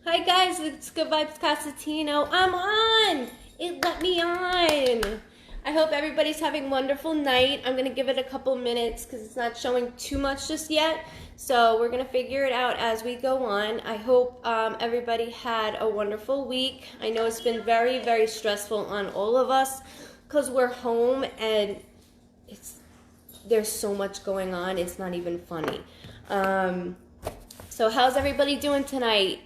Hi guys, it's Goodvibes Cosentino. I'm on! It let me on! I hope everybody's having a wonderful night. I'm going to give it a couple minutes because it's not showing too much just yet. So we're going to figure it out as we go on. I hope everybody had a wonderful week. I know it's been very, very stressful on all of us because we're home and there's so much going on. It's not even funny. So how's everybody doing tonight?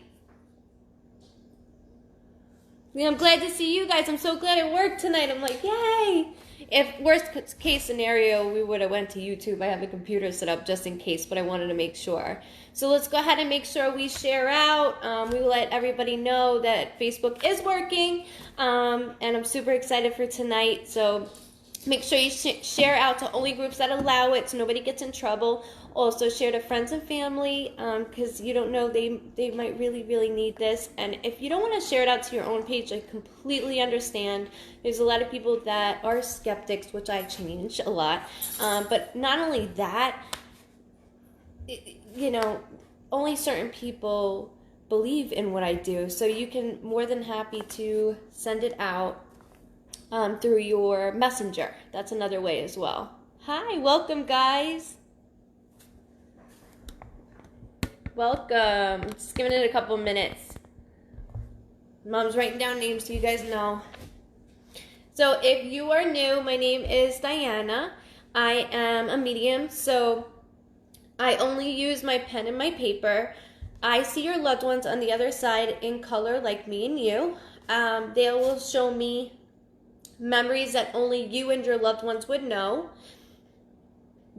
I'm glad to see you guys. I'm so glad it worked tonight. I'm like, yay! If worst case scenario, we would have went to YouTube. I have a computer set up just in case, but I wanted to make sure. So let's go ahead and make sure we share out. We will let everybody know that Facebook is working, and I'm super excited for tonight. So make sure you share out to only groups that allow it so nobody gets in trouble. Also share to friends and family because you don't know, they might really, really need this. And if you don't want to share it out to your own page, I completely understand. There's a lot of people that are skeptics, which I change a lot. But not only that, only certain people believe in what I do. So you can more than happy to send it out through your messenger. That's another way as well. Hi, welcome guys. Welcome. Just giving it a couple minutes. Mom's writing down names so you guys know. So if you are new, my name is Diana. I am a medium, so I only use my pen and my paper. I see your loved ones on the other side in color like me and you. They will show me memories that only you and your loved ones would know.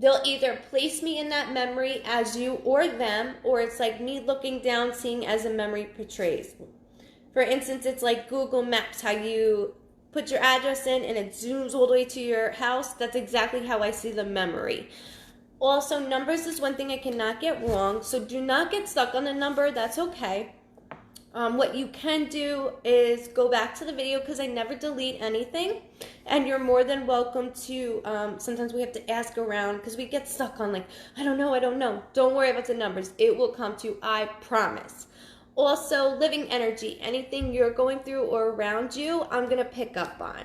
They'll either place me in that memory as you or them, or it's like me looking down, seeing as a memory portrays. For instance, it's like Google Maps, how you put your address in and it zooms all the way to your house. That's exactly how I see the memory. Also, numbers is one thing I cannot get wrong, so do not get stuck on the number. That's okay. What you can do is go back to the video because I never delete anything, and you're more than welcome to, sometimes we have to ask around because we get stuck on like, I don't know. Don't worry about the numbers. It will come to you, I promise. Also, living energy, anything you're going through or around you, I'm going to pick up on.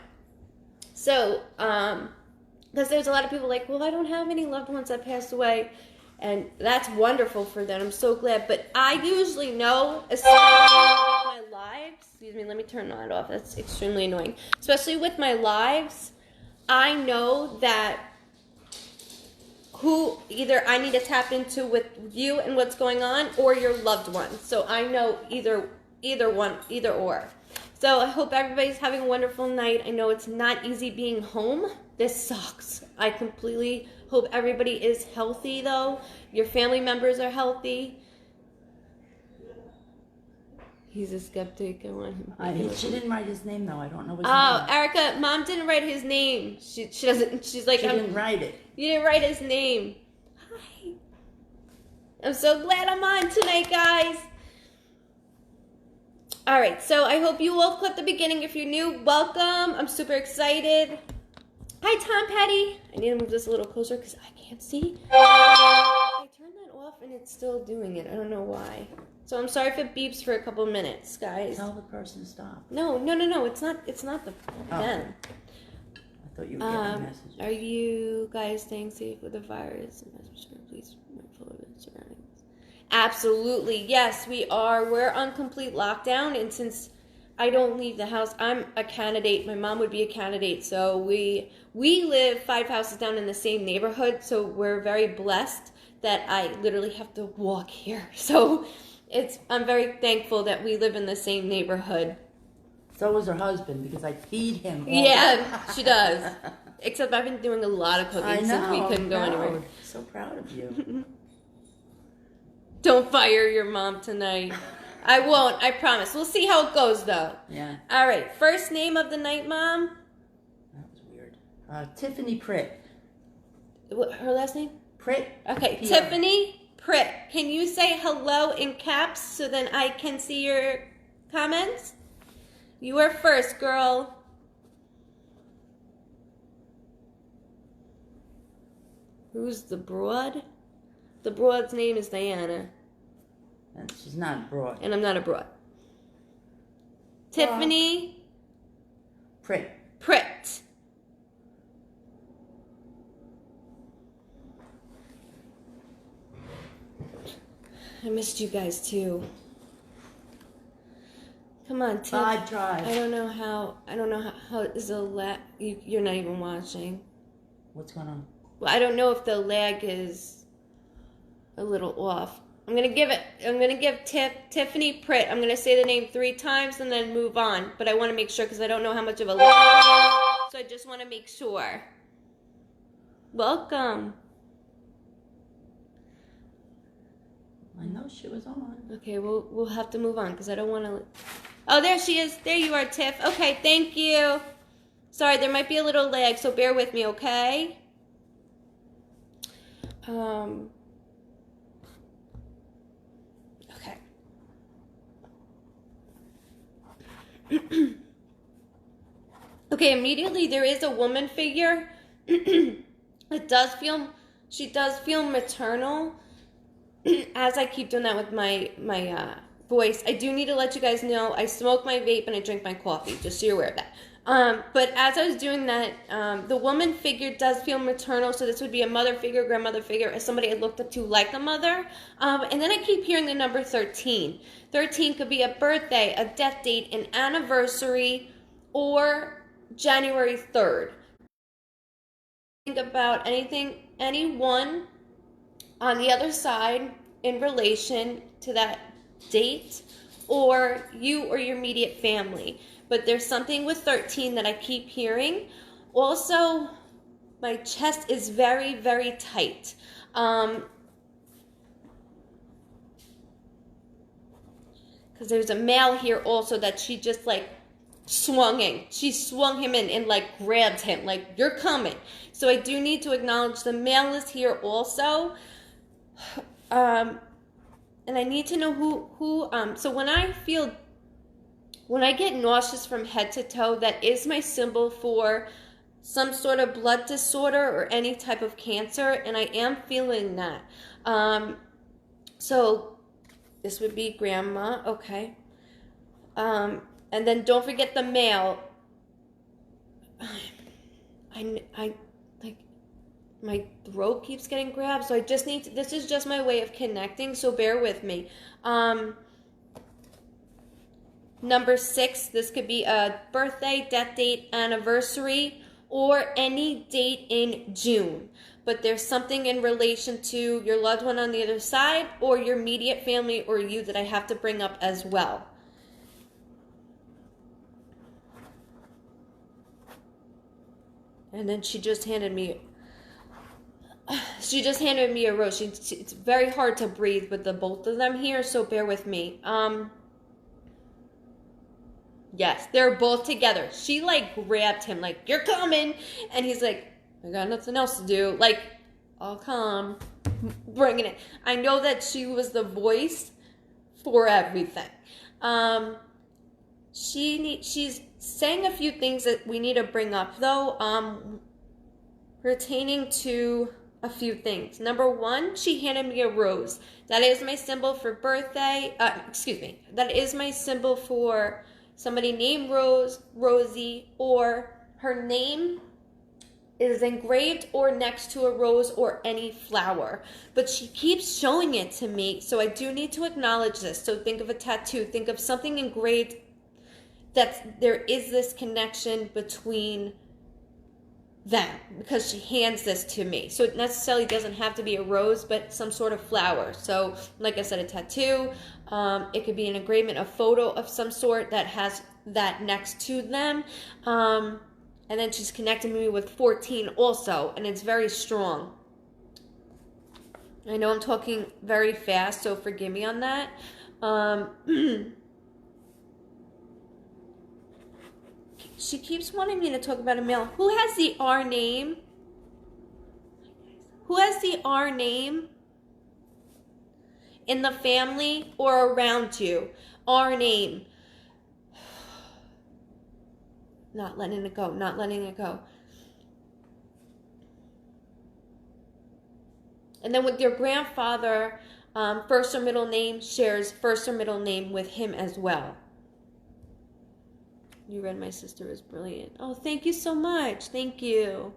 So, because there's a lot of people like, well, I don't have any loved ones that passed away. And that's wonderful for them. I'm so glad. But I usually know, especially with my lives. Excuse me, let me turn that off. That's extremely annoying. Especially with my lives, I know that who either I need to tap into with you and what's going on, or your loved one. So I know either one, either or. So I hope everybody's having a wonderful night. I know it's not easy being home. This sucks. I completely hope everybody is healthy, though. Your family members are healthy. He's a skeptic. I want him. She didn't write his name, though. I don't know his name. Oh, Erica, Mom didn't write his name. She doesn't. She's like, she didn't write it. You didn't write his name. Hi. I'm so glad I'm on tonight, guys. All right, so I hope you all clipped the beginning. If you're new, welcome. I'm super excited. Hi, Tom Petty. I need to move this a little closer because I can't see. I turned that off and it's still doing it. I don't know why. So I'm sorry if it beeps for a couple minutes, guys. Tell the person to stop. No. It's not the pen. I thought you were getting a message. Are you guys staying safe with the virus? Please be mindful of its surroundings. Absolutely. Yes, we are. We're on complete lockdown, and since I don't leave the house, I'm a candidate. My mom would be a candidate. So we live 5 houses down in the same neighborhood, so we're very blessed that I literally have to walk here. So I'm very thankful that we live in the same neighborhood. So is her husband, because I feed him. Yeah, she does. Except I've been doing a lot of cooking since we couldn't go anywhere. So proud of you. Don't fire your mom tonight. I won't, I promise. We'll see how it goes, though. Yeah. All right, first name of the night, Mom? That was weird. Tiffany Pritt. What, her last name? Pritt. Okay, Pierre. Tiffany Pritt. Can you say hello in caps so then I can see your comments? You are first, girl. Who's the broad? The broad's name is Diana. And she's not broad. And I'm not a broad. Tiffany Pritt. Pritt. I missed you guys too. Come on, Tiff. 5 tries. I don't know how is the lag. You're not even watching. What's going on? Well, I don't know if the lag is a little off. I'm gonna give Tiffany Pritt. I'm gonna say the name 3 times and then move on. But I want to make sure because I don't know how much of a lag. So I just want to make sure. Welcome. I know she was on. Okay, we'll have to move on because I don't want to. Oh, there she is. There you are, Tiff. Okay, thank you. Sorry, there might be a little lag, so bear with me, okay? Okay. Okay, immediately there is a woman figure. She does feel maternal. As I keep doing that with my voice, I do need to let you guys know I smoke my vape and I drink my coffee, just so you're aware of that. But as I was doing that, the woman figure does feel maternal, so this would be a mother figure, grandmother figure, as somebody I looked up to like a mother. And then I keep hearing the number 13. 13 could be a birthday, a death date, an anniversary, or January 3rd. Think about anyone on the other side in relation to that date, or you or your immediate family. But there's something with 13 that I keep hearing. Also, my chest is very, very tight. Because there's a male here also that she just like swung in. She swung him in and like grabbed him, like, you're coming. So I do need to acknowledge the male is here also. And I need to know who so when I get nauseous from head to toe, that is my symbol for some sort of blood disorder or any type of cancer, and I am feeling that. So this would be grandma, okay. And then don't forget the male. I like, my throat keeps getting grabbed, so I just need to, this is just my way of connecting, so bear with me. Number 6, this could be a birthday, death date, anniversary, or any date in June. But there's something in relation to your loved one on the other side, or your immediate family, or you, that I have to bring up as well. And then she just handed me a rose. It's very hard to breathe with the both of them here, so bear with me. Yes, they're both together. She like grabbed him, like, you're coming, and he's like, I got nothing else to do. Like, I'll come, bringing it. I know that she was the voice for everything. She's saying a few things that we need to bring up, though, pertaining to a few things. Number 1, she handed me a rose. That is my symbol for birthday. That is my symbol for somebody named Rose, Rosie, or her name is engraved or next to a rose or any flower. But she keeps showing it to me, so I do need to acknowledge this. So think of a tattoo. Think of something engraved that there is this connection between them, because she hands this to me. So it necessarily doesn't have to be a rose, but some sort of flower. So like I said, a tattoo, it could be an engravement, a photo of some sort that has that next to them. And then she's connecting me with 14 also, and it's very strong. I know I'm talking very fast, so forgive me on that. She keeps wanting me to talk about a male. Who has the R name? Who has the R name in the family or around you? R name. Not letting it go. Not letting it go. And then with your grandfather, first or middle name shares first or middle name with him as well. You read my sister is brilliant. Oh, thank you so much. Thank you.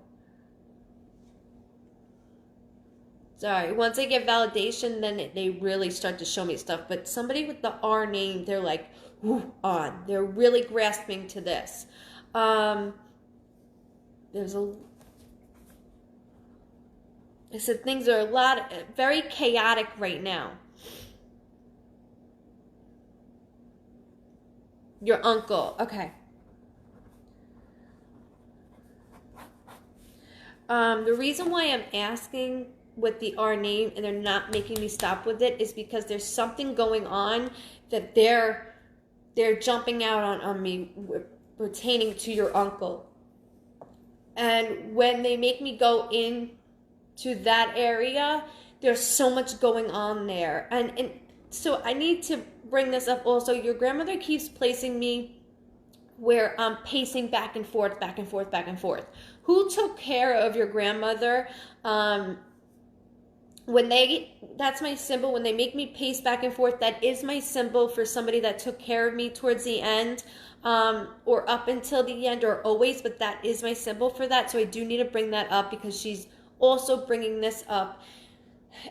Sorry, once I get validation, then they really start to show me stuff. But somebody with the R name, they're like, whoo, on. They're really grasping to this. There's a... I said things are very chaotic right now. Your uncle. Okay. The reason why I'm asking with the R name and they're not making me stop with it is because there's something going on that they're jumping out on me pertaining to your uncle. And when they make me go in to that area, there's so much going on there. And so I need to bring this up also. Your grandmother keeps placing me where I'm pacing back and forth, back and forth, back and forth. Who took care of your grandmother? That's my symbol. When they make me pace back and forth, that is my symbol for somebody that took care of me towards the end, or up until the end, or always, but that is my symbol for that. So I do need to bring that up because she's also bringing this up.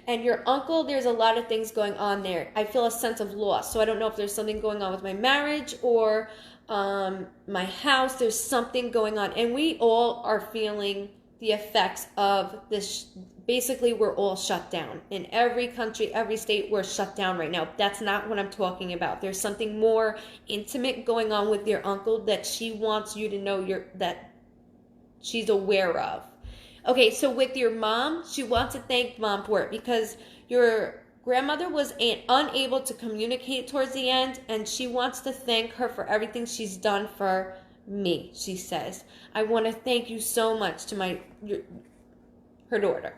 And your uncle, there's a lot of things going on there. I feel a sense of loss. So I don't know if there's something going on with my marriage or my house. There's something going on. And we all are feeling the effects of this. Basically, we're all shut down. In every country, every state, we're shut down right now. That's not what I'm talking about. There's something more intimate going on with your uncle that she wants you to know that she's aware of. Okay, so with your mom, she wants to thank mom for it because your grandmother was unable to communicate towards the end, and she wants to thank her for everything she's done for me, she says. I want to thank you so much to her daughter.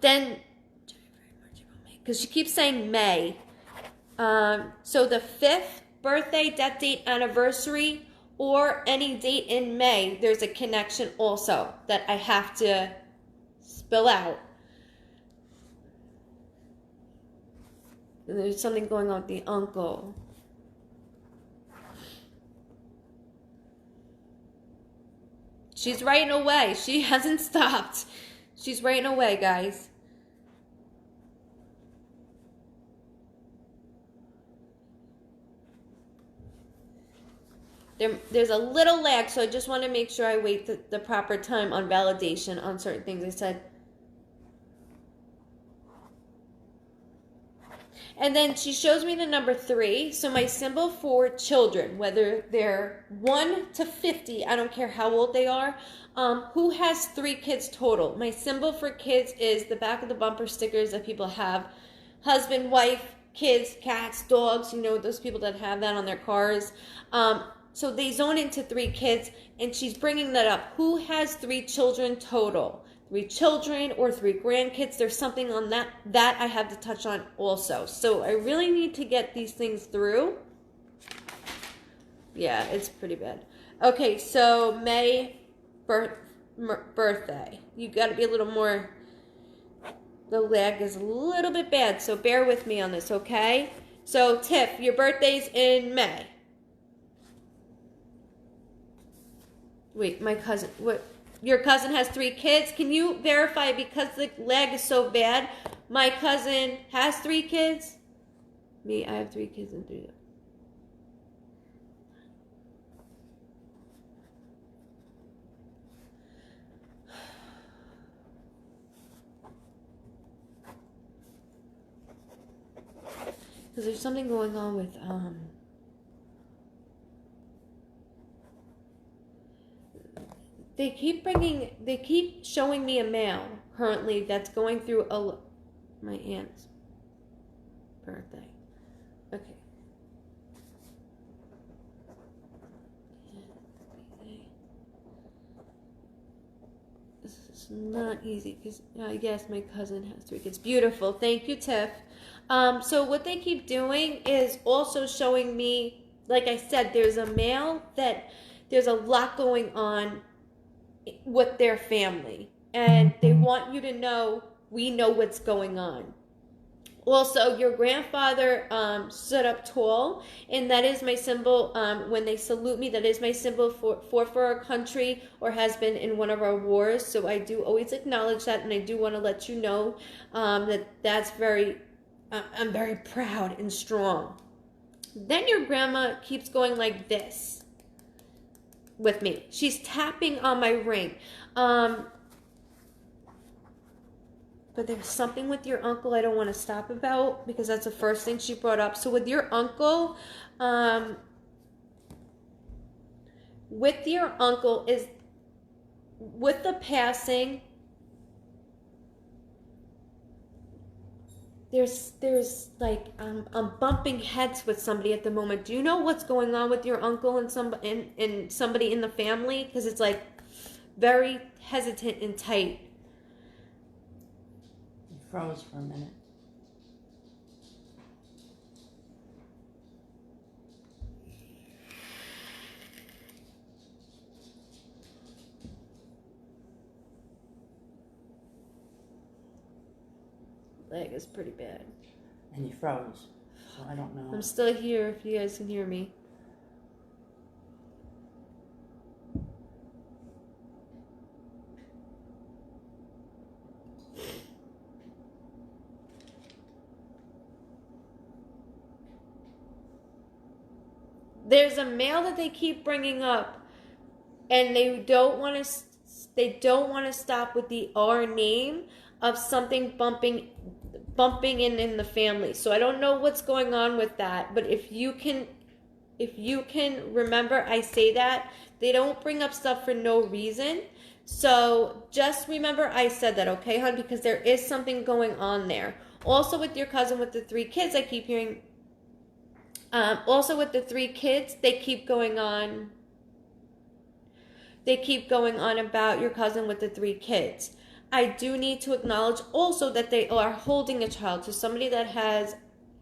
Then, because she keeps saying May. So the 5th birthday, death date, anniversary, or any date in May, there's a connection also that I have to spill out. And there's something going on with the uncle. She's writing away. She hasn't stopped. She's writing away, guys. There's a little lag, so I just want to make sure I wait the proper time on validation on certain things. I said. And then she shows me the number 3. So my symbol for children, whether they're 1 to 50, I don't care how old they are, who has 3 kids total. My symbol for kids is the back of the bumper stickers that people have. Husband, wife, kids, cats, dogs, those people that have that on their cars. So they zone into 3 kids, and she's bringing that up. Who has 3 children total? 3 children or 3 grandkids. There's something on that I have to touch on also. So I really need to get these things through. Yeah, it's pretty bad. Okay, so May birthday. You got to be a little more. The lag is a little bit bad, so bear with me on this, okay? So Tiff, your birthday's in May. Wait, my cousin. What? Your cousin has 3 kids. Can you verify, because the lag is so bad, my cousin has 3 kids? Me, I have 3 kids and 3. Because there's something going on with, They keep showing me a mail currently that's going through my aunt's birthday. Okay. This is not easy because yes, my cousin has 3 kids. Beautiful. Thank you, Tiff. So what they keep doing is also showing me, like I said, there's a mail that there's a lot going on with their family, and they want you to know we know what's going on. Also, your grandfather stood up tall, and that is my symbol. When they salute me, that is my symbol for our country, or has been in one of our wars. So I do always acknowledge that, and I do want to let you know that's very, I'm very proud and strong. Then your grandma keeps going like this with me. She's tapping on my ring. But there's something with your uncle I don't want to stop about, because that's the first thing she brought up. So with your uncle is with the passing, there's like I'm bumping heads with somebody at the moment. Do you know what's going on with your uncle and somebody in the family? Because it's like very hesitant and tight. Froze for a minute. Leg is pretty bad. And you froze, so I don't know. I'm still here if you guys can hear me. There's a male that they keep bringing up, and they don't want to stop with the R name of something bumping in the family. So I don't know what's going on with that, but if you can remember, I say that they don't bring up stuff for no reason. So just remember I said that, okay, hon, because there is something going on there. Also with your cousin with the 3 kids, I keep hearing. Also with the 3 kids, they keep going on about your cousin with the 3 kids. I do need to acknowledge also that they are holding a child. So somebody that has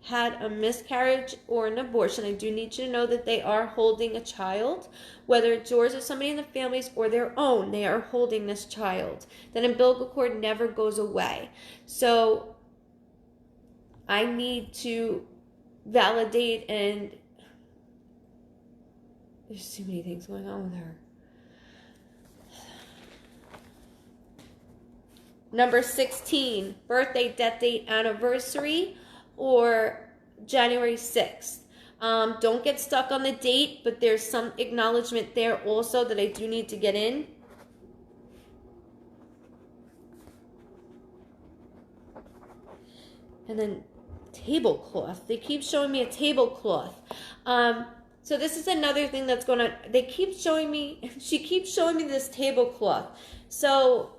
had a miscarriage or an abortion, I do need you to know that they are holding a child. Whether it's yours or somebody in the families or their own, they are holding this child. That umbilical cord never goes away. So I need to validate, and there's too many things going on with her. Number 16, birthday, death date, anniversary, or January 6th. Don't get stuck on the date, but there's some acknowledgement there also that I do need to get in. And then tablecloth. They keep showing me a tablecloth. So this is another thing that's going on. She keeps showing me this tablecloth. So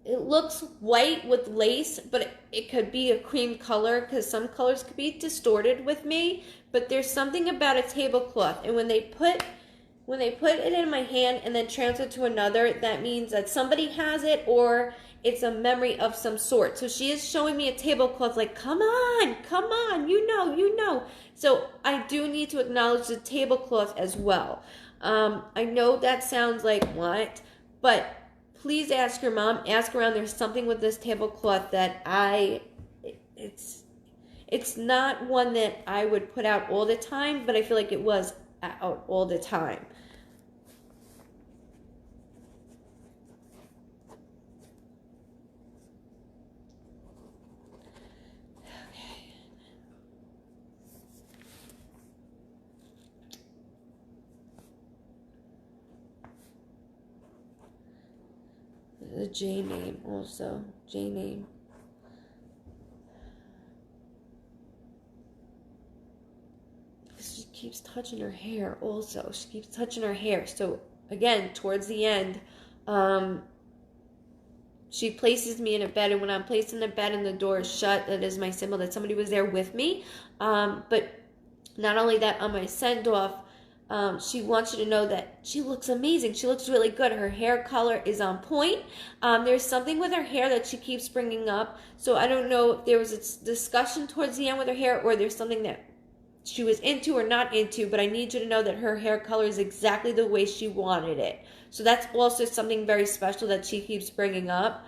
it looks white with lace, but it could be a cream color, because some colors could be distorted with me. But there's something about a tablecloth, and when they put it in my hand and then transfer it to another, that means that somebody has it, or it's a memory of some sort. So she is showing me a tablecloth like, come on, you know. So I do need to acknowledge the tablecloth as well. I know that sounds like what, but please ask your mom, ask around. There's something with this tablecloth that it's not one that I would put out all the time, but I feel like it was out all the time. The J name also. J name. She keeps touching her hair also. She keeps touching her hair. So again, towards the end, she places me in a bed, and when I'm placed in the bed and the door is shut, that is my symbol that somebody was there with me. But not only that, on my send-off, she wants you to know that she looks amazing. She looks really good. Her hair color is on point. There's something with her hair that she keeps bringing up. So I don't know if there was a discussion towards the end with her hair, or there's something that she was into or not into, but I need you to know that her hair color is exactly the way she wanted it. So that's also something very special that she keeps bringing up.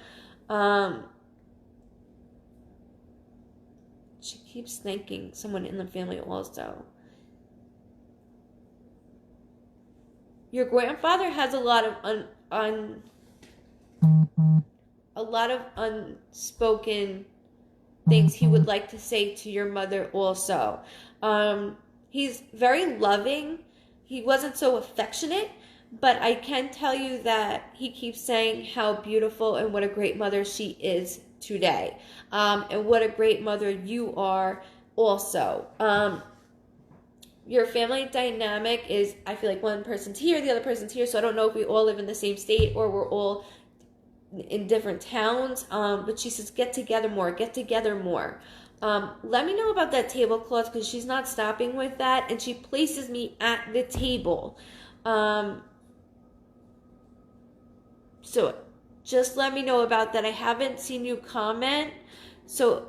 keeps thanking someone in the family also. Your grandfather has a lot of unspoken things he would like to say to your mother also. He's very loving. He wasn't so affectionate, but I can tell you that he keeps saying how beautiful and what a great mother she is today. And what a great mother you are also. Your family dynamic is, I feel like one person's here, the other person's here, so I don't know if we all live in the same state or we're all in different towns, but she says get together more. Let me know about that tablecloth, because she's not stopping with that, and she places me at the table. So just let me know about that. I haven't seen you comment, so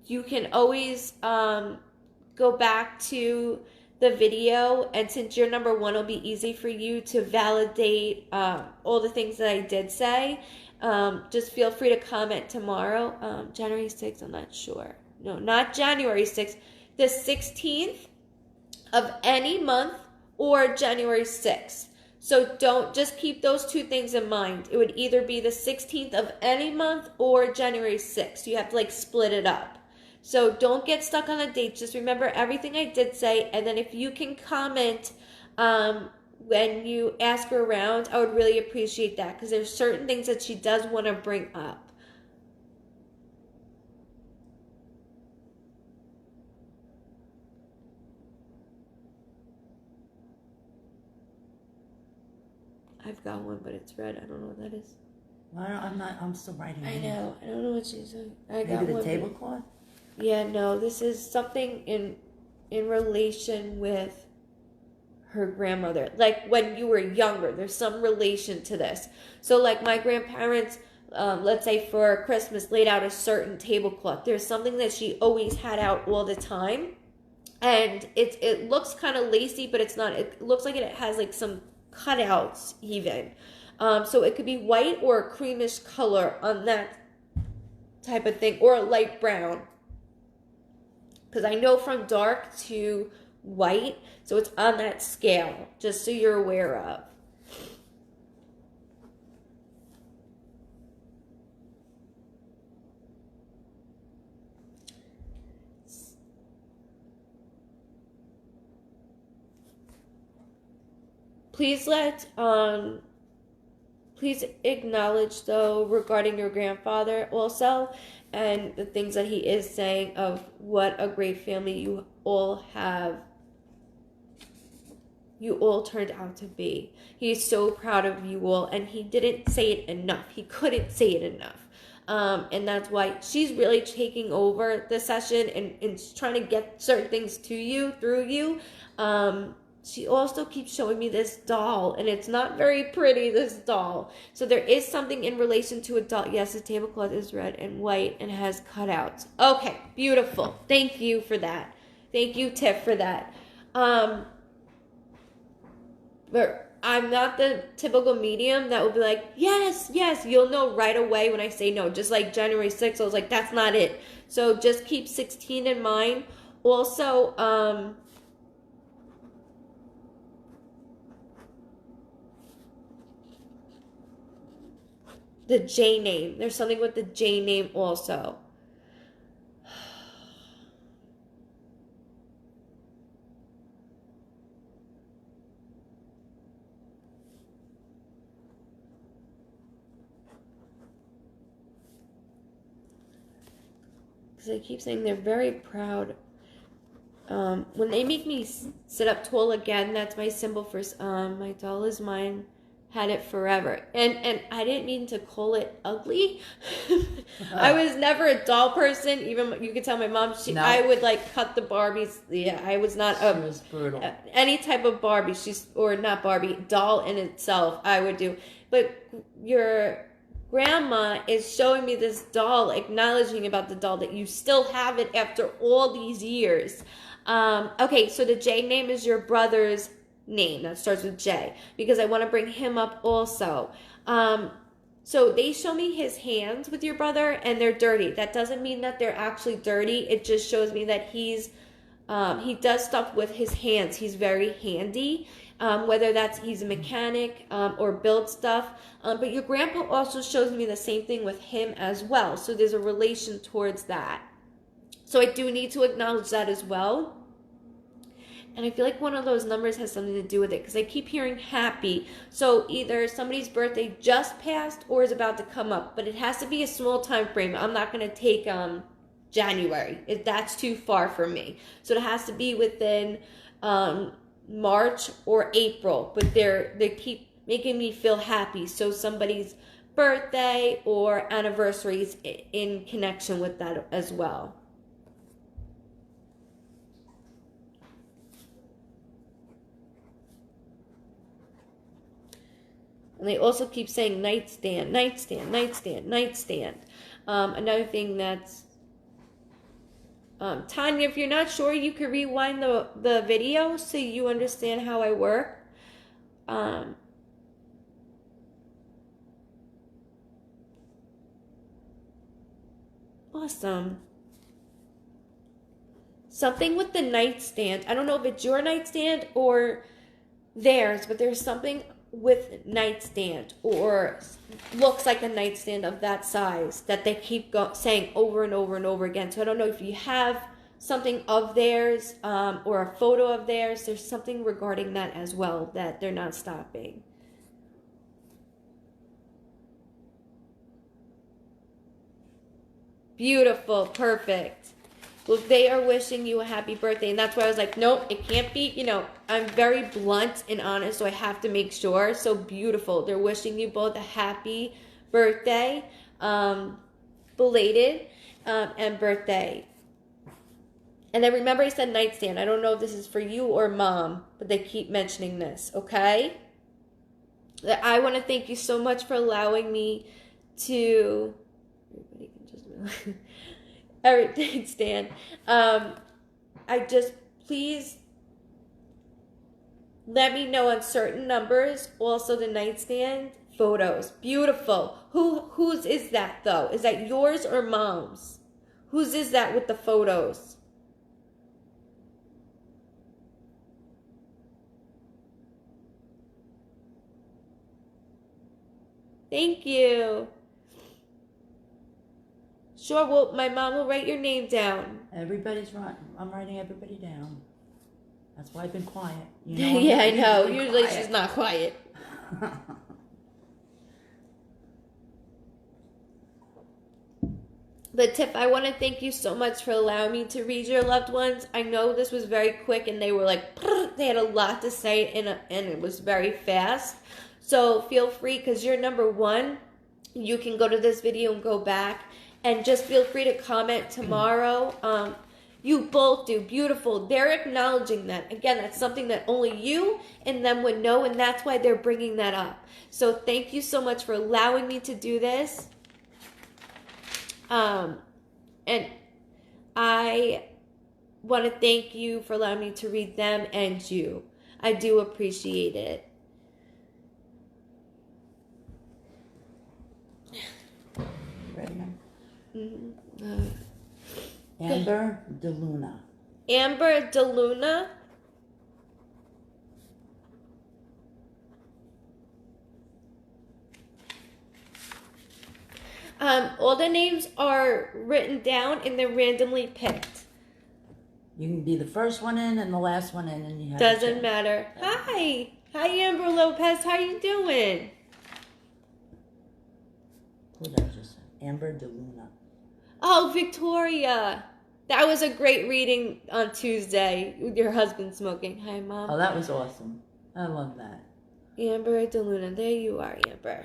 you can always go back to the video, and since you're number one, it'll be easy for you to validate all the things that I did say. Just feel free to comment tomorrow. January 6th, I'm not sure. No, not January 6th. The 16th of any month or January 6th. So don't, just keep those two things in mind. It would either be the 16th of any month or January 6th. You have to like split it up. So don't get stuck on a date. Just remember everything I did say. And then if you can comment when you ask her around, I would really appreciate that, because there's certain things that she does want to bring up. I've got one, but it's red. I don't know what that is. Well, I'm still writing. I know. I don't know what she's saying. Maybe the tablecloth? Yeah, no. This is something in relation with her grandmother. Like when you were younger, there's some relation to this. So like my grandparents, let's say for Christmas, laid out a certain tablecloth. There's something that she always had out all the time. And it looks kind of lacy, but it's not. It looks like it has like some cutouts even. So it could be white or a creamish color on that type of thing, or a light brown. Because I know from dark to white, so it's on that scale, just so you're aware of. Please acknowledge, though, regarding your grandfather also, and the things that he is saying of what a great family you all turned out to be. He's so proud of you all, and he didn't say it enough. He couldn't say it enough. And that's why she's really taking over the session and trying to get certain things to you, through you. She also keeps showing me this doll, and it's not very pretty, this doll. So there is something in relation to a doll. Yes, the tablecloth is red and white and has cutouts. Okay, beautiful. Thank you for that. Thank you, Tiff, for that. But I'm not the typical medium that will be like, yes, yes. You'll know right away when I say no. Just like January 6th, I was like, that's not it. So just keep 16 in mind. Also, the J name. There's something with the J name also. Because I keep saying they're very proud. When they make me sit up tall again, that's my symbol for my doll is mine. Had it forever. And I didn't mean to call it ugly. I was never a doll person. Even you could tell my mom, I would like cut the Barbies. Yeah, I was not she was brutal. Any type of Barbie, or not Barbie, doll in itself, I would do. But your grandma is showing me this doll, acknowledging about the doll, that you still have it after all these years. Okay, so the J name is your brother's name that starts with J, because I want to bring him up also. So they show me his hands with your brother, and they're dirty. That doesn't mean that they're actually dirty. It just shows me that he does stuff with his hands. He's very handy, whether that's he's a mechanic or builds stuff. But your grandpa also shows me the same thing with him as well. So there's a relation towards that. So I do need to acknowledge that as well. And I feel like one of those numbers has something to do with it because I keep hearing happy. So either somebody's birthday just passed or is about to come up. But it has to be a small time frame. I'm not going to take January. That's too far for me. So it has to be within March or April. But they keep making me feel happy. So somebody's birthday or anniversaries in connection with that as well. And they also keep saying nightstand, nightstand, nightstand, nightstand. Another thing that's... Tanya, if you're not sure, you could rewind the video so you understand how I work. Awesome. Something with the nightstand. I don't know if it's your nightstand or theirs, but there's something with nightstand or looks like a nightstand of that size that they keep saying over and over and over again. So I don't know if you have something of theirs or a photo of theirs. There's something regarding that as well that they're not stopping. Beautiful. Perfect. Well, they are wishing you a happy birthday. And that's why I was like, nope, it can't be, I'm very blunt and honest, so I have to make sure. So beautiful. They're wishing you both a happy birthday, belated, and birthday. And then remember I said nightstand. I don't know if this is for you or mom, but they keep mentioning this, okay? I want to thank you so much for allowing me to... Everybody can just... Everything, Stan. I just, please let me know on certain numbers. Also the nightstand photos. Beautiful. Whose is that though? Is that yours or mom's? Whose is that with the photos? Thank you. Sure, well, my mom will write your name down. Everybody's right. I'm writing everybody down. That's why I've been quiet. Yeah, I know. Usually she's not quiet. But Tiff, I want to thank you so much for allowing me to read your loved ones. I know this was very quick and they were like, they had a lot to say and it was very fast. So feel free, because you're number one. You can go to this video and go back. And just feel free to comment tomorrow. You both do beautiful. They're acknowledging that. Again, that's something that only you and them would know, and that's why they're bringing that up. So thank you so much for allowing me to do this. And I want to thank you for allowing me to read them and you. I do appreciate it. Ready now? Mm-hmm. Amber DeLuna. Amber DeLuna. All the names are written down and they're randomly picked. You can be the first one in and the last one in, and you have Doesn't matter. Hi, Amber Lopez. How you doing? Who did I just say? Amber DeLuna. Oh, Victoria. That was a great reading on Tuesday with your husband smoking. Hi, Mom. Oh, that was awesome. I love that. Amber DeLuna. There you are, Amber.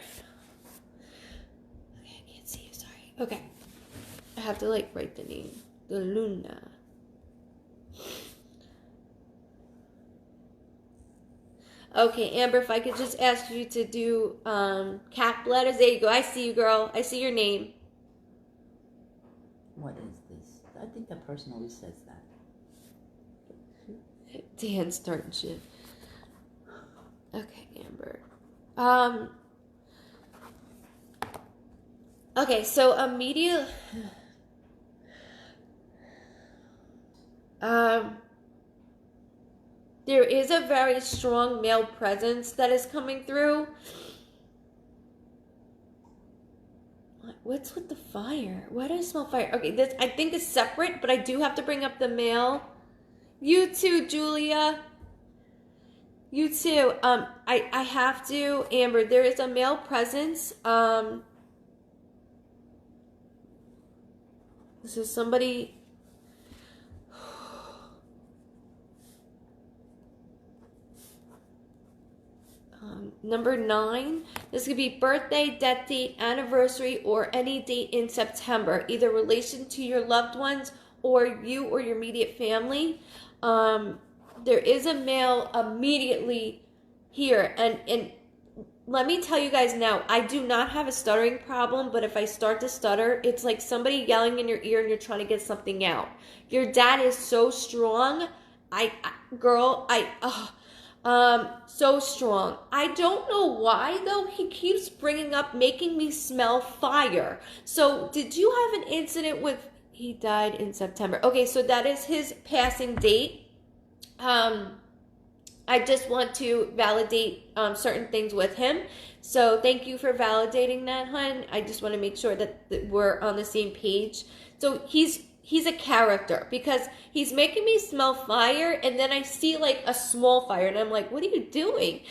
Okay, I can't see you. Sorry. Okay. I have to, write the name. DeLuna. Okay, Amber, if I could just ask you to do cap letters. There you go. I see you, girl. I see your name. What is this? I think that person always says that. Dan's starting shit. Okay, Amber. Okay, so immediate. There is a very strong male presence that is coming through. What's with the fire? Why do I smell fire? Okay, this I think is separate, but I do have to bring up the male. You too, Julia. You too. I have to, Amber. There is a male presence. This is somebody. Number 9. This could be birthday, death date, anniversary, or any date in September, either relation to your loved ones or you or your immediate family. There is a male immediately here, and let me tell you guys now, I do not have a stuttering problem, but if I start to stutter, it's like somebody yelling in your ear and you're trying to get something out. Your dad is so strong. So strong. I don't know why though. He keeps bringing up making me smell fire. So did you have an incident with? He died in September. Okay, so that is his passing date. I just want to validate certain things with him. So thank you for validating that, hun. I just want to make sure that we're on the same page. So he's a character because he's making me smell fire, and then I see like a small fire and I'm like, what are you doing?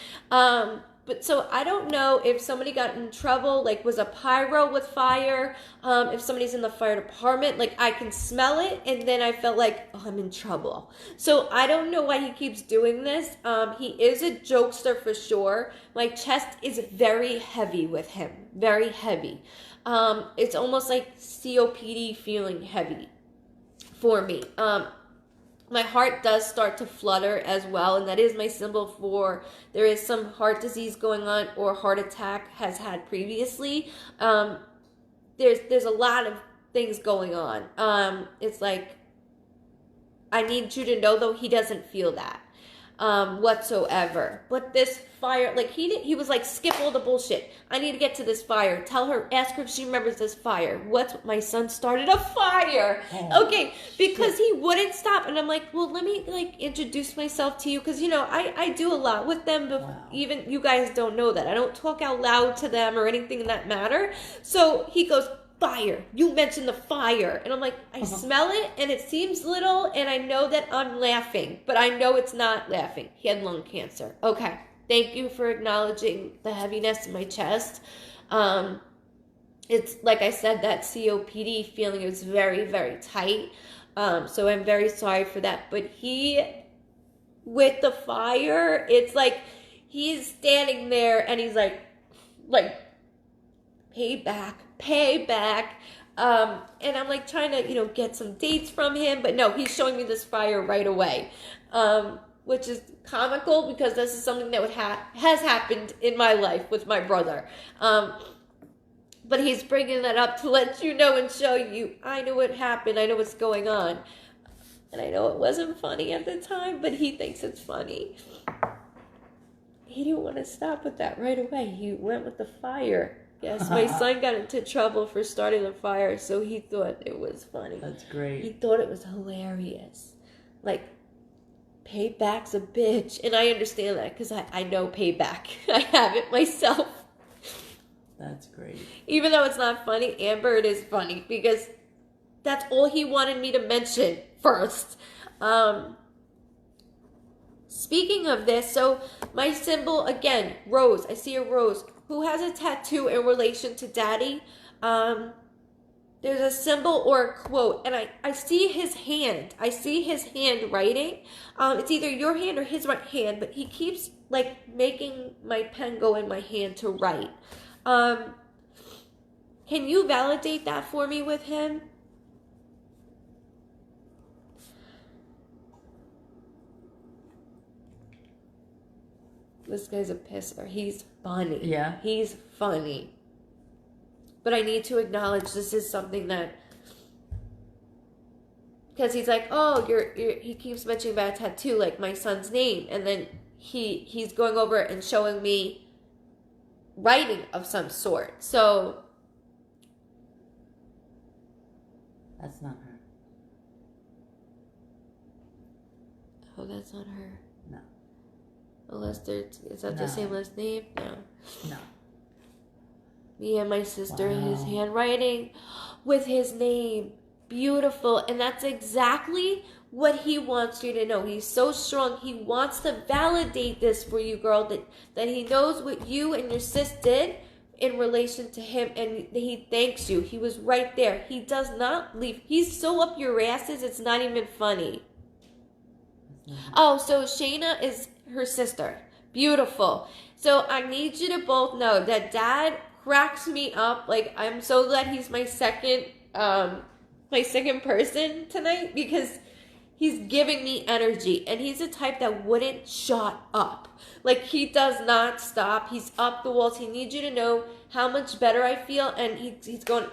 But so I don't know if somebody got in trouble, like was a pyro with fire, if somebody's in the fire department, like I can smell it and then I felt like, oh, I'm in trouble. So I don't know why he keeps doing this. He is a jokester for sure. My chest is very heavy with him, very heavy. It's almost like COPD feeling heavy for me. My heart does start to flutter as well, and that is my symbol for there is some heart disease going on or heart attack has had previously. There's a lot of things going on. It's like I need you to know though he doesn't feel that whatsoever. But this fire, like he was like, skip all the bullshit. I need to get to this fire. Tell her, ask her if she remembers this fire. My son started a fire. Oh, okay, because he wouldn't stop. And I'm like, well, let me like introduce myself to you. Because, you know, I do a lot with them. But wow. even you guys don't know that. I don't talk out loud to them or anything in that matter. So he goes, fire. You mentioned the fire. And I'm like, I smell it and it seems little and I know that I'm laughing, but I know it's not laughing. He had lung cancer. Okay. Thank you for acknowledging the heaviness in my chest. It's like I said, that COPD feeling is very, very tight. So I'm very sorry for that. But with the fire, it's like he's standing there and he's like payback. And I'm like trying to, get some dates from him, but no, he's showing me this fire right away, which is comical because this is something that has happened in my life with my brother. But he's bringing that up to let you know and show you, I know what happened. I know what's going on. And I know it wasn't funny at the time, but he thinks it's funny. He didn't want to stop with that right away. He went with the fire. Yes, my son got into trouble for starting the fire, so he thought it was funny. That's great. He thought it was hilarious. Like, payback's a bitch. And I understand that because I know payback. I have it myself. That's great. Even though it's not funny, Amber, it is funny because that's all he wanted me to mention first. Speaking of this, so my symbol, again, rose. I see a rose. Who has a tattoo in relation to daddy? There's a symbol or a quote, and I see his hand. I see his hand writing. It's either your hand or his right hand, but he keeps like making my pen go in my hand to write. Can you validate that for me with him? This guy's a pisser. He's funny. Yeah. He's funny. But I need to acknowledge this is something that, because he's like, oh, he keeps mentioning about a tattoo, like my son's name, and then he's going over it and showing me writing of some sort. So That's not her. Oh, that's not her. No. Unless is that the No. same last name? No. No. Me and my sister, his Wow. handwriting with his name. Beautiful. And that's exactly what he wants you to know. He's so strong. He wants to validate this for you, girl, that he knows what you and your sis did in relation to him, and he thanks you. He was right there. He does not leave. He's so up your asses, it's not even funny. Oh, so Shayna is her sister. Beautiful. So I need you to both know that Dad cracks me up. Like, I'm so glad he's my second person tonight, because he's giving me energy, and he's the type that wouldn't shut up. Like, he does not stop. He's up the walls. He needs you to know how much better I feel, and he's going,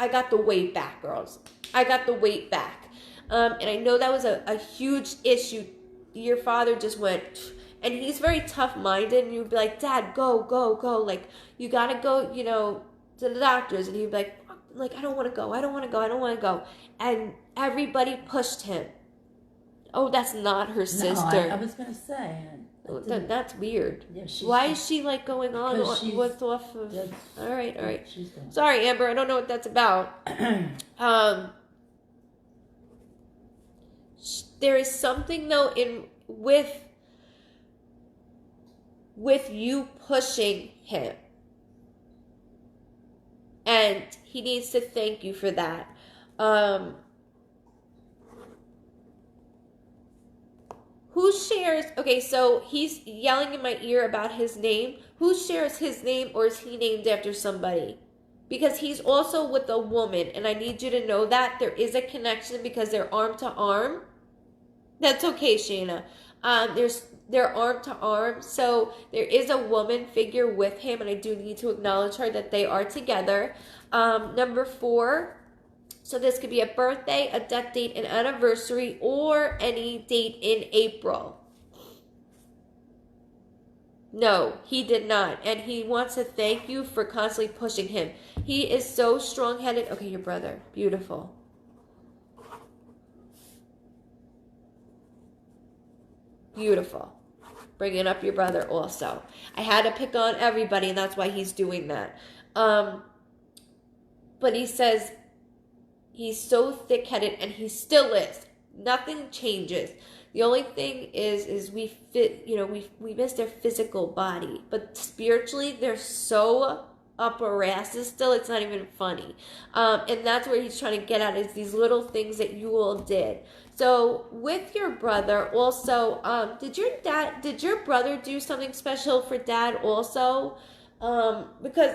I got the weight back, girls. I got the weight back. And I know that was a huge issue. Your father just went, and he's very tough-minded, and you'd be like, Dad, go, go, go. Like, you got to go, to the doctors. And he'd be like, I don't want to go. I don't want to go. I don't want to go. And everybody pushed him. Oh, that's not her sister. No, I was going to say. That's weird. Yeah, why is she like going on what's off of? All right. Sorry, Amber. I don't know what that's about. There is something though with you pushing him, and he needs to thank you for that. Who shares, okay, so he's yelling in my ear about his name. Who shares his name, or is he named after somebody? Because he's also with a woman, and I need you to know that there is a connection because they're arm to arm. That's okay, Shayna. They're arm to arm, so there is a woman figure with him, and I do need to acknowledge her that they are together. Number 4. So this could be a birthday, a death date, an anniversary, or any date in April. No, he did not. And he wants to thank you for constantly pushing him. He is so strong-headed. Okay, your brother. Beautiful. Beautiful. Bringing up your brother also. I had to pick on everybody, and that's why he's doing that. But he says, he's so thick-headed, and he still is. Nothing changes. The only thing is we miss their physical body, but spiritually they're so up our asses still. It's not even funny. And that's where he's trying to get at, is these little things that you all did. So with your brother also, did your brother do something special for Dad also? Because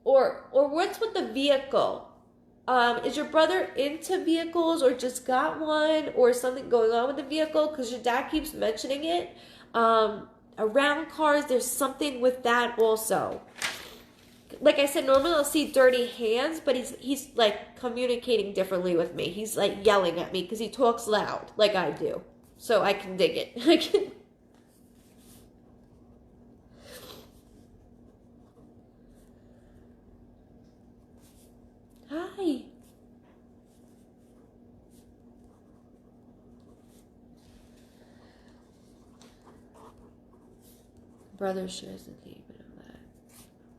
what's with the vehicle? Is your brother into vehicles, or just got one, or something going on with the vehicle? Because your dad keeps mentioning it. Around cars, there's something with that also. Like I said, normally I'll see dirty hands, but he's like communicating differently with me. He's like yelling at me because he talks loud like I do. So I can dig it. Hi. Brother shares the name of that.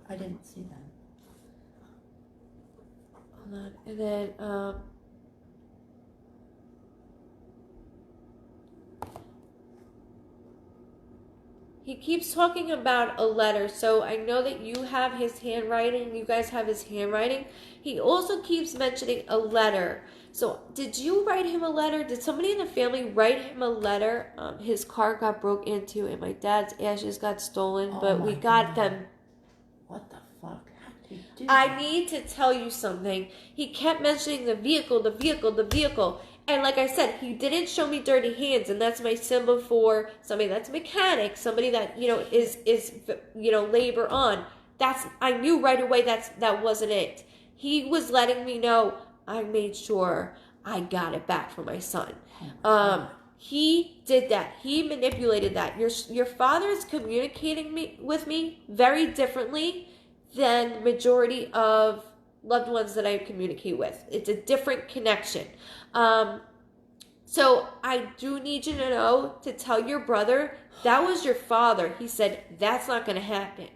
I didn't see that. Hold on. And then, he keeps talking about a letter, so I know that you have his handwriting, you guys have his handwriting. He also keeps mentioning a letter. So did you write him a letter? Did somebody in the family write him a letter? His car got broke into, and my dad's ashes got stolen, but we got them. What the fuck? How did he do I that? need to tell you something. He kept mentioning the vehicle. And like I said, he didn't show me dirty hands, and that's my symbol for somebody that's a mechanic, somebody that, is labor on. I knew right away that wasn't it. He was letting me know I made sure I got it back for my son. He did that. He manipulated that. Your father is communicating with me very differently than the majority of loved ones that I communicate with. It's a different connection. So I do need you to know, to tell your brother, that was your father. He said, that's not going to happen.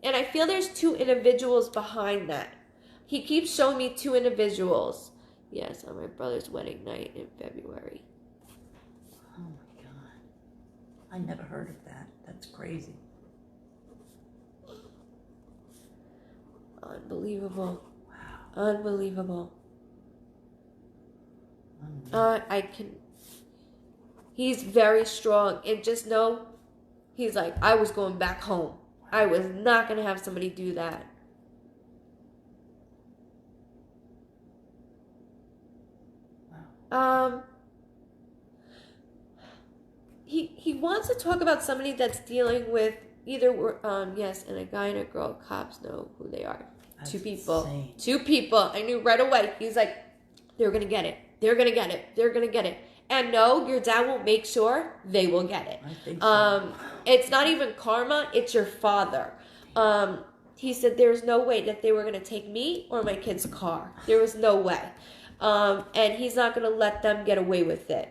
And I feel there's two individuals behind that. He keeps showing me two individuals. Yes, on my brother's wedding night in February. Oh my God. I never heard of that. That's crazy. Unbelievable. Wow. Unbelievable. He's very strong. And just know, he's like, I was going back home. I was not going to have somebody do that. Wow. He wants to talk about somebody that's dealing with either, yes, and a guy and a girl. Cops know who they are. That's Two people. insane. Two people. I knew right away. He's like, they're going to get it. They're going to get it. They're going to get it. And no, your dad will make sure they will get it. I think so. It's not even karma. It's your father. He said there's no way that they were going to take me or my kid's car. There was no way. And he's not going to let them get away with it.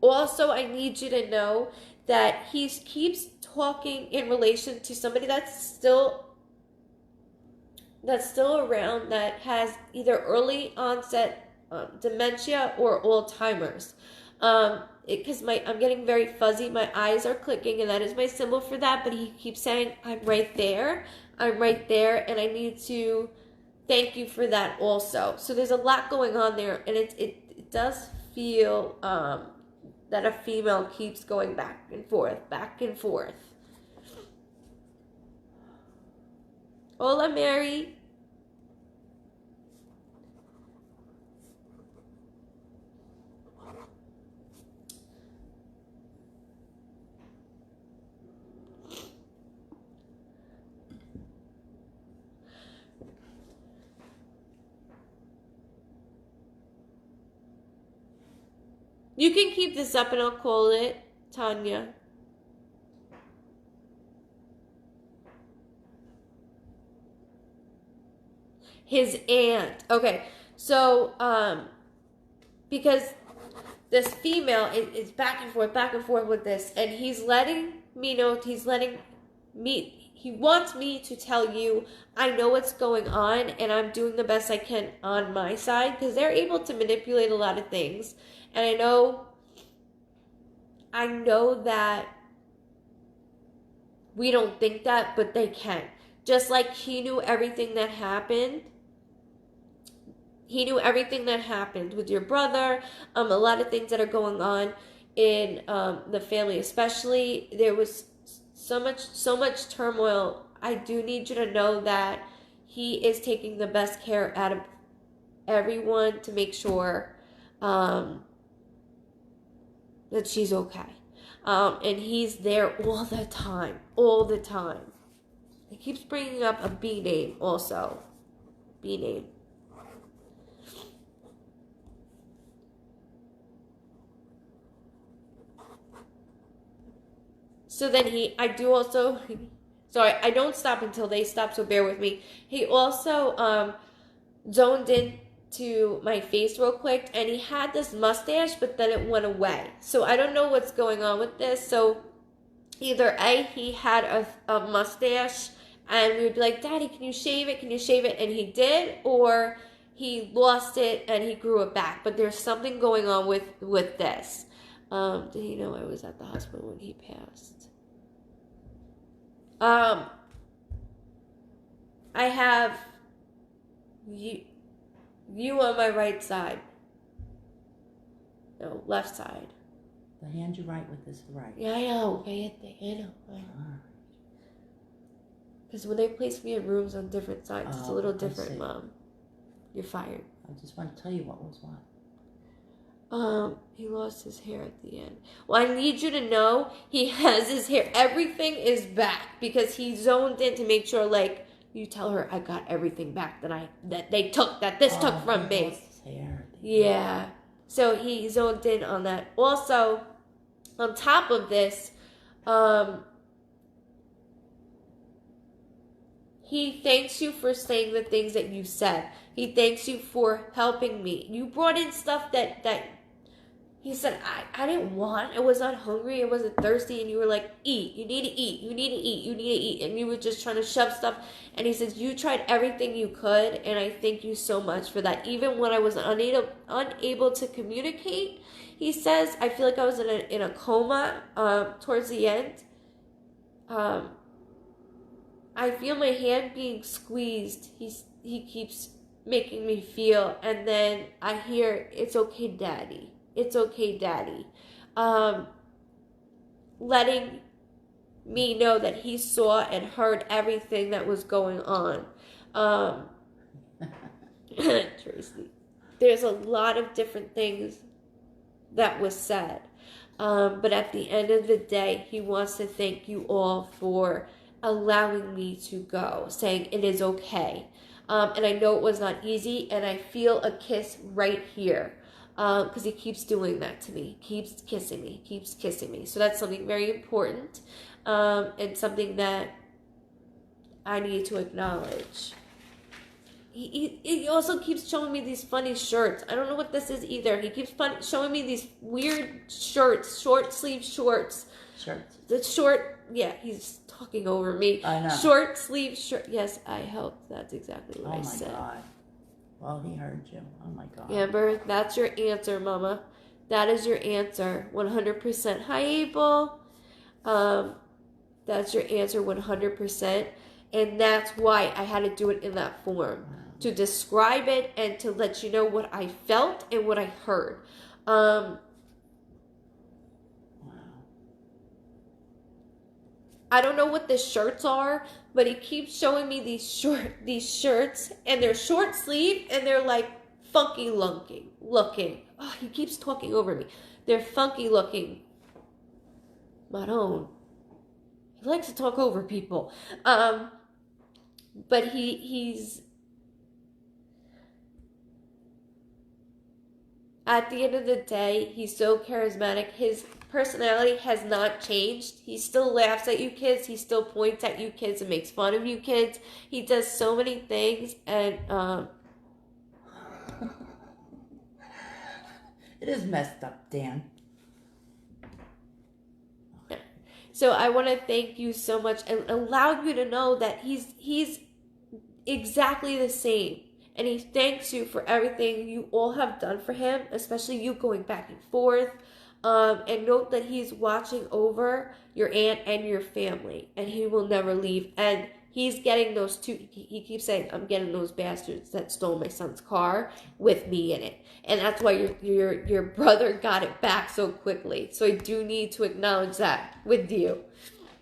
Also, I need you to know that he keeps talking in relation to somebody that's still around, that has either early onset dementia or Alzheimer's. Because I'm getting very fuzzy. My eyes are clicking, and that is my symbol for that. But he keeps saying, I'm right there. I'm right there, and I need to thank you for that also. So there's a lot going on there, and it does feel that a female keeps going back and forth, back and forth. Hola, Mary. You can keep this up and I'll call it, Tanya. His aunt. Okay, so, because this female is back and forth with this, and he's letting me know, he wants me to tell you, I know what's going on, and I'm doing the best I can on my side, because they're able to manipulate a lot of things. And I know that we don't think that, but they can. Just like he knew everything that happened. He knew everything that happened with your brother. A lot of things that are going on in the family, especially. There was so much turmoil. I do need you to know that he is taking the best care out of everyone to make sure that she's okay. And he's there all the time. He keeps bringing up a B name also. B name. So then I don't stop until they stop, so bear with me. He also zoned in to my face real quick, and he had this mustache, but then it went away. So I don't know what's going on with this. So either A, he had a mustache, and we would be like, Daddy, can you shave it? And he did, or he lost it and he grew it back. But there's something going on with this. Did he know I was at the hospital when he passed? I have you on my right side. No, left side. The hand you write with is the right. Yeah, I know. Because when they place me in rooms on different sides, it's a little different, Mom. You're fired. I just want to tell you what was what. He lost his hair at the end. Well, I need you to know he has his hair. Everything is back because he zoned in to make sure, like, you tell her I got everything back that this took from me. Lost his hair. Yeah. So he zoned in on that. Also, on top of this, He thanks you for saying the things that you said. He thanks you for helping me. You brought in stuff that he said, I didn't want. I was not hungry. I wasn't thirsty. And you were like, eat. You need to eat. You need to eat. You need to eat. And you were just trying to shove stuff. And he says, you tried everything you could. And I thank you so much for that. Even when I was unable to communicate, he says, I feel like I was in a coma towards the end. I feel my hand being squeezed. He keeps making me feel. And then I hear, it's okay, Daddy. It's okay, Daddy. Letting me know that he saw and heard everything that was going on. Tracy, there's a lot of different things that was said. But at the end of the day, he wants to thank you all for allowing me to go, saying it is okay. And I know it was not easy, and I feel a kiss right here. Because he keeps doing that to me. Keeps kissing me. So that's something very important, and something that I need to acknowledge. He also keeps showing me these funny shirts. I don't know what this is either. He keeps showing me these weird shirts, short sleeve shorts. Shirts. The short, yeah, he's talking over me. I know. Short sleeve shirt. Yes, I helped. That's exactly what I said. Oh my God. Well, he heard you. Oh my God. Amber, that's your answer, Mama. That is your answer, 100%. Hi, Abel. That's your answer, 100%. And that's why I had to do it in that form. Wow. To describe it and to let you know what I felt and what I heard. Wow. I don't know what the shirts are, but he keeps showing me these shirts, and they're short sleeve, and they're like funky looking. Oh, he keeps talking over me. They're funky looking. Maron. He likes to talk over people. But he's at the end of the day, he's so charismatic. His personality has not changed. He still laughs at you kids. He still points at you kids and makes fun of you kids. He does so many things, and it is messed up, Dan. Yeah. So I want to thank you so much and allow you to know that he's exactly the same. And he thanks you for everything you all have done for him, especially you going back and forth. And note that he's watching over your aunt and your family, and he will never leave. And he's getting those two. He keeps saying, "I'm getting those bastards that stole my son's car with me in it," and that's why your brother got it back so quickly. So I do need to acknowledge that with you.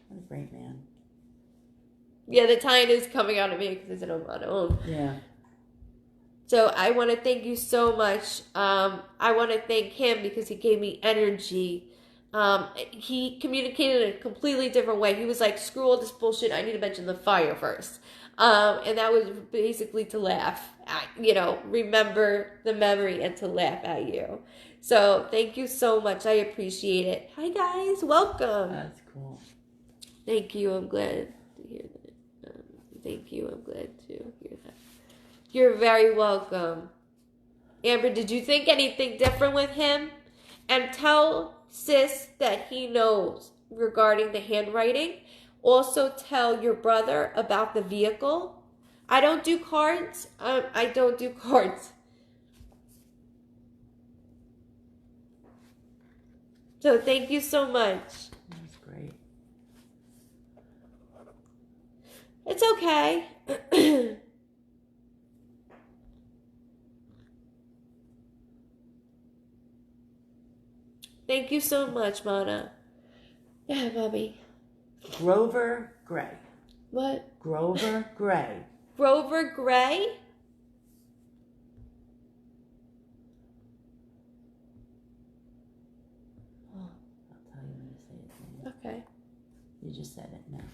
What a great man. Yeah, the Italian is coming out of me because it's on my own. Yeah. So I want to thank you so much. I want to thank him because he gave me energy. He communicated in a completely different way. He was like, screw all this bullshit. I need to mention the fire first. And that was basically to laugh at, remember the memory and to laugh at you. So thank you so much. I appreciate it. Hi, guys. Welcome. That's cool. Thank you. I'm glad to hear that. Thank you. I'm glad to hear that. You're very welcome. Amber, did you think anything different with him? And tell Sis that he knows regarding the handwriting. Also tell your brother about the vehicle. I don't do cards. I don't do cards. So thank you so much. That's great. It's okay. Thank you so much, Mana. Yeah, Mommy. Grover Gray. What? Grover Gray. Grover Gray? Oh, I'll tell you when you say it. Then. Okay. You just said it now.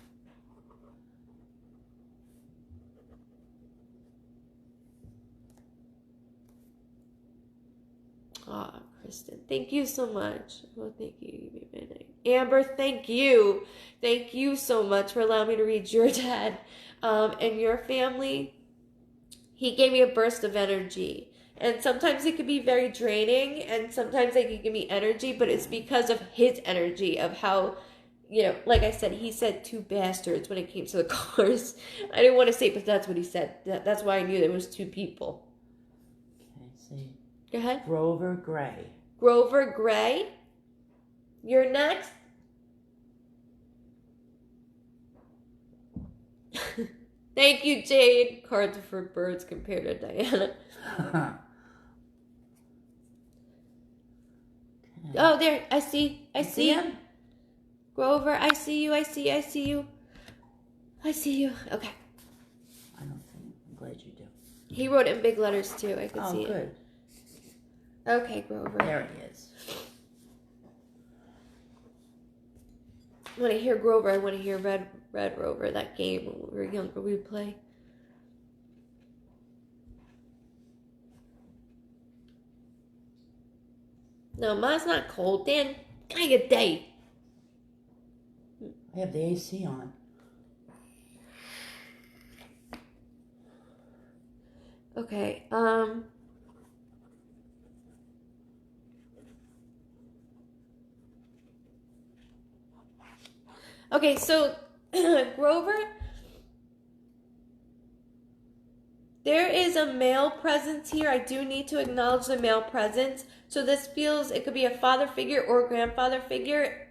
Ah, Kristen. Thank you so much. Well, thank you. You made my night. Amber, thank you. Thank you so much for allowing me to read your dad and your family. He gave me a burst of energy. And sometimes it can be very draining, and sometimes it can give me energy, but it's because of his energy, of how, you know, like I said, he said two bastards when it came to the cars. I didn't want to say it, but that's what he said. That's why I knew there was two people. Okay, see. Go ahead. Grover Gray. Grover Gray. You're next. Thank you, Jade. Cards are for birds compared to Diana. Okay. Oh, there. I see. I see him. Grover, I see you. I see you. I see you. I see you. Okay. I don't see him. I'm glad you do. He wrote it in big letters, too. I could see Oh, good. it. Okay, Grover. There he is. When I hear Grover, I want to hear Red Rover, that game when we were younger we would play. No, mine's not cold. Dan, I get day. I have the AC on. Okay, okay, so Grover, there is a male presence here. I do need to acknowledge the male presence. So this feels, it could be a father figure or a grandfather figure.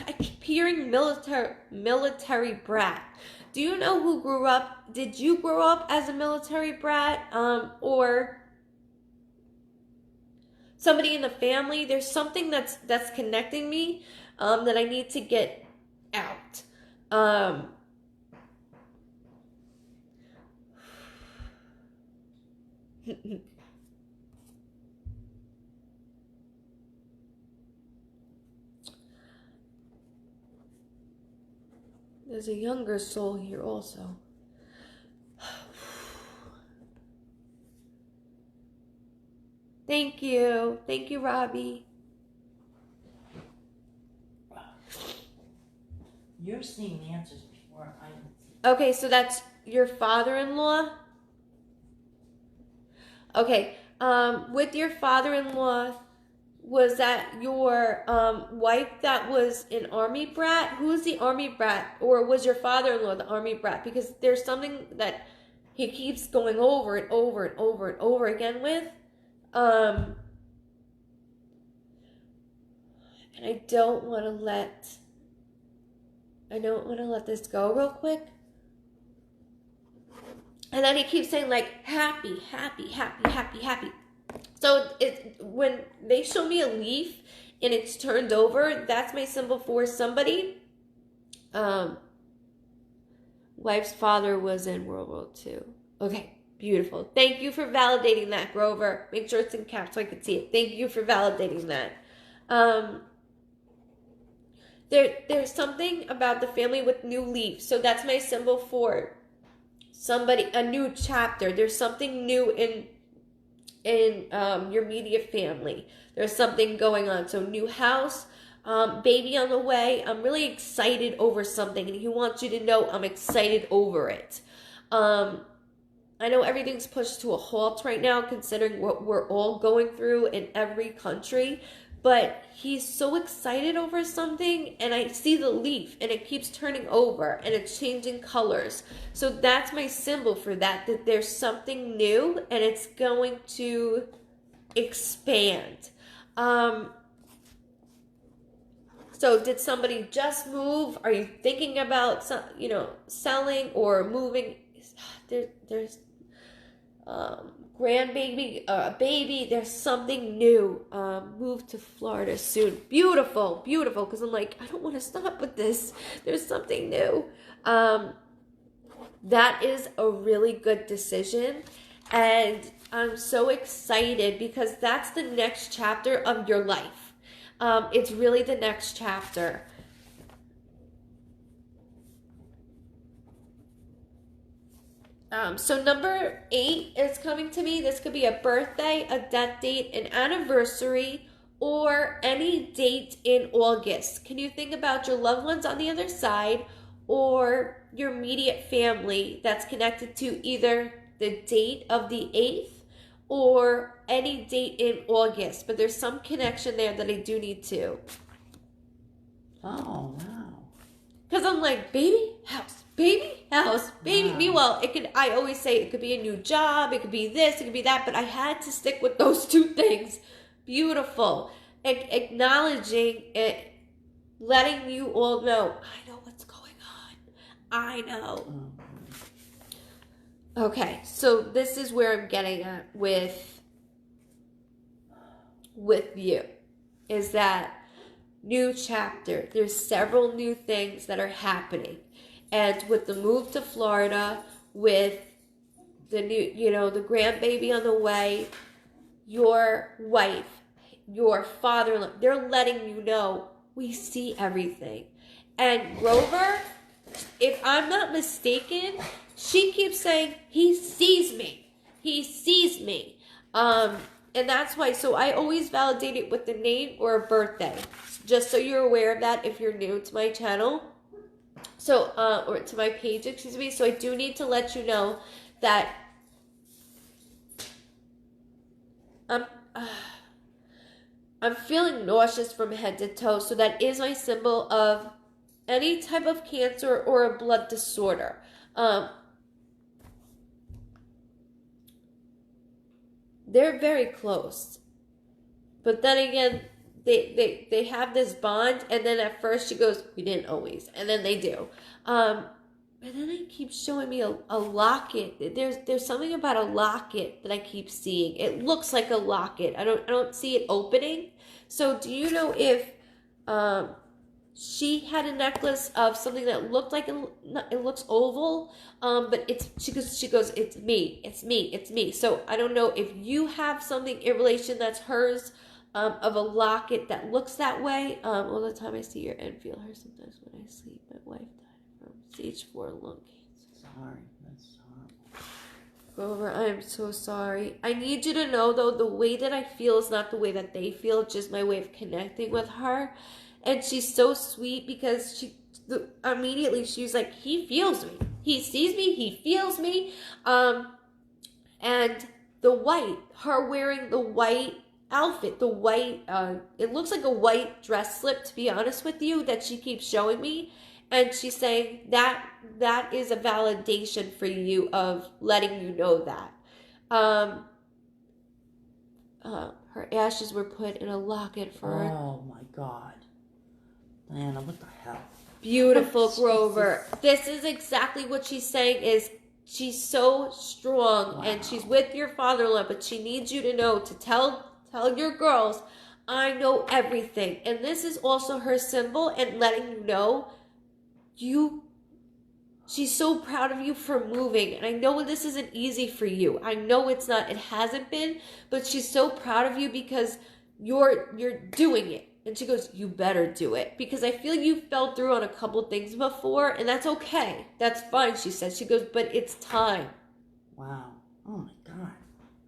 I keep hearing military brat. Do you know who grew up? Did you grow up as a military brat? Or somebody in the family? There's something that's connecting me that I need to get out. There's a younger soul here also. Thank you. Thank you, Robbie. You're seeing the answers before I can see. Okay, so that's your father-in-law? Okay, with your father-in-law, was that your wife that was an army brat? Who's the army brat? Or was your father-in-law the army brat? Because there's something that he keeps going over and over and over and over again with. And I don't want to let this go real quick. And then he keeps saying like happy, happy, happy, happy, happy. So when they show me a leaf and it's turned over, that's my symbol for somebody. Wife's father was in World War II. Okay, beautiful. Thank you for validating that, Grover. Make sure it's in caps so I can see it. Thank you for validating that. There's something about the family with new leaves. So that's my symbol for somebody, a new chapter. There's something new in your immediate family. There's something going on. So new house, baby on the way. I'm really excited over something, and he wants you to know I'm excited over it. I know everything's pushed to a halt right now, considering what we're all going through in every country. But he's so excited over something, and I see the leaf, and it keeps turning over, and it's changing colors. So that's my symbol for that there's something new, and it's going to expand. So did somebody just move? Are you thinking about, selling or moving? There's grandbaby, baby, there's something new. Move to Florida soon. Beautiful, beautiful, because I'm like, I don't want to stop with this. There's something new. That is a really good decision, and I'm so excited because that's the next chapter of your life. It's really the next chapter. So number 8 is coming to me. This could be a birthday, a death date, an anniversary, or any date in August. Can you think about your loved ones on the other side or your immediate family that's connected to either the date of the 8th or any date in August? But there's some connection there that I do need to. Oh, wow. Because I'm like, baby house, baby house, baby. Wow. Meanwhile, I always say it could be a new job, it could be this, it could be that, but I had to stick with those two things. Beautiful. Acknowledging it, letting you all know, I know what's going on. I know. Okay, so this is where I'm getting at with you, is that new chapter. There's several new things that are happening. And with the move to Florida, with the new, the grandbaby on the way, your wife, your father-in-law, they're letting you know we see everything. And Grover, if I'm not mistaken, she keeps saying, he sees me. He sees me. And that's why, so I always validate it with the name or a birthday. Just so you're aware of that if you're new to my channel. So, or to my page, excuse me. So I do need to let you know that I'm feeling nauseous from head to toe. So that is my symbol of any type of cancer or a blood disorder. They're very close. But then again, they have this bond, and then at first she goes, we didn't always, and then they do. And then it keeps showing me a locket. There's something about a locket that I keep seeing. It looks like a locket. I don't see it opening. So do you know if she had a necklace of something that looked like it looks oval, but she goes, it's me. So I don't know if you have something in relation that's hers, of a locket that looks that way. All the time I see her and feel her sometimes when I sleep. My wife died from stage 4 lung cancer. Sorry, that's horrible. Grover, I am so sorry. I need you to know, though, the way that I feel is not the way that they feel. It's just my way of connecting with her. And she's so sweet because immediately she's like, he feels me. He sees me. He feels me. And her wearing the white outfit, the white, it looks like a white dress slip, to be honest with you, that she keeps showing me. And she's saying that is a validation for you of letting you know that. Her ashes were put in a locket for her. Oh my God. Diana, what the hell? Beautiful, Grover. This is exactly what she's saying is she's so strong. Wow. And she's with your father-in-law, but she needs you to know to tell your girls, I know everything. And this is also her symbol and letting you know she's so proud of you for moving. And I know this isn't easy for you. I know it's not. It hasn't been. But she's so proud of you because you're doing it. And she goes, you better do it. Because I feel you fell through on a couple things before. And that's okay. That's fine, she says. She goes, but it's time. Wow. Oh, my God.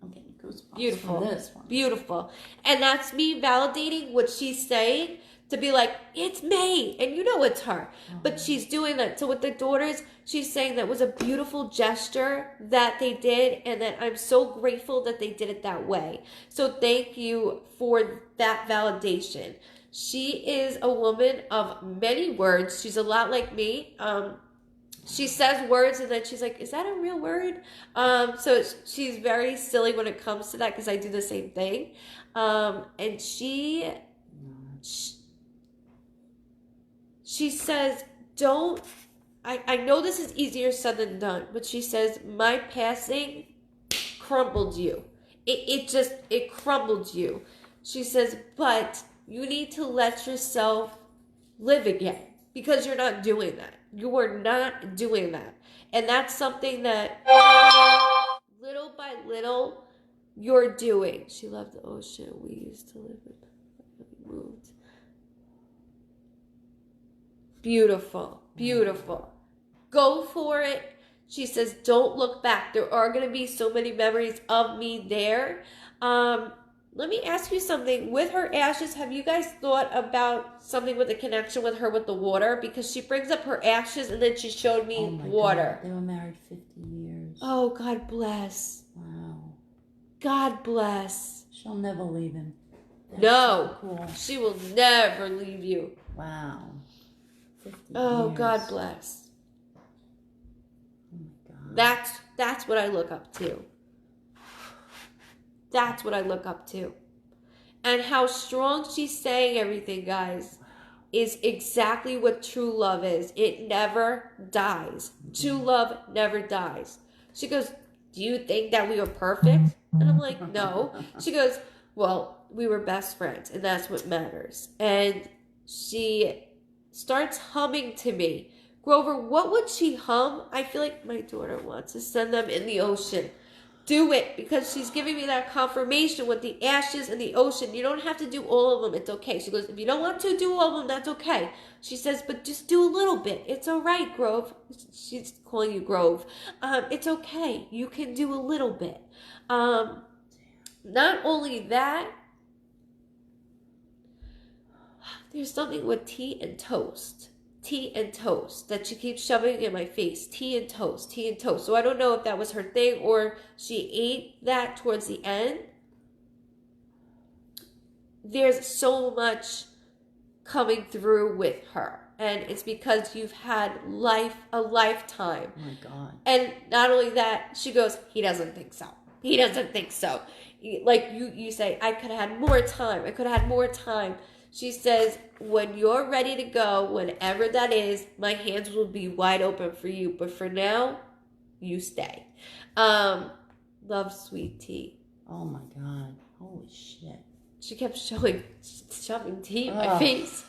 I'm getting goosebumps. Beautiful. From this one. Beautiful. And that's me validating what she's saying to be like, it's me. And you know it's her. But she's doing that. So with the daughters, she's saying that was a beautiful gesture that they did. And that I'm so grateful that they did it that way. So thank you for that validation. She is a woman of many words. She's a lot like me. She says words and then she's like, is that a real word? So she's very silly when it comes to that because I do the same thing. And she says, I know this is easier said than done, but she says, my passing crumbled you. It crumbled you. She says, but you need to let yourself live again because you're not doing that. You are not doing that. And that's something that little by little you're doing. She loved the ocean. We used to live in. We moved. Beautiful. Beautiful. Go for it. She says, don't look back. There are going to be so many memories of me there. let me ask you something. With her ashes, have you guys thought about something with the connection with her with the water? Because she brings up her ashes and then she showed me water. God. They were married 50 years. Oh, God bless. Wow. God bless. She'll never leave him. That's no. So cool. She will never leave you. Wow. 50 oh, years. God bless. Oh, my God. That's what I look up to. That's what I look up to. And how strong she's saying everything, guys, is exactly what true love is. It never dies. True love never dies. She goes, do you think that we were perfect? And I'm like, no. She goes, well, we were best friends, and that's what matters. And she starts humming to me. Grover, what would she hum? I feel like my daughter wants to send them in the ocean. Do it, because she's giving me that confirmation with the ashes and the ocean. You don't have to do all of them. It's okay. She goes, if you don't want to do all of them, that's okay. She says, but just do a little bit. It's all right, Grove. She's calling you Grove. It's okay. You can do a little bit. Not only that, there's something with tea and toast. Tea and toast that she keeps shoving in my face. Tea and toast, tea and toast. So I don't know if that was her thing or she ate that towards the end. There's so much coming through with her. And it's because you've had a lifetime. Oh my God. And not only that, she goes, he doesn't think so. He doesn't think so. Like you say, I could have had more time. I could have had more time. She says, when you're ready to go, whenever that is, my hands will be wide open for you. But for now, you stay. Love, sweet tea. Oh my God. Holy shit. She kept shoving tea in my face.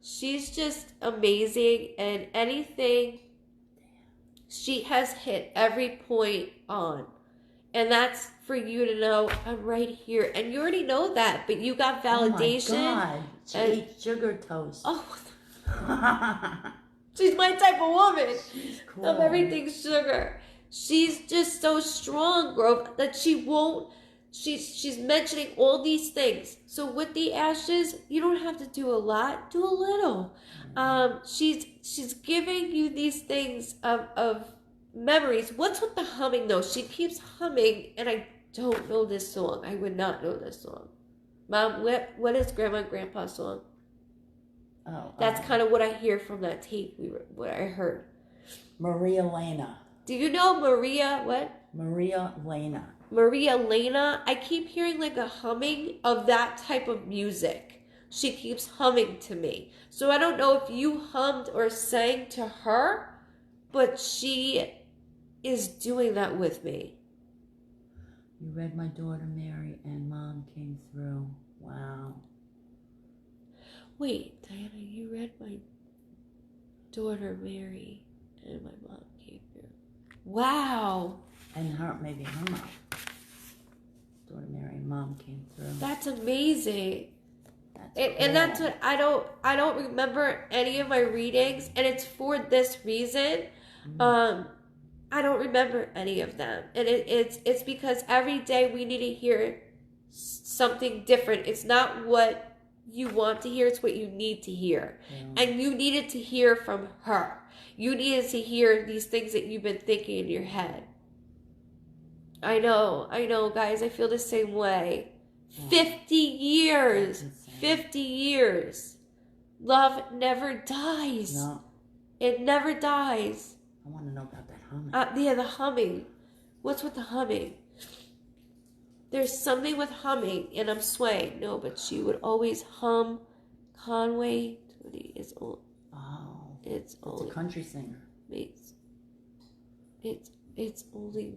She's just amazing. And anything, she has hit every point on. And that's for you to know, I'm right here. And you already know that, but you got validation. Oh my God. She ate sugar toast. Oh, she's my type of woman. She's cool. Of everything sugar. She's just so strong, Grove, that she won't. She's mentioning all these things. So with the ashes, you don't have to do a lot. Do a little. She's giving you these things of memories. What's with the humming though? She keeps humming, and I don't know this song. I would not know this song. Mom, what is Grandma and Grandpa's song? Oh, that's kind of what I hear from that tape. What I heard. Maria Lena. Do you know Maria? What? Maria Lena. Maria Lena. I keep hearing like a humming of that type of music. She keeps humming to me. So I don't know if you hummed or sang to her, but she is doing that with me. You read my daughter Mary and Mom came through. Wow. Wait, Diana, you read my daughter Mary and my mom came through. Wow. And her, maybe her mom. Daughter Mary and Mom came through. That's amazing. That's cool. And that's what I don't remember any of my readings, and it's for this reason. I don't remember any of them, and it's because every day we need to hear something different. It's not what you want to hear, it's what you need to hear. Yeah. And you needed to hear from her. You needed to hear these things that you've been thinking in your head. I know, guys, I feel the same way. Yeah. 50 years. 50 years. Love never dies. No. It never dies. I want to know about that humming. Yeah, the humming. What's with the humming? There's something with humming, and I'm swaying. No, but she would always hum. Conway Twitty is old. Oh, it's a country singer. It's only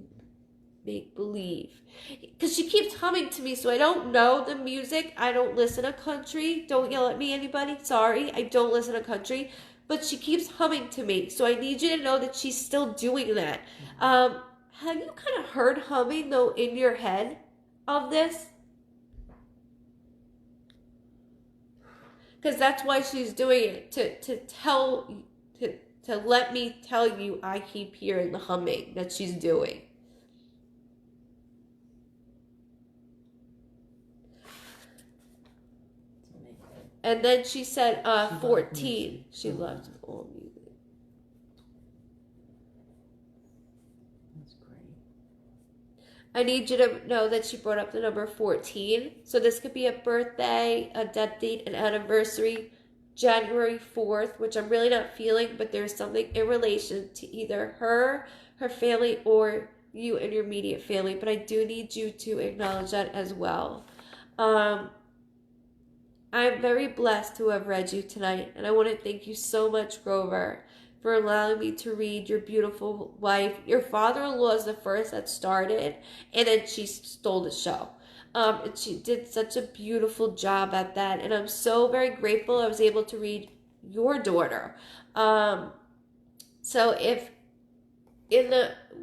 make believe, because she keeps humming to me, so I don't know the music. I don't listen to country. Don't yell at me, anybody. Sorry, I don't listen to country. But she keeps humming to me, so I need you to know that she's still doing that. Have you kind of heard humming, though, in your head of this? Because that's why she's doing it, to let me tell you I keep hearing the humming that she's doing. And then she said loved 14. music. She loved all music. That's great. I need you to know that she brought up the number 14. So this could be a birthday, a death date, an anniversary, January 4th, which I'm really not feeling, but there's something in relation to either her family, or you and your immediate family. But I do need you to acknowledge that as well. I'm very blessed to have read you tonight, and I want to thank you so much, Grover, for allowing me to read your beautiful wife. Your father-in-law is the first that started, and then she stole the show. And she did such a beautiful job at that, and I'm so very grateful I was able to read your daughter. So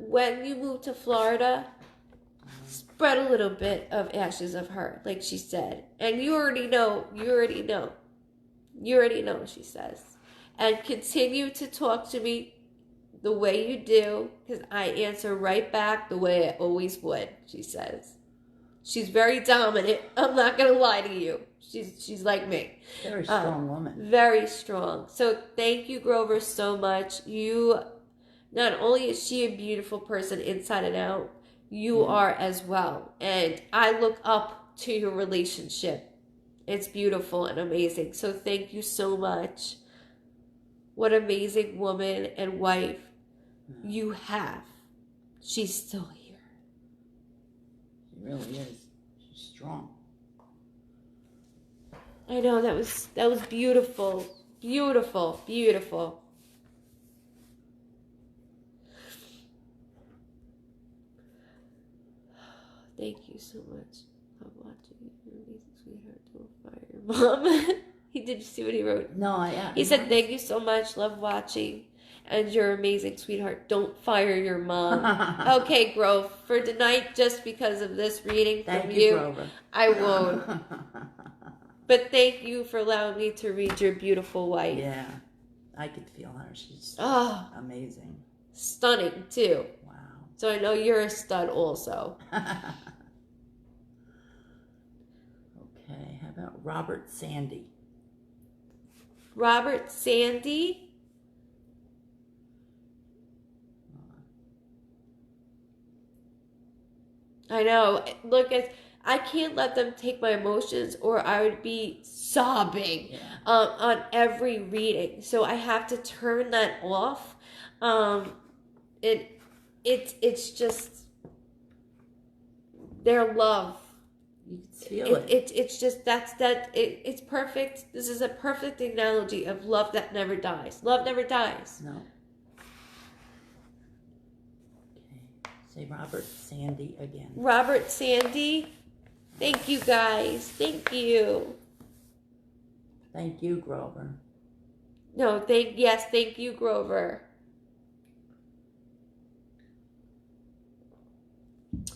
when you move to Florida, spread a little bit of ashes of her, like she said. And you already know, she says. And continue to talk to me the way you do, because I answer right back the way I always would, she says. She's very dominant. I'm not going to lie to you. She's like me. Very strong woman. Very strong. So thank you, Grover, so much. Not only is she a beautiful person inside and out, you are as well. And I look up to your relationship. It's beautiful and amazing. So thank you so much. What an amazing woman and wife you have. She's still here. She really is. She's strong. I know, that was beautiful. Beautiful. Beautiful. Thank you so much. Love watching you. You're amazing, sweetheart. Don't fire your mom. Did you see what he wrote? No, He said, thank you so much. Love watching. And you're amazing, sweetheart. Don't fire your mom. Okay, Grove. For tonight, just because of this reading from you, Grover. I won't. But thank you for allowing me to read your beautiful wife. Yeah. I could feel her. She's amazing. Stunning, too. Wow. So I know you're a stud also. Okay, how about Robert Sandy? Robert Sandy? I know. Look, I can't let them take my emotions, or I would be sobbing on every reading. So I have to turn that off. It's just their love. You can feel it. It's just it's perfect. This is a perfect analogy of love that never dies. Love never dies. No. Okay. Say Robert Sandy again. Robert Sandy. Thank you, guys. Thank you. Thank you, Grover. No, thank you, Grover.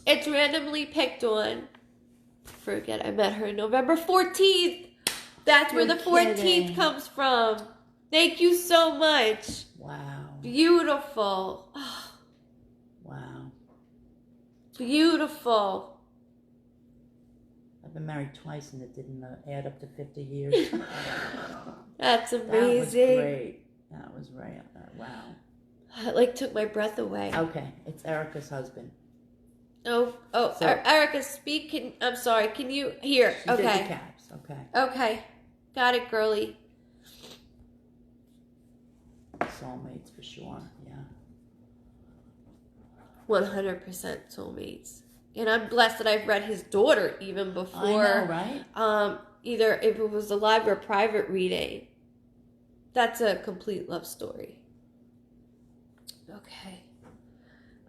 It's randomly picked on. Forget I met her November 14th. That's where the 14th comes from. Thank you so much. Wow. Beautiful. Oh, wow. Beautiful. I've been married twice and it didn't add up to 50 years. That's amazing. That was great. That was right. Wow. It like took my breath away. Okay. It's Erica's husband. So, Erica, speak. I'm sorry. Can you hear? She Okay. did the caps. Okay. Okay. Got it, girly. Soulmates for sure. Yeah. 100% soulmates. And I'm blessed that I've read his daughter even before. I know, right? Either if it was a live or private reading. That's a complete love story. Okay.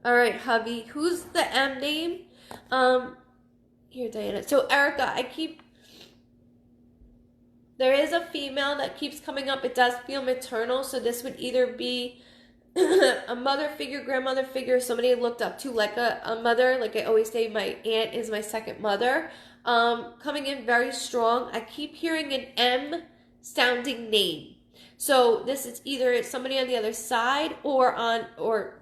All right, hubby. Who's the M name? Here, Diana. So, Erica, there is a female that keeps coming up. It does feel maternal, so this would either be a mother figure, grandmother figure, somebody I looked up to, like a mother. Like I always say, my aunt is my second mother. Coming in very strong. I keep hearing an M sounding name. So this is either somebody on the other side or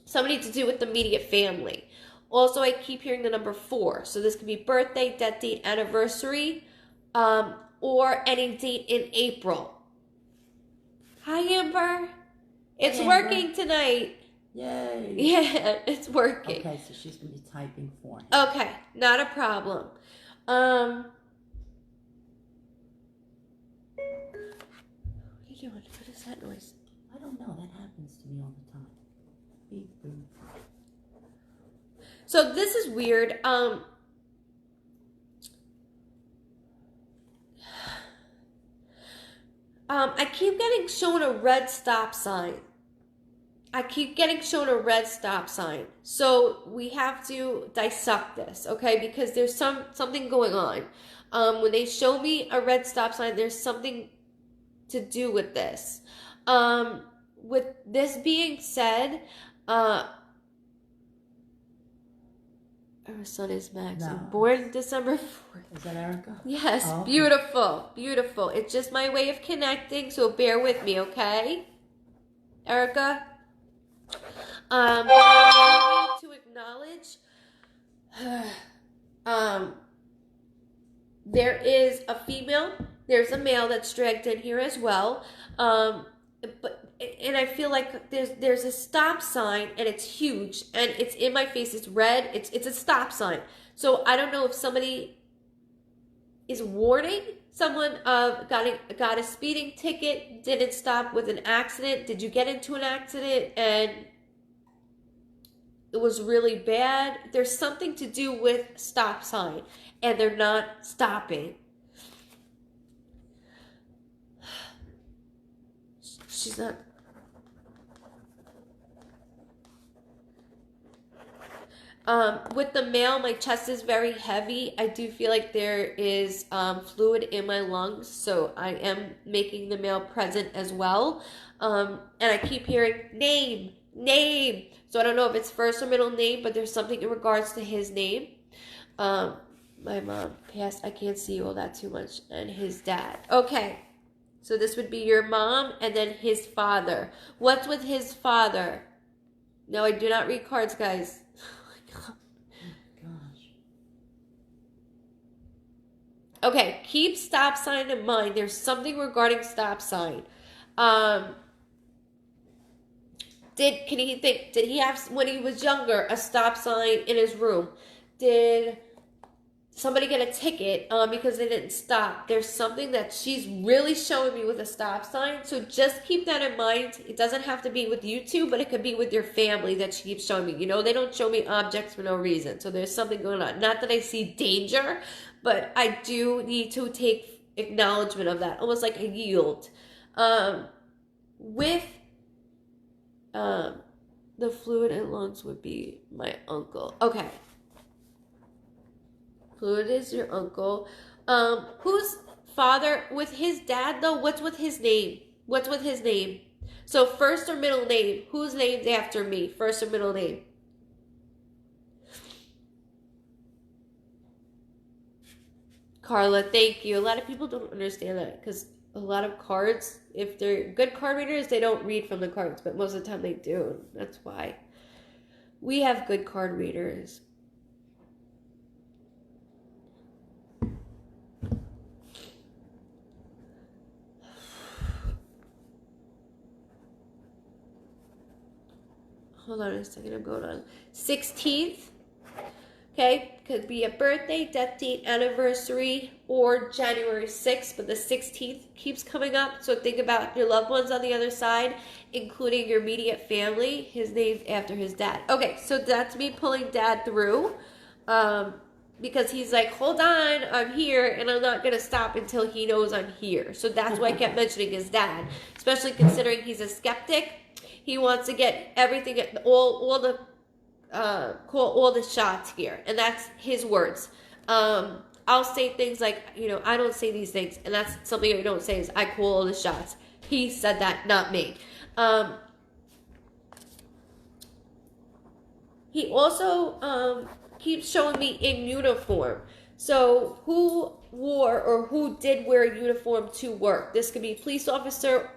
somebody to do with the immediate family. Also, I keep hearing the number 4. So this could be birthday, death date, anniversary. or any date in April. Hi, Amber. It's Amber. Working tonight. Yay. Yeah, it's working. Okay, so she's going to be typing for him. Okay, not a problem. What are you doing? What is that noise? I don't know. That happens to me all the time. Beep, boop. So this is weird. I keep getting shown a red stop sign. So we have to dissect this, okay? Because there's something going on. When they show me a red stop sign, there's something to do with this. With this being said, our son is Max. No. Born December 4th. Is that Erica? Yes, Oh, okay. beautiful, beautiful. It's just my way of connecting, so bear with me, okay? Erica? I need to acknowledge there is a female, there's a male that's dragged in here as well. And I feel like there's a stop sign, and it's huge, and it's in my face. It's red. It's a stop sign. So I don't know if somebody is warning someone of got a speeding ticket, didn't stop with an accident. Did you get into an accident and it was really bad? There's something to do with stop sign, and they're not stopping. She's not. With the male, my chest is very heavy. I do feel like there is fluid in my lungs, so I am making the male present as well. And I keep hearing name. So I don't know if it's first or middle name, but there's something in regards to his name. My mom passed. I can't see all that too much. And his dad. Okay. So this would be your mom and then his father. What's with his father? No, I do not read cards, guys. Oh, gosh. Okay, keep stop sign in mind. There's something regarding stop sign. Did he have, when he was younger, a stop sign in his room? Did somebody get a ticket because they didn't stop? There's something that she's really showing me with a stop sign. So just keep that in mind. It doesn't have to be with you two, but it could be with your family that she keeps showing me. You know, they don't show me objects for no reason. So there's something going on. Not that I see danger, but I do need to take acknowledgement of that. Almost like a yield. With the fluid in lungs would be my uncle. Okay. Fluid is your uncle. Whose father? With his dad, though? What's with his name? So first or middle name? Who's named after me? First or middle name? Carla, thank you. A lot of people don't understand that because a lot of cards, if they're good card readers, they don't read from the cards, but most of the time they do. That's why. We have good card readers. Hold on a second, I'm going on. 16th, okay, could be a birthday, death date, anniversary, or January 6th, but the 16th keeps coming up. So think about your loved ones on the other side, including your immediate family. His name's after his dad. Okay, so that's me pulling dad through because he's like, hold on, I'm here, and I'm not going to stop until he knows I'm here. So that's why I kept mentioning his dad, especially considering he's a skeptic. He wants to get everything, all the shots here, and that's his words. I'll say things like, you know, I don't say these things, and that's something I don't say is I call all the shots. He said that, not me. He also keeps showing me in uniform. So who wore or who did wear a uniform to work? This could be police officer,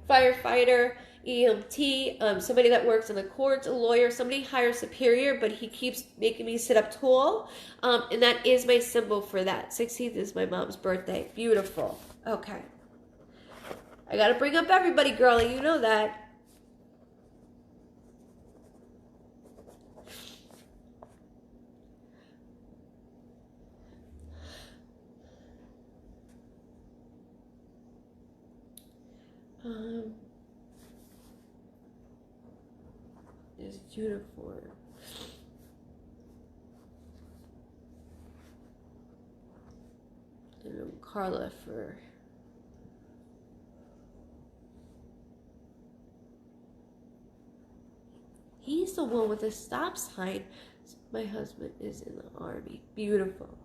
firefighter, EMT, somebody that works in the courts, a lawyer, somebody higher superior, but he keeps making me sit up tall. And that is my symbol for that. 16th is my mom's birthday. Beautiful. Okay. I gotta bring up everybody, girlie. You know that. His uniform. And Carla for. He's the one with the stop sign. My husband is in the Army. Beautiful.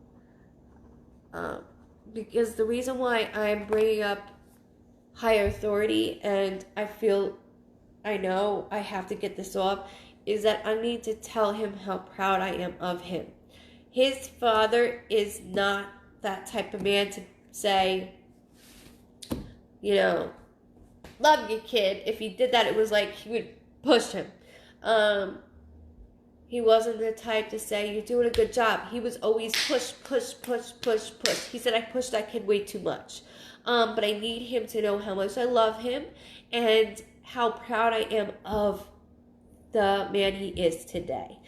Because the reason why I'm bringing up higher authority, and I know I have to get this off, is that I need to tell him how proud I am of him. His father is not that type of man to say, you know, love you, kid. If he did that, it was like he would push him. He wasn't the type to say, you're doing a good job. He was always push. He said, I pushed that kid way too much. But I need him to know how much I love him and how proud I am of the man he is today.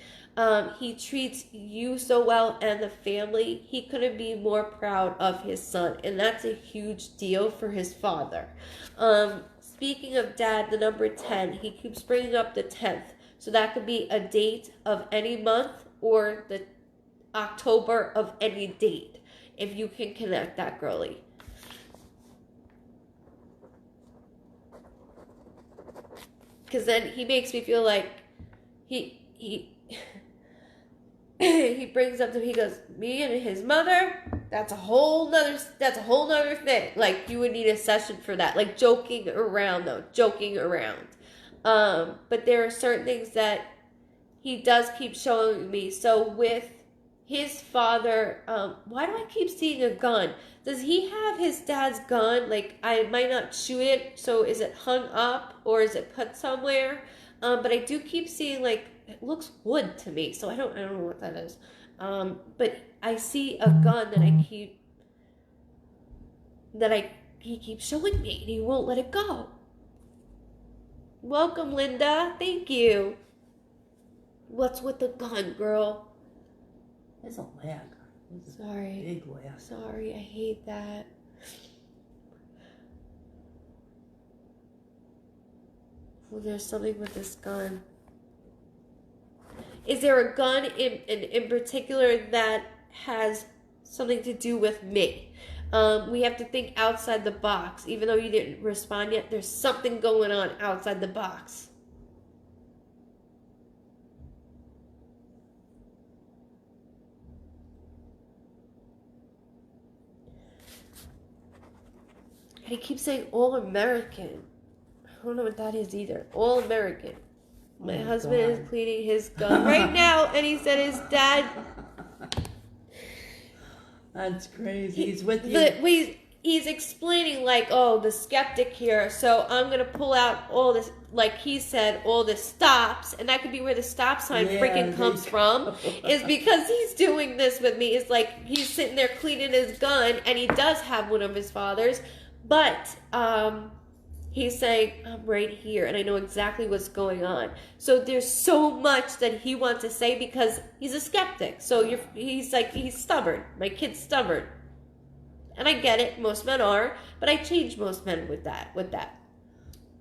He treats you so well and the family. He couldn't be more proud of his son, and that's a huge deal for his father. Speaking of dad, the number 10, he keeps bringing up the 10th. So that could be a date of any month or the October of any date, if you can connect that, girlie. Because then he makes me feel like he brings up to me, he goes, me and his mother, that's a whole nother thing. Like, you would need a session for that. Like, joking around. But there are certain things that he does keep showing me. So with his father, why do I keep seeing a gun? Does he have his dad's gun? Like, I might not shoot it, so is it hung up or is it put somewhere? But I do keep seeing, like, it looks wood to me, so I don't know what that is. But I see a gun that he keeps showing me, and he won't let it go. Welcome, Linda. Thank you. What's with the gun, girl? It's a lag. Sorry. Big lag. Sorry, I hate that. Well, there's something with this gun. Is there a gun in particular that has something to do with me? We have to think outside the box. Even though you didn't respond yet, there's something going on outside the box. And he keeps saying all American. I don't know what that is either. All American. My husband is cleaning his gun right now, and he said his dad. That's crazy. He's with you. He's explaining, like, oh, the skeptic here, so I'm going to pull out all this, like he said, all the stops, and that could be where the stop sign freaking comes from, is because he's doing this with me. It's like he's sitting there cleaning his gun, and he does have one of his father's, but he's saying, I'm right here, and I know exactly what's going on. So there's so much that he wants to say because he's a skeptic. So he's stubborn. My kid's stubborn. And I get it, most men are, but I change most men with that.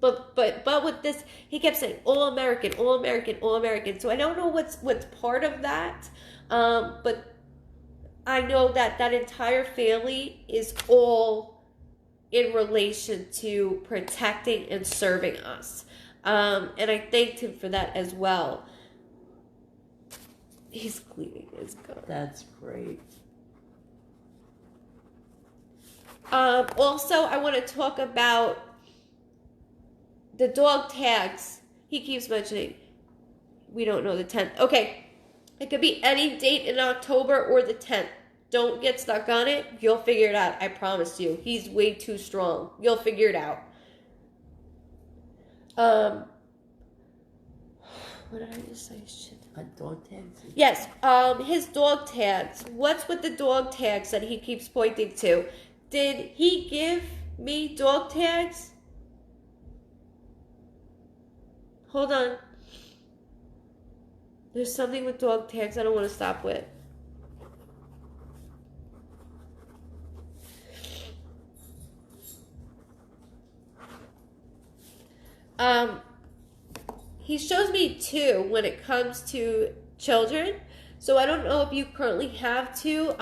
But with this, he kept saying, all American, all American, all American. So I don't know what's part of that, but I know that entire family is all in relation to protecting and serving us. And I thanked him for that as well. He's cleaning his gun. That's great. Also, I want to talk about the dog tags. He keeps mentioning, we don't know the 10th. Okay, it could be any date in October or the 10th. Don't get stuck on it. You'll figure it out. I promise you. He's way too strong. You'll figure it out. What did I just say? Shit. Dog tags? Yes, his dog tags. What's with the dog tags that he keeps pointing to? Did he give me dog tags? Hold on. There's something with dog tags I don't want to stop with. He shows me 2 when it comes to children. So I don't know if you currently have 2.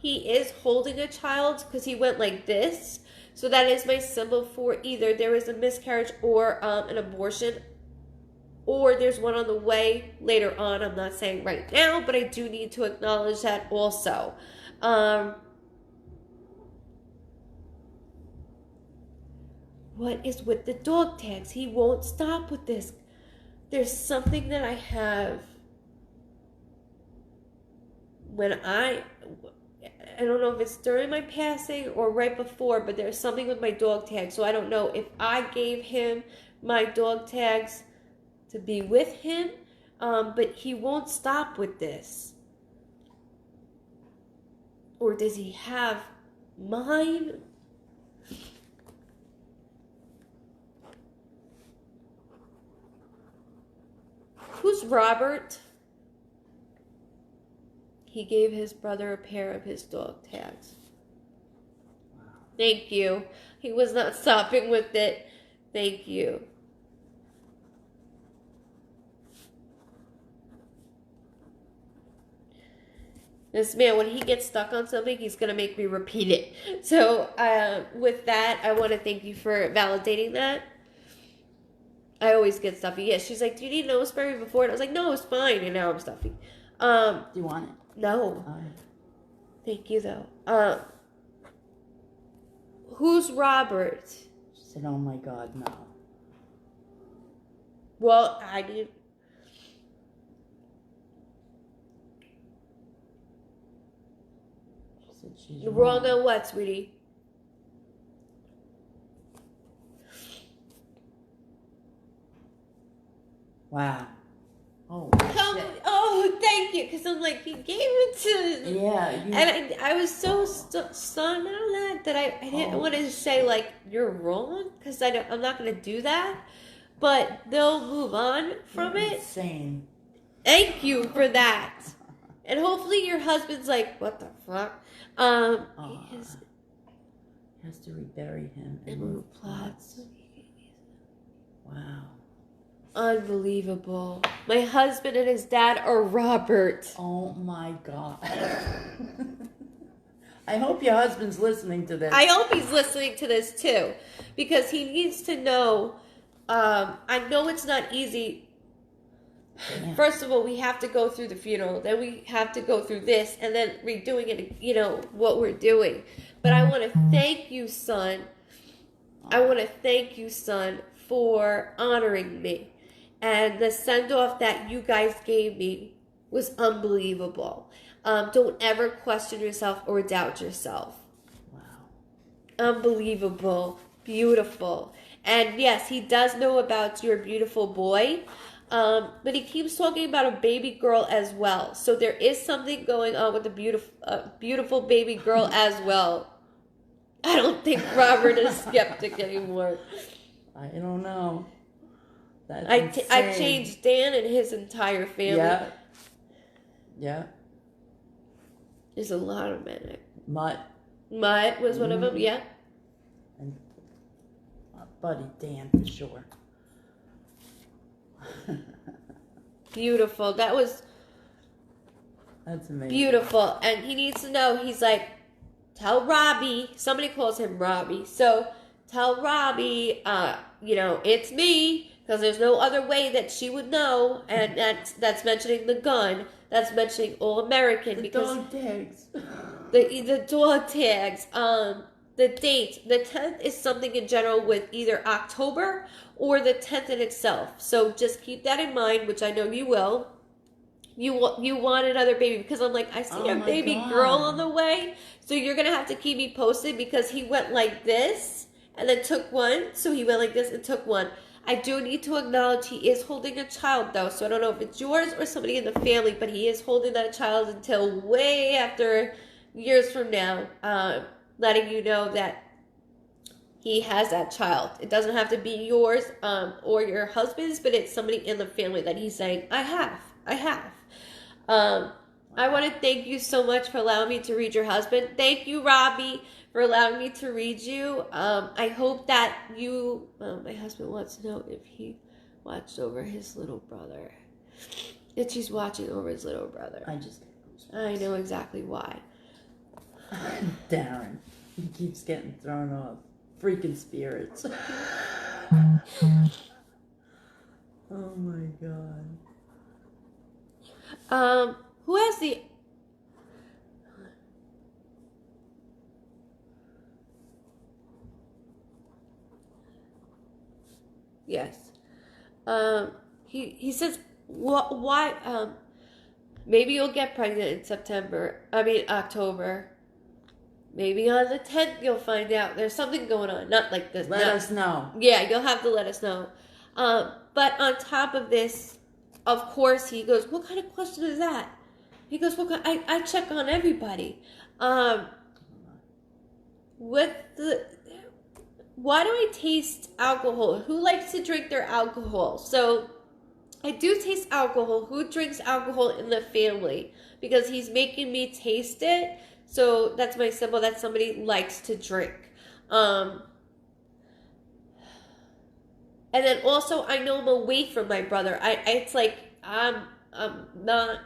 He is holding a child because he went like this. So that is my symbol for either there is a miscarriage or an abortion. Or there's one on the way later on. I'm not saying right now, but I do need to acknowledge that also. What is with the dog tags? He won't stop with this. There's something that I have when I don't know if it's during my passing or right before, but there's something with my dog tags. So I don't know if I gave him my dog tags to be with him, but he won't stop with this. Or does he have mine? Who's Robert? He gave his brother a pair of his dog tags. Thank you. He was not stopping with it. Thank you. This man, when he gets stuck on something, he's going to make me repeat it. So with that, I want to thank you for validating that. I always get stuffy. Yeah, she's like, do you need nose spray before? And I was like, no, it's fine. And now I'm stuffy. Do you want it? No. Thank you, though. Who's Robert? She said, oh my God, no. Well, I need... She said she's You're wrong on what, sweetie? Wow. Oh, oh, thank you. Because I'm like, he gave it to... Yeah. And I was so stunned on that I didn't want to say, like, you're wrong. Because I'm not going to do that. But they'll move on from it. Insane. Thank you for that. And hopefully your husband's like, what the fuck? He has to rebury him and move plots. Wow. Unbelievable. My husband and his dad are Robert. Oh my God. I hope your husband's listening to this. I hope he's listening to this too. Because he needs to know, I know it's not easy. Damn. First of all, we have to go through the funeral. Then we have to go through this. And then redoing it, what we're doing. But I want to thank you, son. I want to thank you, son, for honoring me. And the send-off that you guys gave me was unbelievable. Don't ever question yourself or doubt yourself. Wow. Unbelievable. Beautiful. And yes, he does know about your beautiful boy. But he keeps talking about a baby girl as well. So there is something going on with the beautiful baby girl as well. I don't think Robert is skeptic anymore. I don't know. I changed Dan and his entire family. Yeah. Yeah. There's a lot of men. Mutt was one of them, yeah. And buddy Dan for sure. Beautiful. That's amazing. Beautiful. And he needs to know, he's like, tell Robbie. Somebody calls him Robbie. So tell Robbie, it's me. Because there's no other way that she would know. And that's mentioning the gun. That's mentioning All American. The dog tags. The dog tags. The date. The 10th is something in general with either October or the 10th in itself. So just keep that in mind, which I know you will. You want another baby. Because I'm like, I see a baby girl on the way. So you're going to have to keep me posted because he went like this and then took one. So he went like this and took one. I do need to acknowledge he is holding a child, though, so I don't know if it's yours or somebody in the family, but he is holding that child until way after years from now, letting you know that he has that child. It doesn't have to be yours or your husband's, but it's somebody in the family that he's saying, I have. I want to thank you so much for allowing me to read your husband. Thank you, Robbie, for allowing me to read you. I hope that you, my husband wants to know if he watched over his little brother. That she's watching over his little brother. I know exactly why. Darren, he keeps getting thrown off. Freaking spirits. Oh my God. Who has the... Yes. He says, why, maybe you'll get pregnant in October. Maybe on the 10th you'll find out there's something going on. Not like this. Let us know. Yeah, you'll have to let us know. But on top of this, of course, he goes, what kind of question is that? He goes, I check on everybody. Why do I taste alcohol? Who likes to drink their alcohol? So I do taste alcohol. Who drinks alcohol in the family? Because he's making me taste it. So that's my symbol that somebody likes to drink. And then also I know I'm away from my brother. It's like I'm not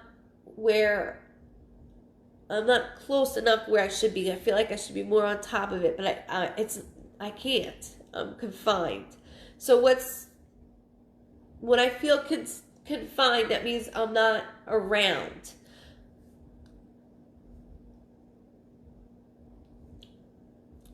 close enough where I should be. I feel like I should be more on top of it, but I can't. I'm confined. So when I feel confined, that means I'm not around.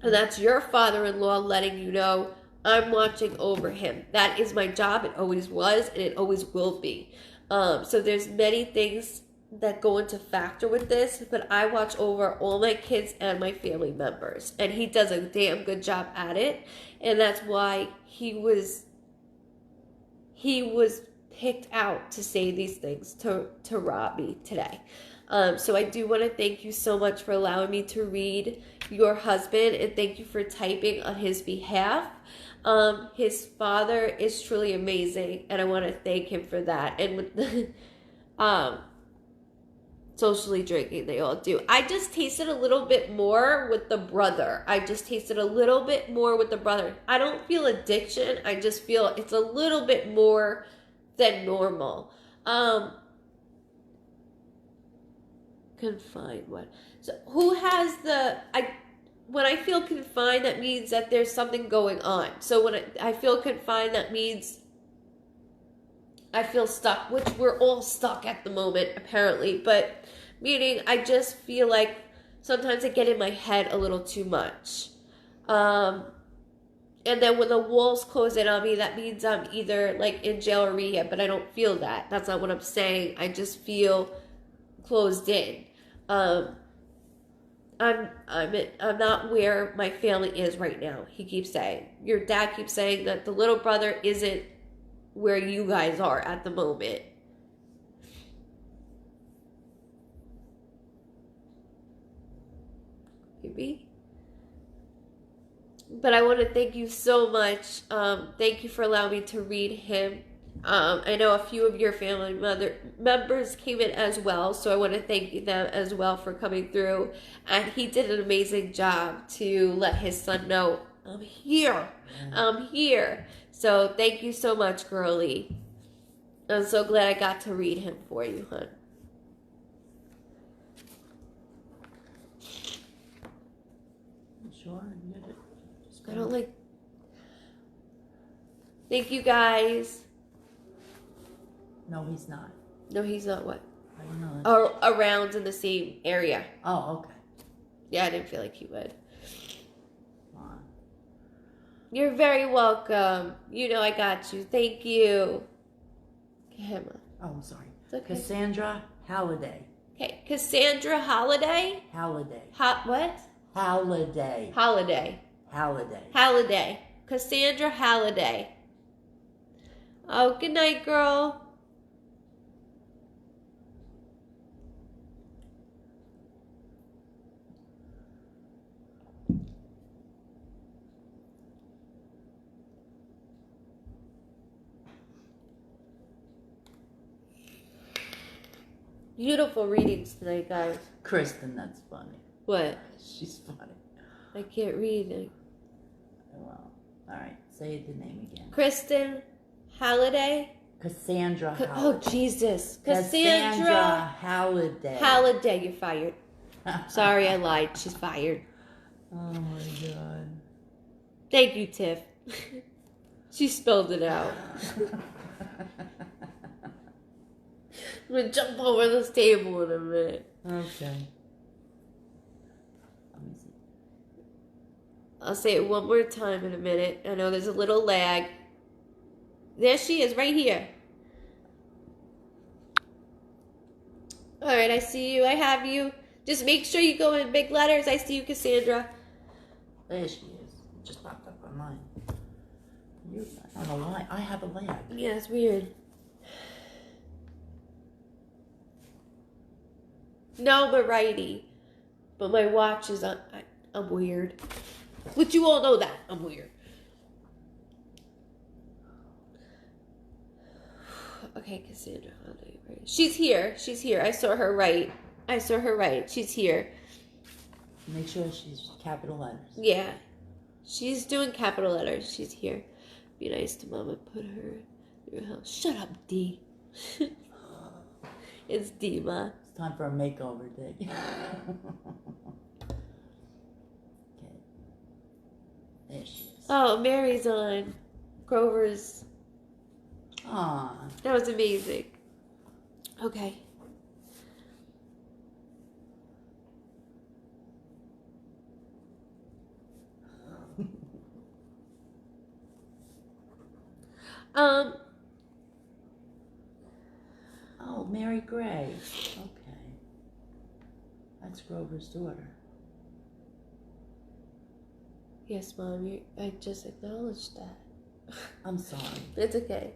And that's your father-in-law letting you know I'm watching over him. That is my job. It always was, and it always will be. So there's many things that go into factor with this, but I watch over all my kids and my family members, and he does a damn good job at it, and that's why he was picked out to say these things to Robbie today. So I do want to thank you so much for allowing me to read your husband, and thank you for typing on his behalf. His father is truly amazing, and I want to thank him for that. And with the socially drinking, they all do. I just tasted a little bit more with the brother. I don't feel addiction. I just feel it's a little bit more than normal. Confined, what? So who has when I feel confined, that means that there's something going on. So when I feel confined, that means I feel stuck, which we're all stuck at the moment, apparently. But meaning I just feel like sometimes I get in my head a little too much. And then when the walls close in on me, that means I'm either like in jail or rehab, but I don't feel that. That's not what I'm saying. I just feel closed in. I'm not where my family is right now. He keeps saying, your dad keeps saying that the little brother isn't where you guys are at the moment. Maybe. But I want to thank you so much. Thank you for allowing me to read him. I know a few of your family members came in as well, so I want to thank them as well for coming through. And he did an amazing job to let his son know, I'm here. I'm here. So thank you so much, girlie. I'm so glad I got to read him for you, hon. Sure. I don't like... Thank you, guys. No, he's not. No, he's not what? I don't know. Or around in the same area. Oh, okay. Yeah, I didn't feel like he would. Come on. You're very welcome. You know I got you. Thank you. Emma. Oh, I'm sorry. It's okay. Cassandra Halliday. Okay, Cassandra Holiday? Halliday. What? Halliday. Holiday. Halliday. Halliday. Cassandra Halliday. Oh, good night, girl. Beautiful readings tonight, guys. Kristen, that's funny. What? She's funny. I can't read. Well, all right. Say the name again. Kristen Halliday. Cassandra Halliday. Oh, Jesus. Cassandra Halliday. Halliday, you're fired. Sorry, I lied. She's fired. Oh, my God. Thank you, Tiff. She spelled it out. I'm going to jump over this table in a minute. Okay. Let me see. I'll say it one more time in a minute. I know there's a little lag. There she is, right here. All right, I see you. I have you. Just make sure you go in big letters. I see you, Cassandra. There she is. It just popped up on mine. I don't know why. I have a lag. Yeah, it's weird. No, I'm a righty. But my watch is on. I'm weird. But you all know that. I'm weird. Okay, Cassandra. She's here. She's here. I saw her right. She's here. Make sure she's capital letters. Yeah. She's doing capital letters. She's here. Be nice to Mama. Put her in your house. Shut up, D. It's D, Ma. It's time for a makeover day. Okay. There she is. Oh, Mary's on. Grover's. Aw. That was amazing. Okay. Oh, Mary Gray. Okay. That's Grover's daughter. Yes, Mom. I just acknowledged that. I'm sorry. It's okay.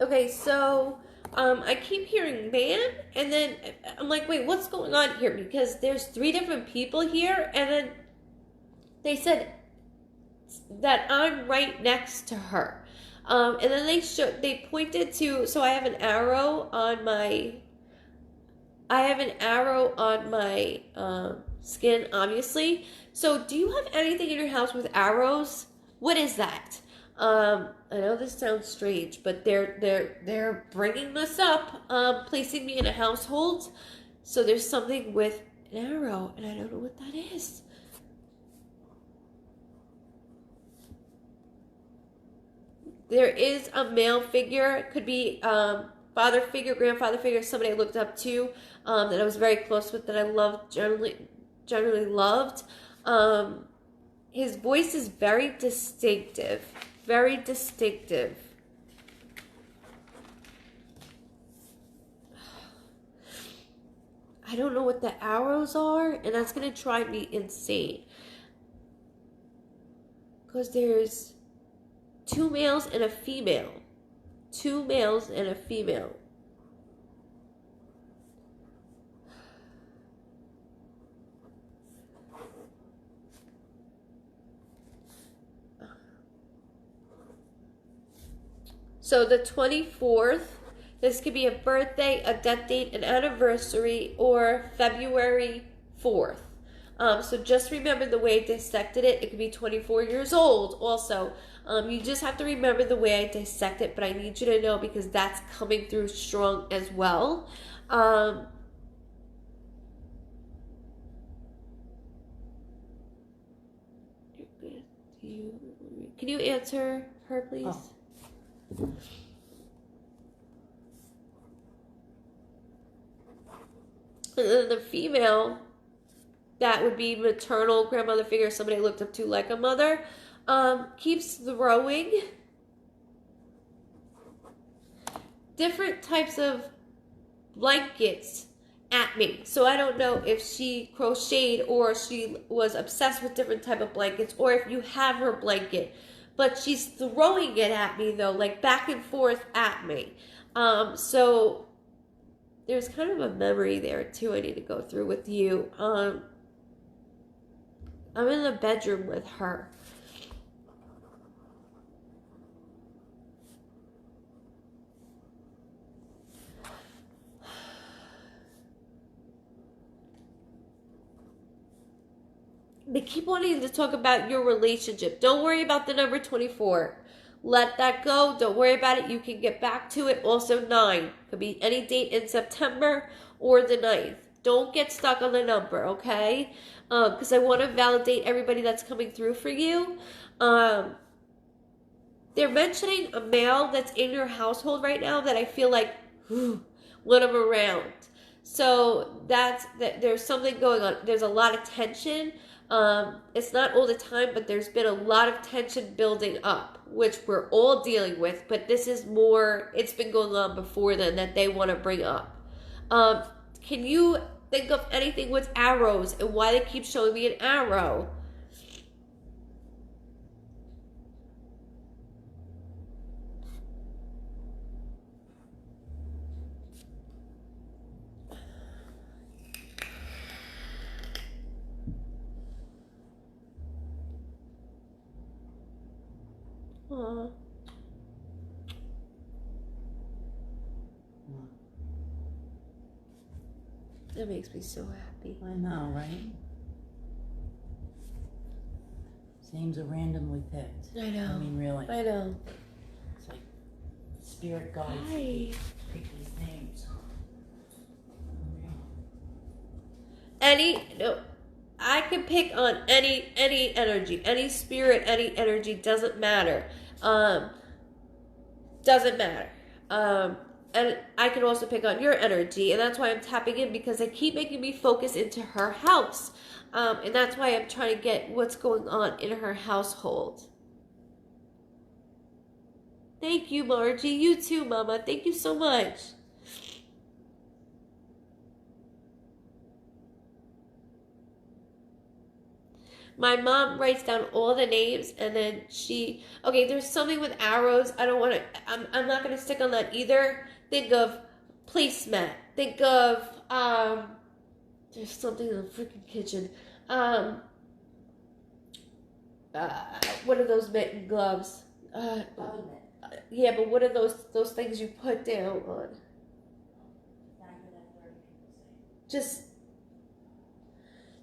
Okay, so I keep hearing man, and then I'm like, wait, what's going on here? Because there's 3 different people here, and then they said that I'm right next to her. And then they pointed to, so I have an arrow on my skin, obviously. So do you have anything in your house with arrows? What is that? I know this sounds strange, but they're bringing this up, placing me in a household. So there's something with an arrow, and I don't know what that is. There is a male figure. It could be father figure, grandfather figure, somebody I looked up to, that I was very close with, that I loved, generally loved. His voice is very distinctive. Very distinctive. I don't know what the arrows are, and that's going to drive me insane. Because there's 2 males and a female. 2 males and a female. So the 24th, this could be a birthday, a death date, an anniversary, or February 4th. So just remember the way I dissected it. It could be 24 years old also. You just have to remember the way I dissect it, but I need you to know because that's coming through strong as well. Can you answer her, please? Oh. And then the female, that would be maternal grandmother figure, somebody I looked up to like a mother, keeps throwing different types of blankets at me. So I don't know if she crocheted or she was obsessed with different type of blankets, or if you have her blanket. but she's throwing it at me though, like back and forth at me. So there's kind of a memory there too I need to go through with you. I'm in the bedroom with her. They keep wanting to talk about your relationship. Don't worry about the number 24. Let that go. Don't worry about it. You can get back to it. Also 9. Could be any date in September or the 9th. Don't get stuck on the number, okay? Because I want to validate everybody that's coming through for you. They're mentioning a male that's in your household right now that I feel like when I'm around. So there's something going on. There's a lot of tension. It's not all the time, but there's been a lot of tension building up, which we're all dealing with, but this is more, it's been going on before then that they want to bring up. Can you think of anything with arrows and why they keep showing me an arrow? Aww. That makes me so happy. I know, right? Names are randomly picked. I know. I mean, really. I know. It's like spirit guides Hi. pick these names. I can pick on any energy, any spirit, any energy, doesn't matter. Doesn't matter. And I can also pick on your energy, and that's why I'm tapping in, because they keep making me focus into her house. And that's why I'm trying to get what's going on in her household. Thank you, Margie. You too, Mama. Thank you so much. My mom writes down all the names, and then okay, there's something with arrows. I don't want to, I'm not going to stick on that either. Think of placemat. Think of, there's something in the freaking kitchen. What are those mitten gloves? Yeah, but what are those things you put down on? Just,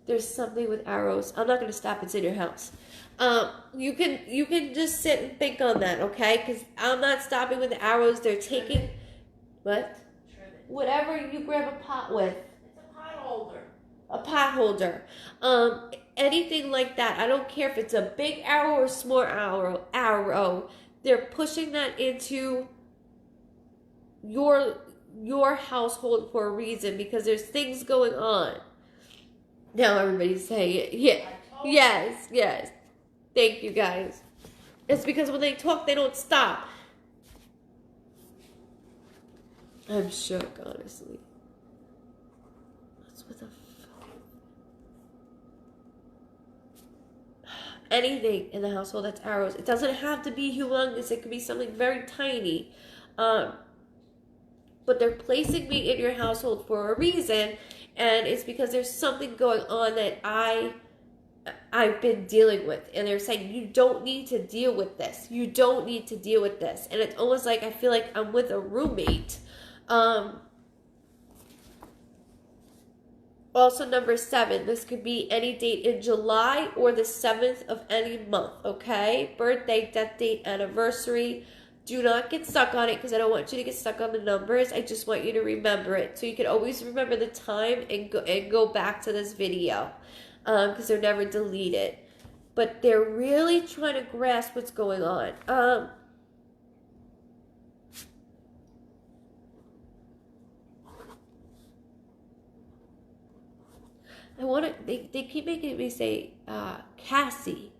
there's something with arrows. I'm not going to stop. It's in your house. You can just sit and think on that, okay? Because I'm not stopping with the arrows. They're taking... What? Whatever you grab a pot with. It's a pot holder. A pot holder. Anything like that. I don't care if it's a big arrow or small arrow. They're pushing that into your household for a reason, because there's things going on. Now everybody's saying it. Yeah. Yes. Thank you, guys. It's because when they talk, they don't stop. I'm shook, honestly. What's with the anything in the household that's arrows. It doesn't have to be humongous. It could be something very tiny. But they're placing me in your household for a reason. And it's because there's something going on that I've been dealing with. And they're saying, you don't need to deal with this. You don't need to deal with this. And it's almost like I feel like I'm with a roommate. Also, number 7. This could be any date in July or the 7th of any month, okay? Birthday, death date, anniversary. Do not get stuck on it, because I don't want you to get stuck on the numbers. I just want you to remember it. So you can always remember the time and go back to this video, because they're never deleted. But they're really trying to grasp what's going on. They keep making me say Cassie.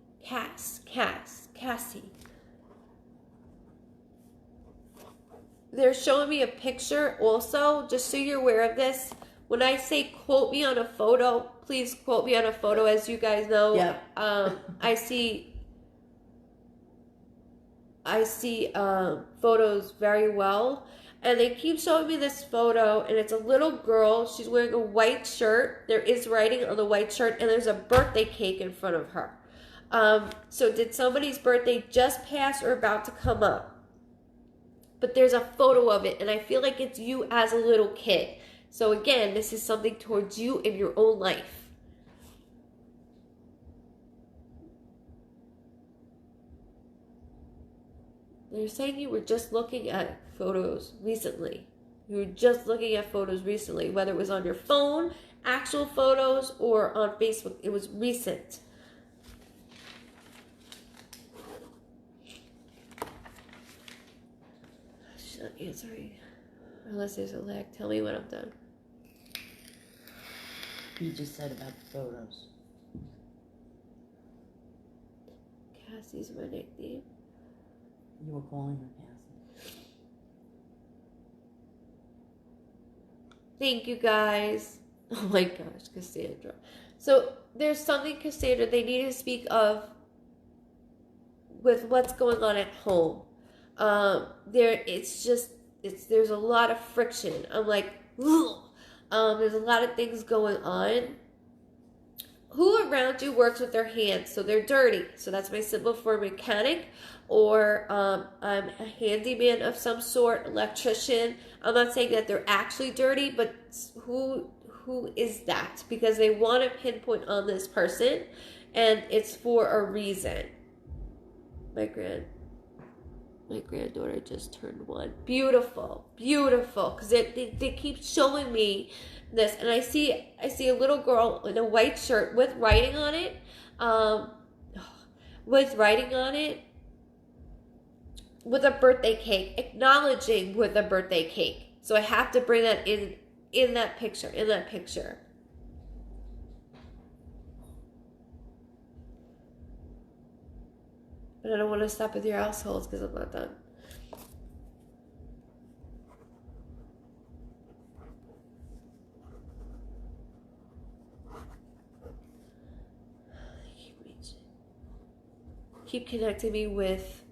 They're showing me a picture also, just so you're aware of this. When I say quote me on a photo, please quote me on a photo. As you guys know, yeah. I see I see photos very well. And they keep showing me this photo, and it's a little girl. She's wearing a white shirt. There is writing on the white shirt, and there's a birthday cake in front of her. So did somebody's birthday just pass or about to come up? But there's a photo of it, and I feel like it's you as a little kid. So again, this is something towards you in your own life. They're saying you were just looking at photos recently. You were just looking at photos recently, whether it was on your phone, actual photos, or on Facebook. It was recent. She's not answering. Unless there's a lag. Tell me when I'm done. You just said about the photos. Cassie's my nickname. You were calling her Cassie. Thank you, guys. Oh my gosh, Cassandra. So there's something, Cassandra, they need to speak of with what's going on at home. There's a lot of friction. I'm like, ugh. There's a lot of things going on. Who around you works with their hands? So they're dirty. So that's my symbol for mechanic, or I'm a handyman of some sort, electrician. I'm not saying that they're actually dirty, but who is that? Because they want to pinpoint on this person, and it's for a reason. My granddaughter just turned 1. Beautiful, beautiful. Because they keep showing me this, and I see a little girl in a white shirt with writing on it, with a birthday cake, acknowledging with a birthday cake. So I have to bring that in that picture. But I don't want to stop with your households because I'm not done. Keep connecting me with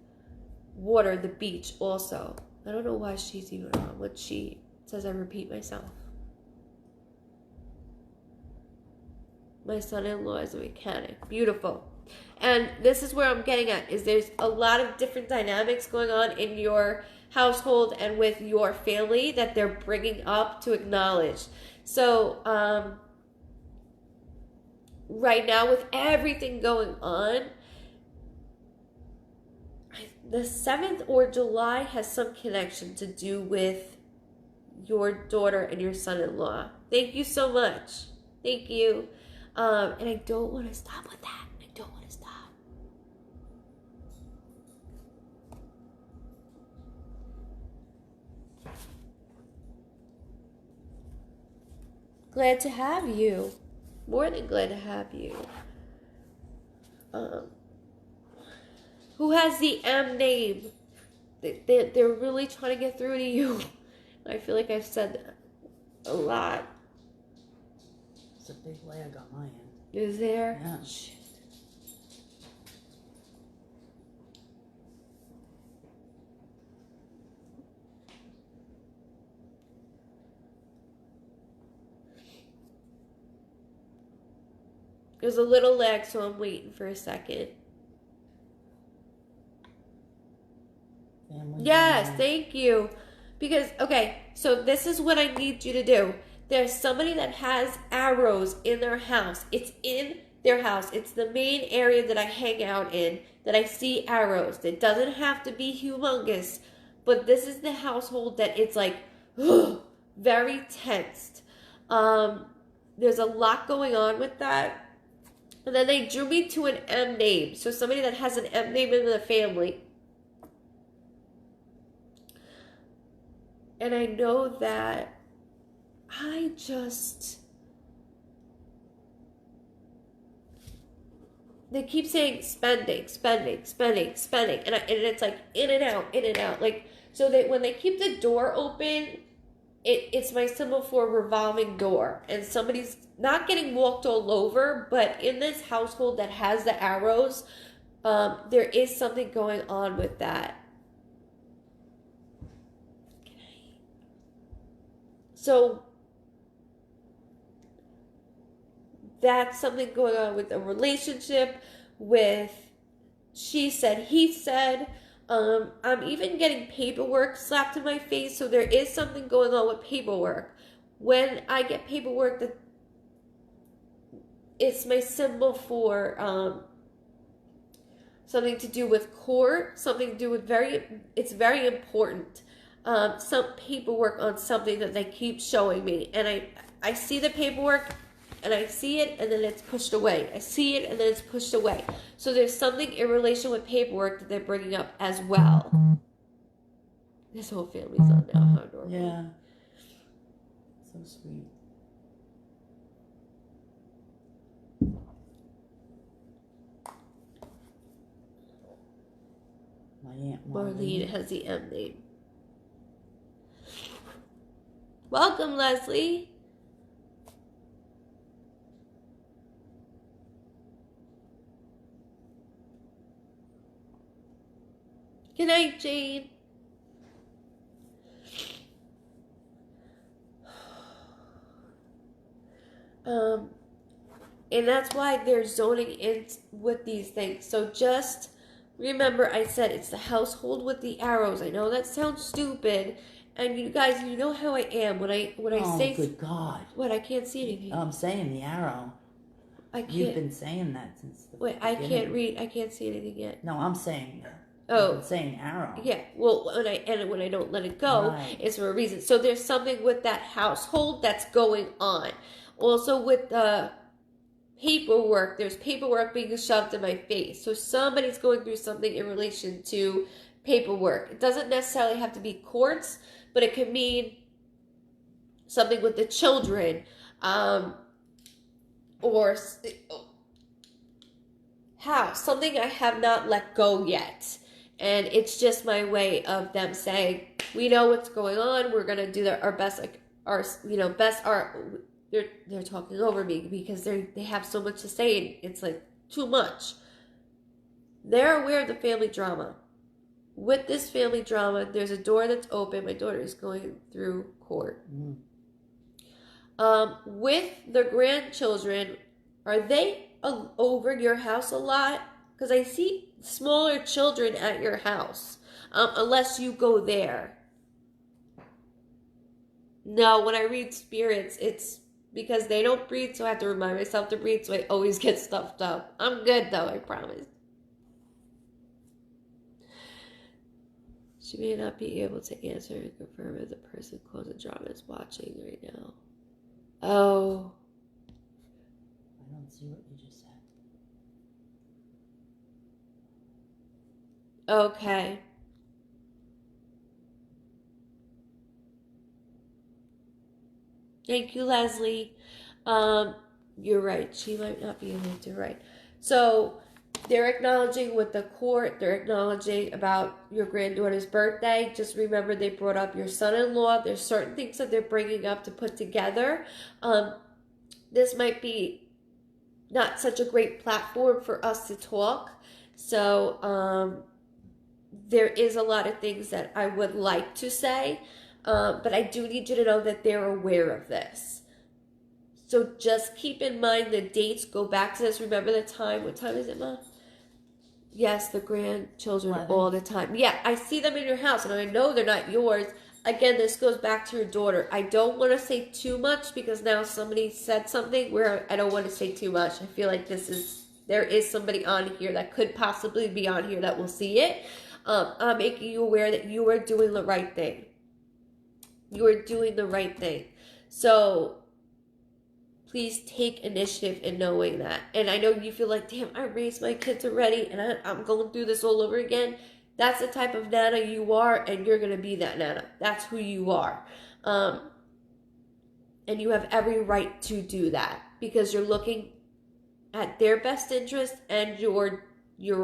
water, the beach also. I don't know why she's even on when she says I repeat myself. My son-in-law is a mechanic. Beautiful. And this is where I'm getting at, is there's a lot of different dynamics going on in your household and with your family that they're bringing up to acknowledge. So, right now with everything going on, the 7th or July has some connection to do with your daughter and your son-in-law. Thank you so much. Thank you. And I don't want to stop with that. I don't want to stop. Glad to have you. More than glad to have you. Who has the M name? They're really trying to get through to you. I feel like I've said that a lot. It's a big lag on my end. Is there? Yeah. Shit. There's a little lag, so I'm waiting for a second. Yes, thank you. Because, okay, so this is what I need you to do. There's somebody that has arrows in their house. It's in their house. It's the main area that I hang out in, that I see arrows. It doesn't have to be humongous, but this is the household that it's like, very tensed. There's a lot going on with that. And then they drew me to an M name. So somebody that has an M name in the family. And I know that they keep saying spending. And it's like in and out. Like, so that when they keep the door open, it's my symbol for revolving door. And somebody's not getting walked all over, but in this household that has the arrows, there is something going on with that. So that's something going on with a relationship, with she said, he said. I'm even getting paperwork slapped in my face, so there is something going on with paperwork. When I get paperwork, that it's my symbol for something to do with court, something to do with it's very important. Some paperwork on something that they keep showing me, and I see the paperwork, and I see it, and then it's pushed away. I see it, and then it's pushed away. So there's something in relation with paperwork that they're bringing up as well. This whole family's on now. How adorable. Yeah. So sweet. My Aunt Marlene has the M name. Welcome, Leslie. Good night, Jane. And that's why they're zoning in with these things. So just remember, I said it's the household with the arrows. I know that sounds stupid, and you guys, you know how I am when I say. Oh, good God! What? I can't see anything. I'm saying the arrow. I can't. You've been saying that since the Wait, beginning. I can't read. I can't see anything yet. No, I'm saying that. Oh, I'm saying arrow. Yeah. Well, when I don't let it go, Right. It's for a reason. So there's something with that household that's going on. Also with the paperwork, there's paperwork being shoved in my face. So somebody's going through something in relation to paperwork. It doesn't necessarily have to be courts, but it could mean something with the children, or house, something I have not let go yet. And it's just my way of them saying, we know what's going on. We're going to do our best, like our, best art. They're talking over me because they have so much to say, and it's like too much. They're aware of the family drama. With this family drama, there's a door that's open. My daughter is going through court. With the grandchildren, are they over your house a lot? Because I see smaller children at your house, unless you go there. No, when I read spirits, it's because they don't breathe, so I have to remind myself to breathe, so I always get stuffed up. I'm good, though, I promise. She may not be able to answer and confirm if the person causing drama is watching right now. Oh. I don't see what you just said. Okay. Thank you, Leslie. You're right. She might not be able to write. So they're acknowledging with the court. They're acknowledging about your granddaughter's birthday. Just remember they brought up your son-in-law. There's certain things that they're bringing up to put together. This might be not such a great platform for us to talk. So there is a lot of things that I would like to say. But I do need you to know that they're aware of this. So just keep in mind the dates. Go back to this. Remember the time. What time is it, Ma? Yes, the grandchildren 11. all the time. Yeah, I see them in your house, and I know they're not yours. Again, this goes back to your daughter. I don't want to say too much because now somebody said something where I don't want to say too much. I feel like there is somebody on here that could possibly be on here that will see it. I'm making you aware that you are doing the right thing. You are doing the right thing. So please take initiative in knowing that. And I know you feel like, damn, I raised my kids already and I'm going through this all over again. That's the type of Nana you are, and you're going to be that Nana. That's who you are. And you have every right to do that because you're looking at their best interest and your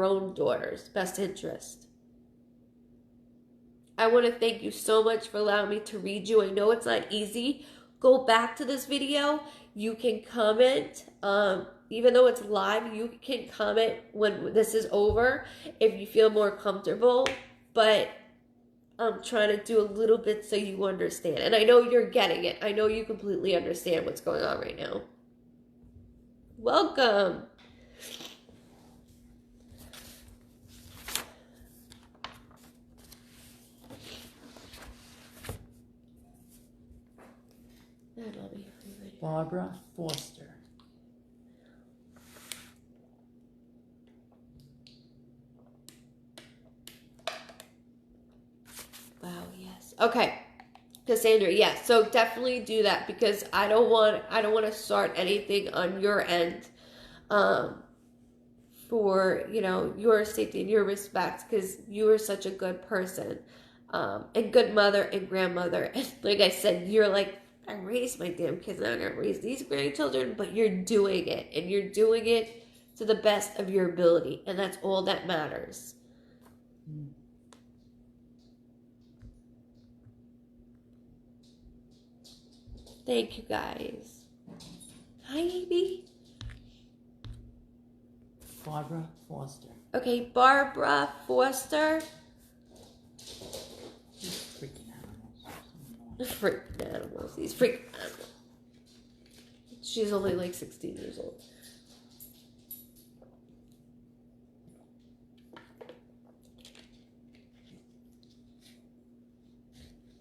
own daughter's best interest. I want to thank you so much for allowing me to read you. I know it's not easy. Go back to this video. You can comment. Even though it's live, you can comment when this is over if you feel more comfortable. But I'm trying to do a little bit so you understand. And I know you're getting it. I know you completely understand what's going on right now. Welcome. Barbara Foster. Wow, yes. Okay. Cassandra, yes. So definitely do that because I don't want to start anything on your end for, your safety and your respect because you are such a good person. And good mother and grandmother. And like I said, you're like, I raised my damn kids. I'm not going to raise these grandchildren, but you're doing it. And you're doing it to the best of your ability. And that's all that matters. Thank you, guys. Hi, Amy. Barbara Foster. Okay, Barbara Foster. These freaking animals. Freaking animals. These freaking animals. She's only like 16 years old.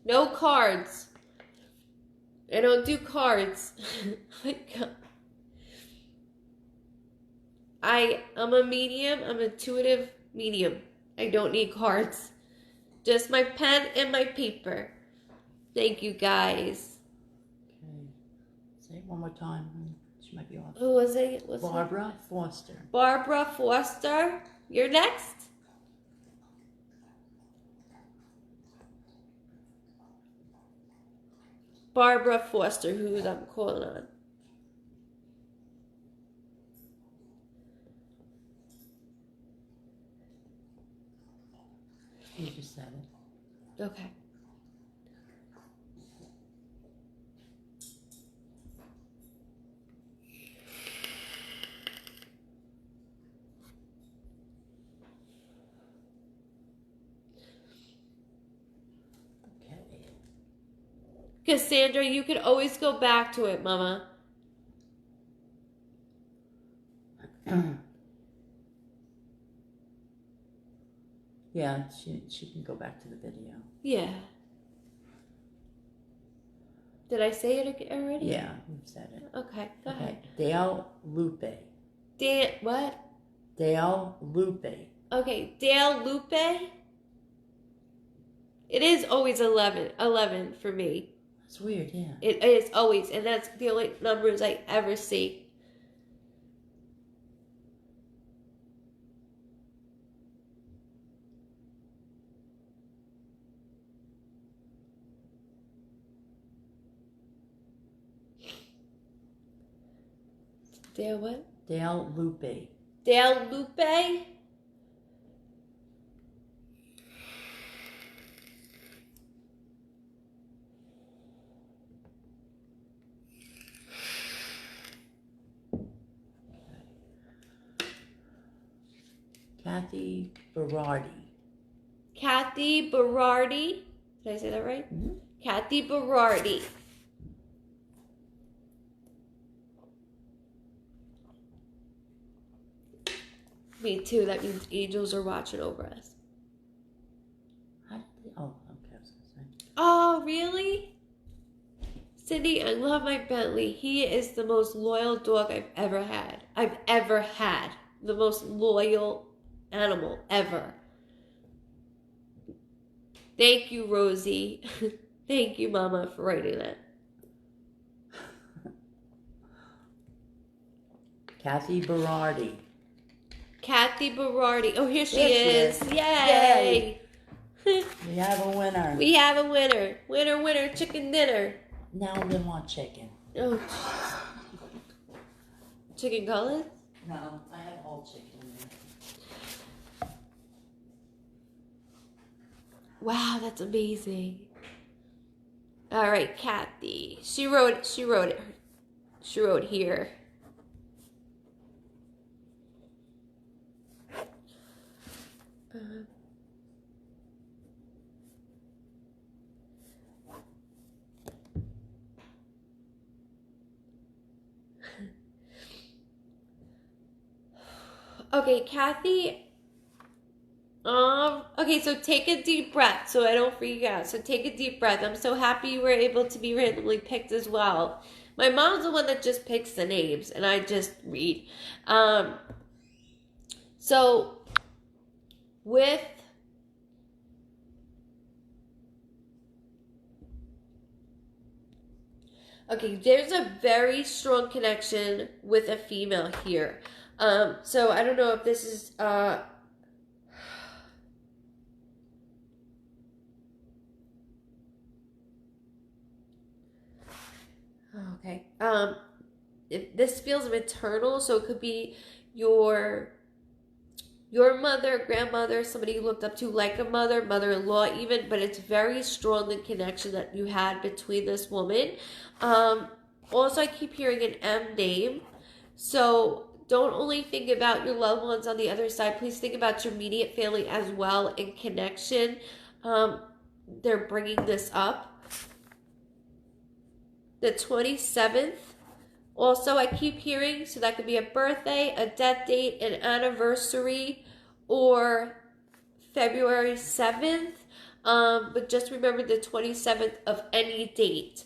No cards. I don't do cards. My God. I'm a medium. I'm an intuitive medium. I don't need cards. Just my pen and my paper. Thank you, guys. Okay. Say it one more time. She might be off. Who was it? Barbara Foster. Barbara Foster. You're next. Barbara Foster, who I'm calling on. You just said it. Okay. Cassandra, you can always go back to it, Mama. Yeah, she can go back to the video. Yeah. Did I say it already? Yeah, we've said it. Okay, go ahead. Dale Lupe. What? Dale Lupe. Okay, Dale Lupe. It is always 11 for me. That's weird, yeah. It is always, and that's the only numbers I ever see. Dale what? Dale Lupe. Dale Lupe? Kathy Berardi. Kathy Berardi. Did I say that right? Mm-hmm. Kathy Berardi. Me too. That means angels are watching over us. How did they, oh, okay, I was gonna say. Oh, really? Cindy, I love my Bentley. He is the most loyal dog I've ever had. The most loyal animal ever. Thank you, Rosie. Thank you, Mama, for writing that. Kathy Berardi. Kathy Berardi. Oh, here she There is. she is. Yay. We have a winner. We have a winner. Winner, winner, chicken dinner. Now I'm gonna want chicken. Oh, jeez. Chicken cutlet? No, I have whole chicken in there. Wow, that's amazing. All right, Kathy. She wrote it. She wrote here. Okay, Kathy. Okay, so take a deep breath so I don't freak out. So take a deep breath. I'm so happy you were able to be randomly picked as well. My mom's the one that just picks the names and I just read. So with okay, there's a very strong connection with a female here. So I don't know if this is okay. This feels maternal, so it could be your mother, grandmother, somebody you looked up to like a mother, mother-in-law even, but it's very strong the connection that you had between this woman. Also, I keep hearing an M name, so don't only think about your loved ones on the other side. Please think about your immediate family as well in connection. They're bringing this up. The 27th. Also, I keep hearing, so that could be a birthday, a death date, an anniversary, or February 7th. But just remember the 27th of any date.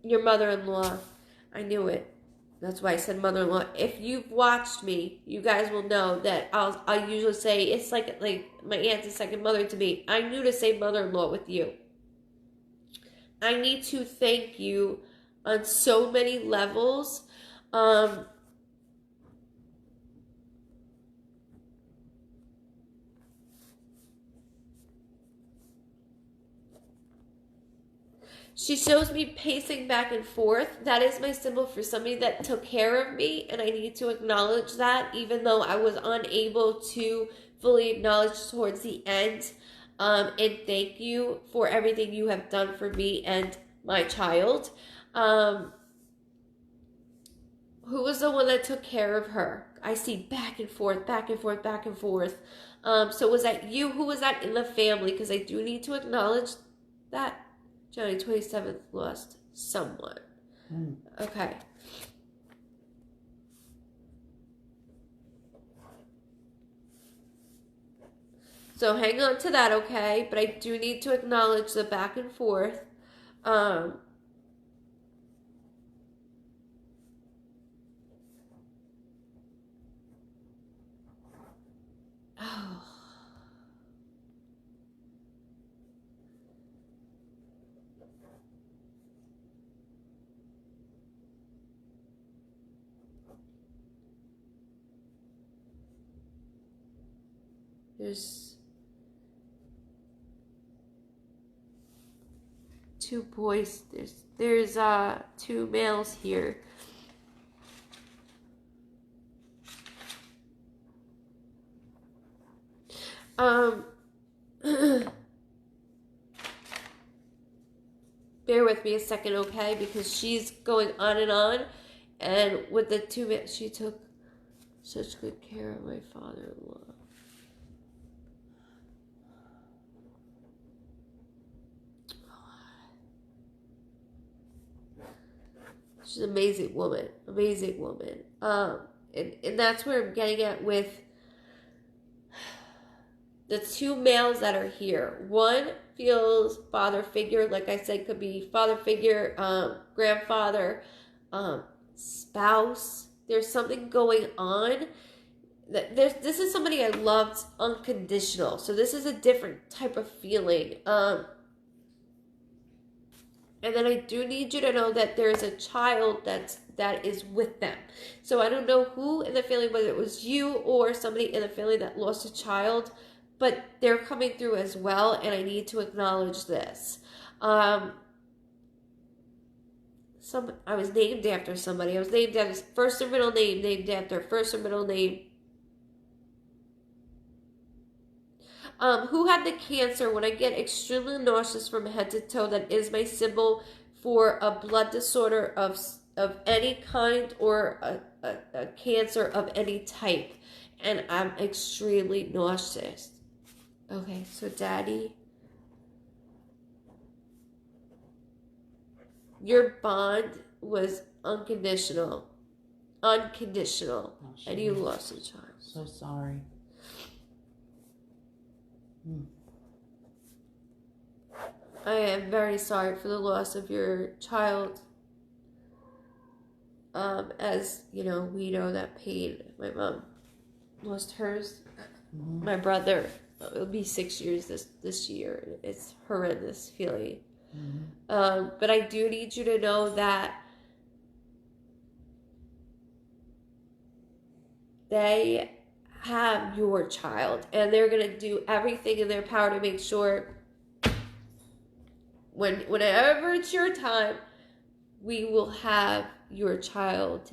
Your mother-in-law. I knew it. That's why I said mother-in-law. If you've watched me, you guys will know that I usually say it's like my aunt's a second mother to me. I knew to say mother-in-law with you. I need to thank you on so many levels. She shows me pacing back and forth. That is my symbol for somebody that took care of me, and I need to acknowledge that, even though I was unable to fully acknowledge towards the end. And thank you for everything you have done for me and my child. Who was the one that took care of her? I see back and forth, back and forth, back and forth. So was that you? Who was that in the family? Because I do need to acknowledge that. January 27th lost someone. Okay. So hang on to that, okay? But I do need to acknowledge the back and forth. Oh. There's two boys. There's two males here. Bear with me a second, okay? Because she's going on, and with the two men, she took such good care of my father-in-law. She's an amazing woman, and that's where I'm getting at with the two males that are here. One feels father figure, like I said, could be father figure, grandfather, spouse. There's something going on. This is somebody I loved unconditional. So this is a different type of feeling. And then I do need you to know that there's a child that is with them. So I don't know who in the family, whether it was you or somebody in the family that lost a child, but they're coming through as well, and I need to acknowledge this. I was named after somebody. I was named after first or middle name, named after first or middle name. Who had the cancer? When I get extremely nauseous from head to toe, that is my symbol for a blood disorder of any kind, or a cancer of any type. And I'm extremely nauseous. Okay, so daddy. your bond was unconditional. Unconditional. Oh, And you lost a child. So sorry. I am very sorry for the loss of your child. As you know, we know that pain. My mom lost hers. My brother, it'll be 6 years this year. It's horrendous feeling. But I do need you to know that they have your child, and they're gonna do everything in their power to make sure whenever it's your time, we will have your child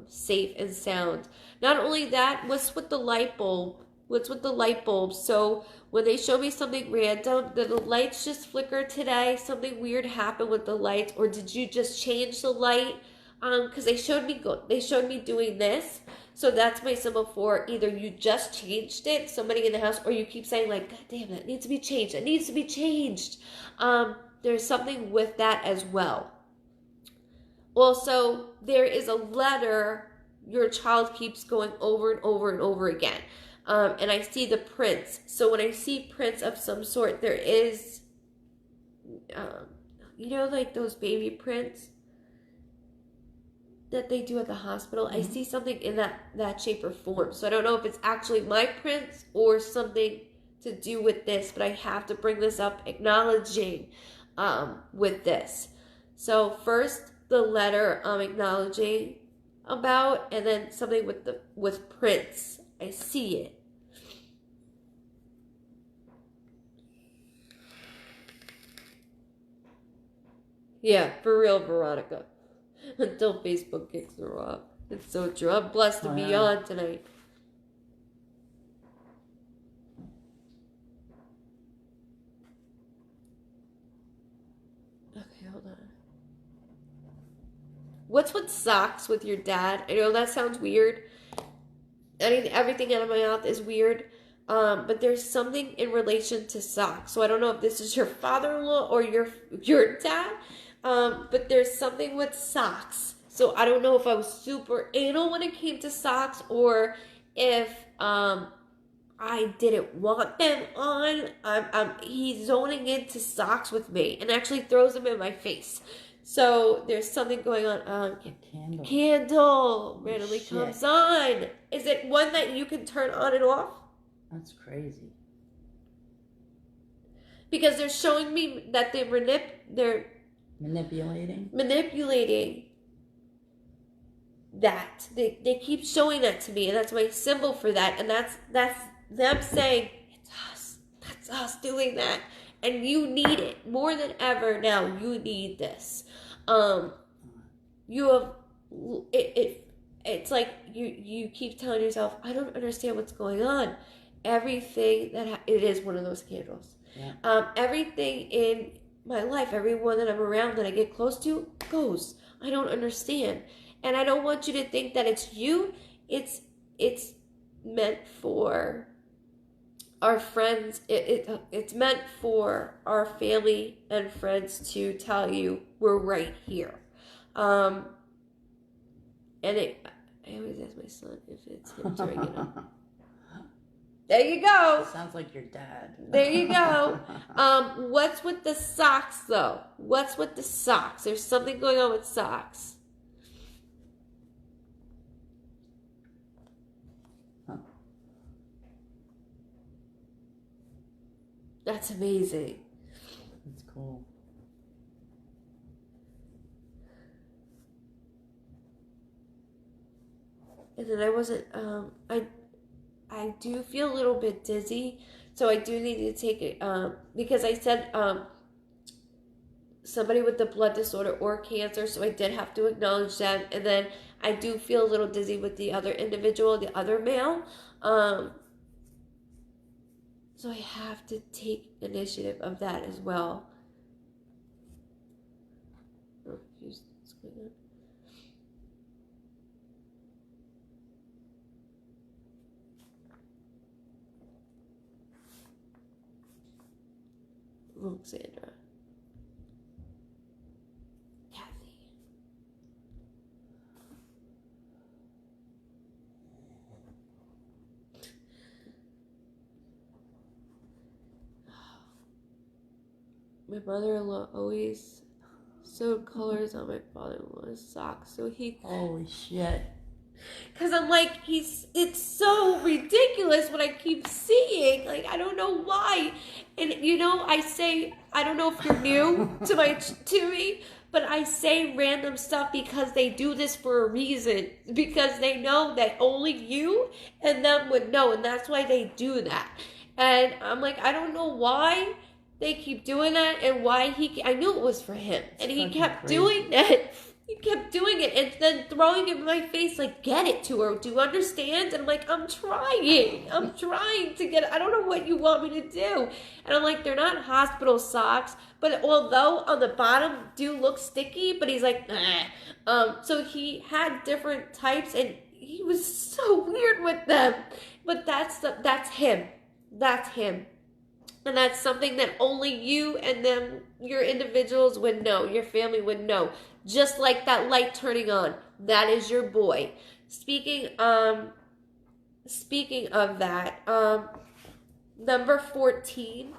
safe and sound. Not only that, what's with the light bulb? What's with the light bulb? So when they show me something random, did the lights just flicker today? Something weird happened with the lights, or did you just change the light? Because they showed me doing this. So that's my symbol for either you just changed it, somebody in the house, or you keep saying like, God damn, that needs to be changed. It needs to be changed. There's something with that as well. Also, there is a letter your child keeps going over and over and over again. And I see the prints. So when I see prints of some sort, there is, like those baby prints that they do at the hospital. I see something in that shape or form. So I don't know if it's actually my prints or something to do with this, but I have to bring this up, acknowledging with this. So first, the letter acknowledging about, and then something with prints. I see it. Yeah, for real, Veronica. Until Facebook kicks her off. It's so true. I'm blessed to be on tonight. Okay, hold on. What's with socks with your dad? I know that sounds weird. Everything out of my mouth is weird. But there's something in relation to socks. So I don't know if this is your father-in-law or your dad. But there's something with socks. So I don't know if I was super anal when it came to socks, or if I didn't want them on. He's zoning into socks with me and actually throws them in my face. So there's something going on. Candle randomly comes on. Is it one that you can turn on and off? That's crazy. Because they're showing me that they're manipulating that. They keep showing that to me, and that's my symbol for that. And that's them saying, it's us. That's us doing that. And you need it more than ever now. You need this. You have it's like you keep telling yourself, I don't understand what's going on. Everything it is one of those candles. Yeah. Everything in my life, everyone that I'm around that I get close to goes. I don't understand. And I don't want you to think that it's you. It's meant for our friends. It's meant for our family and friends to tell you we're right here. And I always ask my son if it's him doing it. There you go. Sounds like your dad. There you go. What's with the socks, though? What's with the socks? There's something going on with socks. Huh. That's amazing. That's cool. And then I wasn't, I do feel a little bit dizzy, so I do need to take it, because I said, somebody with the blood disorder or cancer, so I did have to acknowledge that, and then I do feel a little dizzy with the other individual, the other male, so I have to take initiative of that as well. Oh, what's going on? Sandra. my mother-in-law always sewed colors on my father-in-law's socks. So Holy shit. Because I'm like, it's so ridiculous what I keep seeing. Like, I don't know why. And, you know, I say, I don't know if you're new to me, but I say random stuff because they do this for a reason. Because they know that only you and them would know. And that's why they do that. And I'm like, I don't know why they keep doing that and why I knew it was for him. And he kept doing that. He kept doing it and then throwing it in my face like, get it to her. Do you understand? And I'm like, I'm trying to get it. I don't know what you want me to do. And I'm like, they're not hospital socks. But although on the bottom do look sticky, but he's like, nah. So he had different types and he was so weird with them. But that's him. That's him. And that's something that only you and them, your individuals would know. Your family would know. Just like that light turning on. That is your boy. Speaking of that, number 14.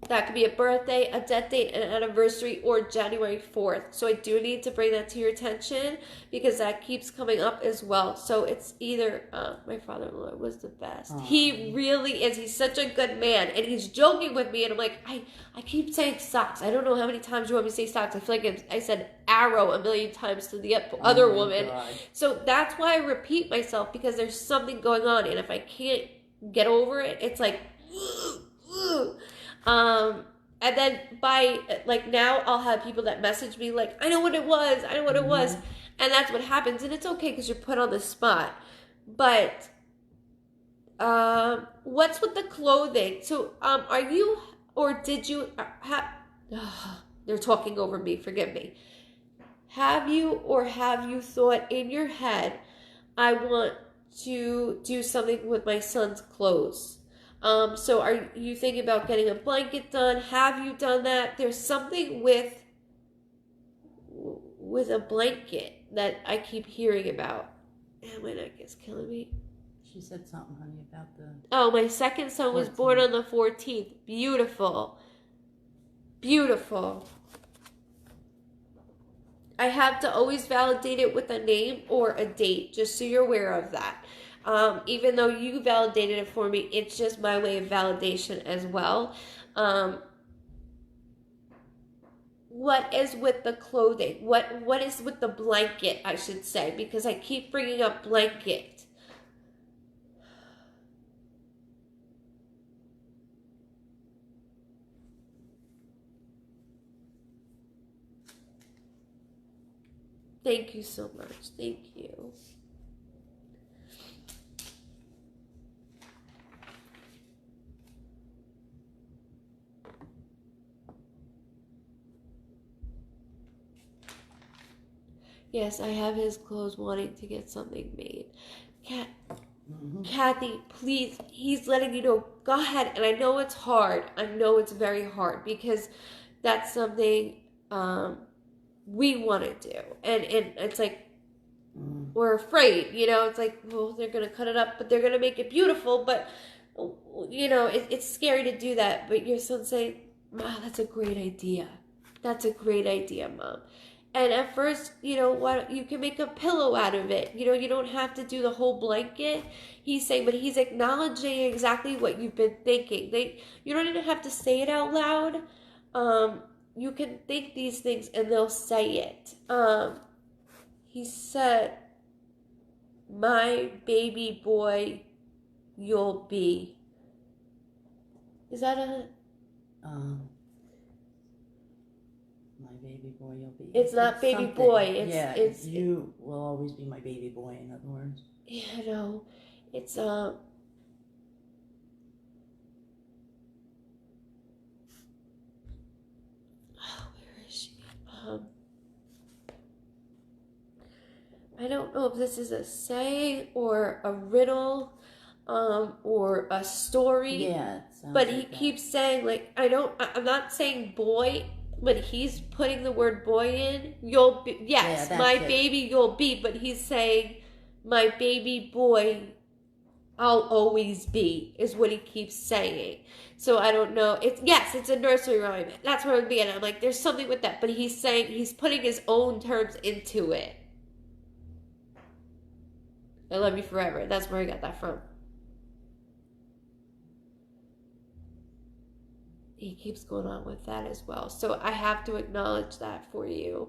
That could be a birthday, a death date, an anniversary, or January 4th. So I do need to bring that to your attention because that keeps coming up as well. So it's either, my father-in-law was the best. Aww. He really is. He's such a good man. And he's joking with me. And I'm like, I keep saying socks. I don't know how many times you want me to say socks. I feel like I said arrow a million times to the other woman. God. So that's why I repeat myself because there's something going on. And if I can't get over it, it's like, and then by, like, now I'll have people that message me, like, I know what it was, and that's what happens, and it's okay, because you're put on the spot, but, what's with the clothing? So, are you, or did you, they're talking over me, forgive me, have you thought in your head, I want to do something with my son's clothes? So are you thinking about getting a blanket done? Have you done that? There's something with a blanket that I keep hearing about. And my neck is killing me. She said something, honey, about the... Oh, my second son was born on the 14th. Beautiful. Beautiful. I have to always validate it with a name or a date, just so you're aware of that. Even though you validated it for me, it's just my way of validation as well. What is with the clothing? What is with the blanket, I should say, because I keep bringing up blanket. Thank you so much. Thank you. Yes, I have his clothes wanting to get something made. Kathy, please, he's letting you know. Go ahead. And I know it's hard. I know it's very hard because that's something we want to do. And it's like, we're afraid, you know. It's like, well, they're going to cut it up, but they're going to make it beautiful. But, you know, it's scary to do that. But your son's saying, Mom, that's a great idea. That's a great idea, Mom. And at first, you know, you can make a pillow out of it. You know, you don't have to do the whole blanket. He's saying, but he's acknowledging exactly what you've been thinking. You don't even have to say it out loud. You can think these things and they'll say it. He said, my baby boy, you'll be. Is that a... My baby boy, you'll be. It's not baby boy. It's you will always be my baby boy. In other words. Yeah, no, it's Oh, where is she? I don't know if this is a saying or a riddle, or a story. Yeah, but he keeps saying, like, I'm not saying boy. But he's putting the word boy in. You'll be, yes, my baby you'll be. But he's saying, my baby boy, I'll always be, is what he keeps saying. So I don't know. It's a nursery rhyme. That's where it would be. And I'm like, there's something with that. But he's putting his own terms into it. I love you forever. That's where I got that from. He keeps going on with that as well. So I have to acknowledge that for you.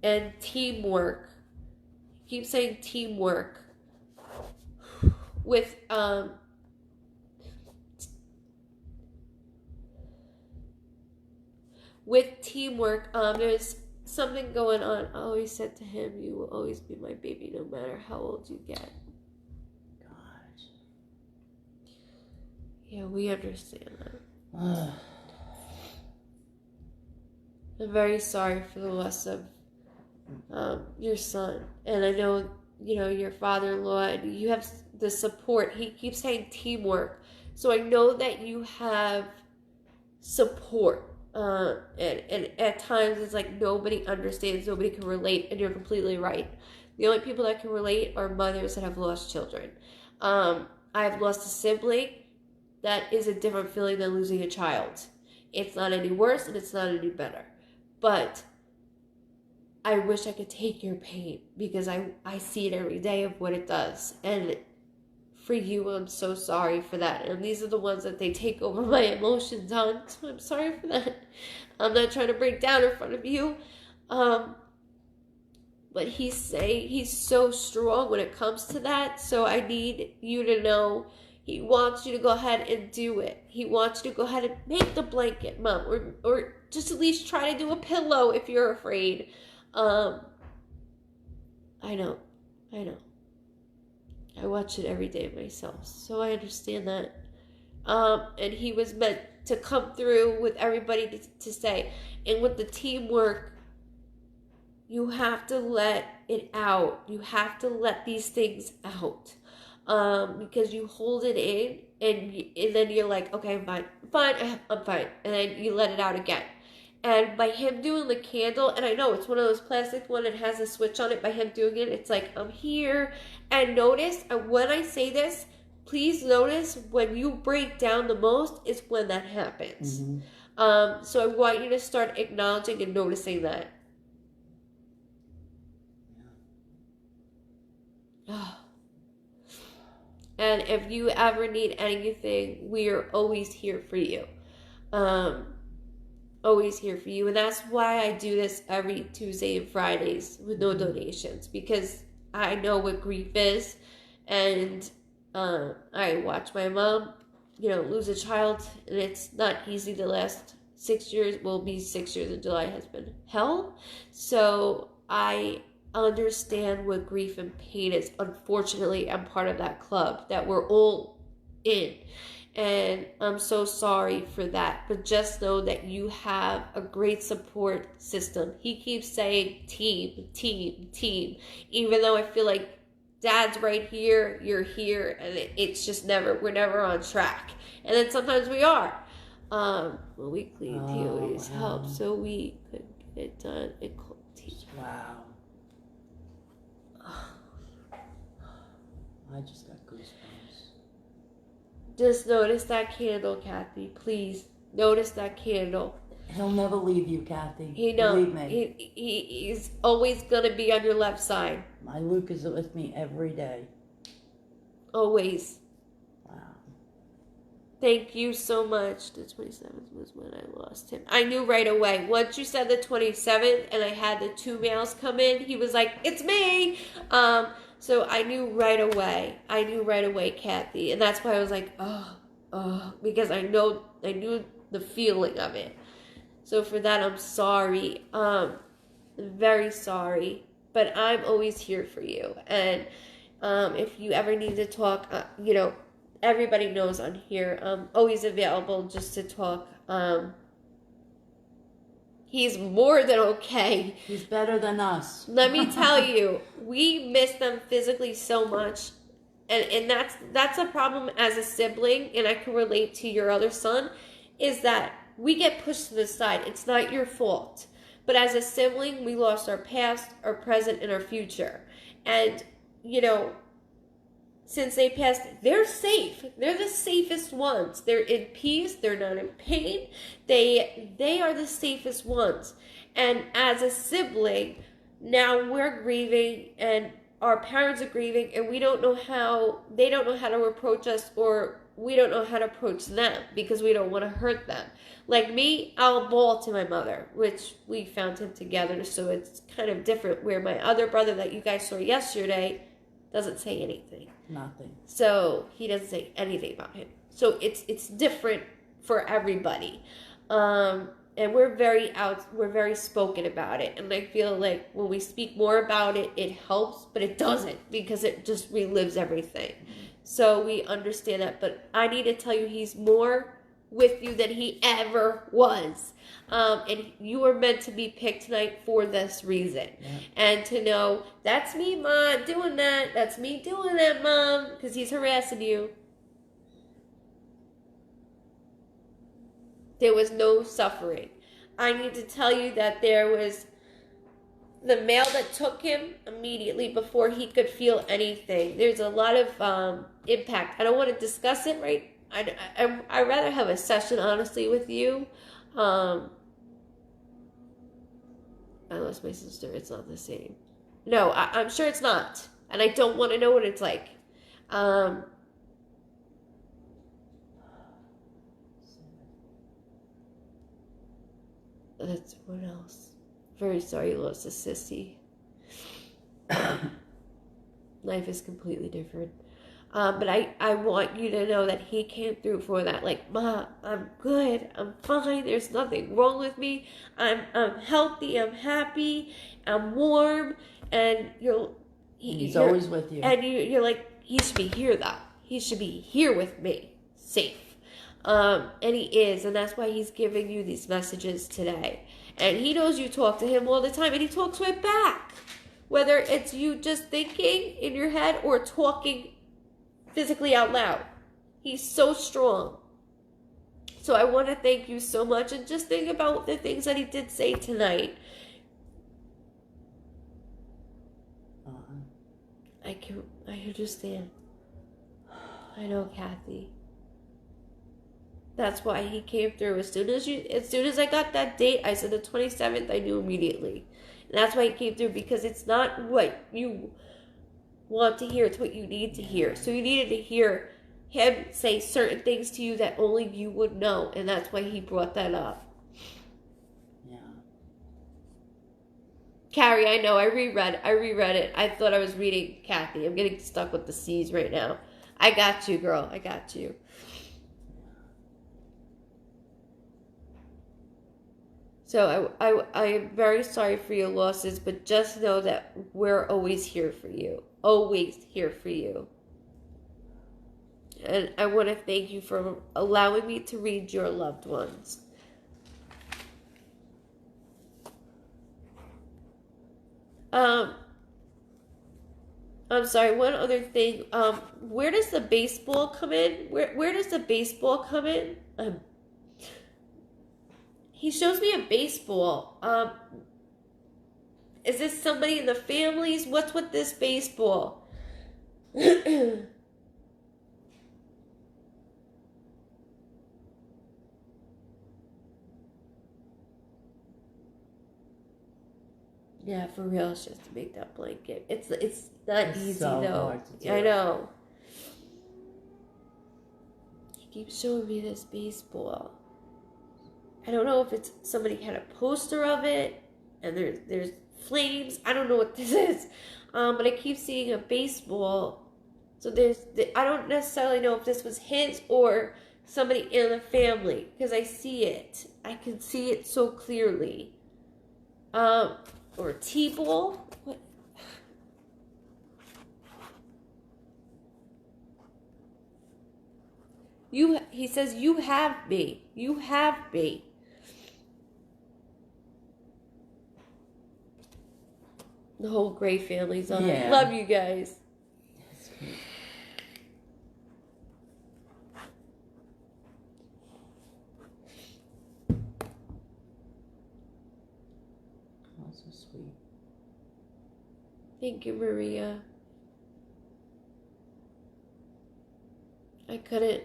And teamwork. He keeps saying teamwork. With teamwork, there's something going on. I always said to him, you will always be my baby no matter how old you get. Gosh. Yeah, we understand that. I'm very sorry for the loss of your son. And I know, your father-in-law, and you have the support. He keeps saying teamwork. So I know that you have support. And at times it's like nobody understands, nobody can relate, and you're completely right. The only people that can relate are mothers that have lost children. I've lost a sibling. That is a different feeling than losing a child. It's not any worse and it's not any better. But I wish I could take your pain, because I see it every day of what it does. And for you, I'm so sorry for that. And these are the ones that they take over my emotions on. So I'm sorry for that. I'm not trying to break down in front of you. But he's so strong when it comes to that. So I need you to know he wants you to go ahead and do it. He wants you to go ahead and make the blanket, Mom. Or just at least try to do a pillow if you're afraid. I know. I watch it every day myself, so I understand that. And he was meant to come through with everybody to say, and with the teamwork, you have to let it out. You have to let these things out, because you hold it in, and then you're like, okay, I'm fine, and then you let it out again. And by him doing the candle, and I know it's one of those plastic one that has a switch on it, by him doing it, it's like, I'm here. And notice, and when I say this, please notice when you break down the most is when that happens. Mm-hmm. So I want you to start acknowledging and noticing that. Yeah. And if you ever need anything, we are always here for you. Always here for you. And that's why I do this every Tuesday and Fridays with no donations, because I know what grief is. And I watch my mom, lose a child, and it's not easy. The last 6 years, will be 6 years in July, has been hell. So I understand what grief and pain is. Unfortunately, I'm part of that club that we're all in. And I'm so sorry for that. But just know that you have a great support system. He keeps saying team, team, team. Even though I feel like Dad's right here, you're here. And it's just we're never on track. And then sometimes we are. Weekly TOAs help so we could get it done. Wow. I just got goosebumps. Just notice that candle, Kathy. Please, notice that candle. He'll never leave you, Kathy. Believe me. He's always going to be on your left side. My Luke is with me every day. Always. Wow. Thank you so much. The 27th was when I lost him. I knew right away. Once you said the 27th and I had the 2 males come in, he was like, it's me. So I knew right away, Kathy. And that's why I was like, because I knew the feeling of it. So for that, I'm sorry. Very sorry. But I'm always here for you. And if you ever need to talk, everybody knows I'm here. I'm always available just to talk. He's more than okay. He's better than us. Let me tell you, we miss them physically so much. And that's a problem as a sibling, and I can relate to your other son, is that we get pushed to the side. It's not your fault. But as a sibling, we lost our past, our present, and our future. And, you know, since they passed, they're safe. They're the safest ones. They're in peace. They're not in pain. They are the safest ones. And as a sibling, now we're grieving and our parents are grieving, and they don't know how to approach us, or we don't know how to approach them because we don't want to hurt them. Like me, I'll bawl to my mother, which we found him together, so it's kind of different, where my other brother that you guys saw yesterday doesn't say anything. Nothing. So he doesn't say anything about him. So it's different for everybody. And we're very spoken about it. And I feel like when we speak more about it, it helps, but it doesn't, because it just relives everything. So we understand that. But I need to tell you, he's more with you than he ever was. And you were meant to be picked tonight for this reason. Yeah. And to know, that's me, Mom, doing that. That's me doing that, Mom, because he's harassing you. There was no suffering. I need to tell you that there was the mail that took him immediately before he could feel anything. There's a lot of impact. I don't want to discuss it, right? I'd rather have a session, honestly, with you. I lost my sister. It's not the same. No, I'm sure it's not. And I don't want to know what it's like. That's what else. Very sorry you lost a sissy. Life is completely different. But I want you to know that he came through for that. Like, Ma, I'm good. I'm fine. There's nothing wrong with me. I'm healthy. I'm happy. I'm warm. And he's always with you. And you're like, he should be here, though. He should be here with me, safe. And he is, and that's why he's giving you these messages today. And he knows you talk to him all the time, and he talks right back. Whether it's you just thinking in your head or talking physically out loud. He's so strong. So I want to thank you so much, and just think about the things that he did say tonight. I understand. I know, Kathy. That's why he came through. As soon as I got that date, I said the 27th, I knew immediately. And that's why he came through, because it's not what you want to hear, it's what you need to hear. So you needed to hear him say certain things to you that only you would know, and that's why he brought that up. Yeah. Carrie, I know, I reread it. I thought I was reading Kathy. I'm getting stuck with the C's right now. I got you, girl. I got you. So I am very sorry for your losses, but just know that we're always here for you. Always here for you. And I want to thank you for allowing me to read your loved ones. I'm sorry, one other thing. Where does the baseball come in? Where does the baseball come in? He shows me a baseball. Is this somebody in the families? What's with this baseball? Yeah, for real, it's just to make that blanket. It's not easy so though. hard to do. I know. He keeps showing me this baseball. I don't know if it's somebody had a poster of it, and there's flames. I don't know what this is, but I keep seeing a baseball. So I don't necessarily know if this was his or somebody in the family, because I see it. I can see it so clearly. Or T-ball. What? He says, you have me. You have me. The whole Gray family's on. Yeah. Love you guys. That's great. Thank you, Maria. I couldn't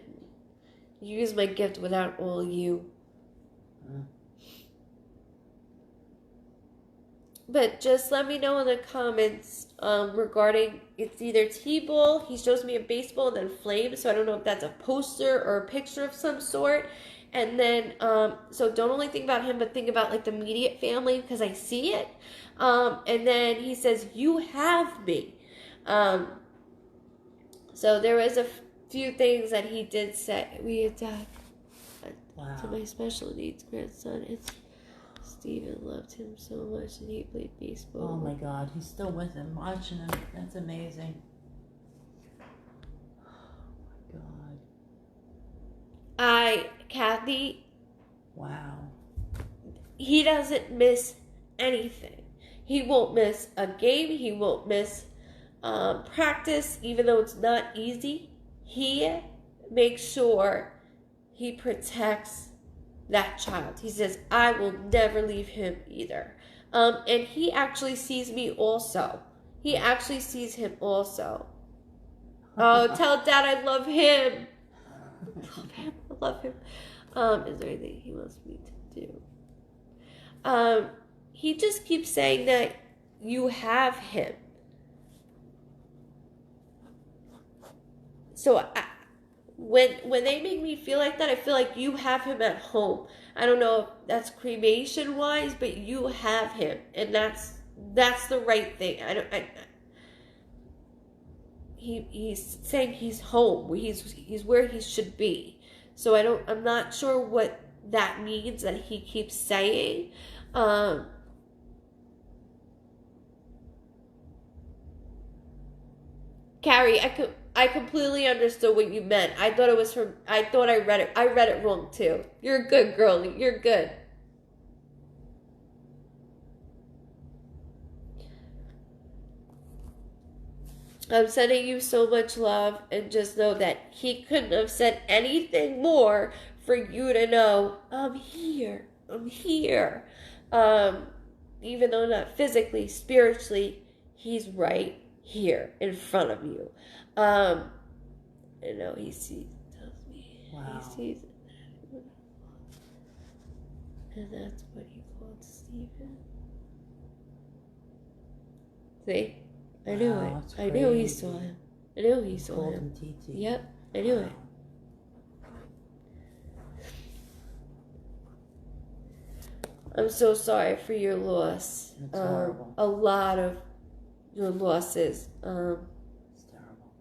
use my gift without all you. But just let me know in the comments regarding, it's either T-ball, he shows me a baseball and then flames, so I don't know if that's a poster or a picture of some sort. And then, so don't only think about him, but think about like the immediate family, because I see it. And then he says, you have me. So there was a few things that he did say. We attacked to my special needs grandson. Steven loved him so much and he played baseball. Oh my God, he's still with him, watching him. That's amazing. Oh my God. Kathy. Wow. He doesn't miss anything. He won't miss a game. He won't miss practice, even though it's not easy. He makes sure he protects that child. He says, I will never leave him either. And he actually sees me also. He actually sees him also. Oh, tell Dad I love him. I love him. Is there anything he wants me to do? He just keeps saying that you have him. So when they make me feel like that, I feel like you have him at home. I don't know if that's cremation wise, but you have him, and that's the right thing. He's saying he's home. He's where he should be. So I'm not sure what that means that he keeps saying. Carrie, I completely understood what you meant. I thought I read it. I read it wrong too. You're a good girlie. You're good. I'm sending you so much love, and just know that he couldn't have said anything more for you to know, I'm here. I'm here. Even though not physically, spiritually, he's right here in front of you. You know, he tells me. Wow. He sees it. And that's what he called Steven. See? I knew it. I knew he saw him. I knew he saw him. Yep, I knew it. I'm so sorry for your loss. It's horrible. A lot of your losses. It's terrible.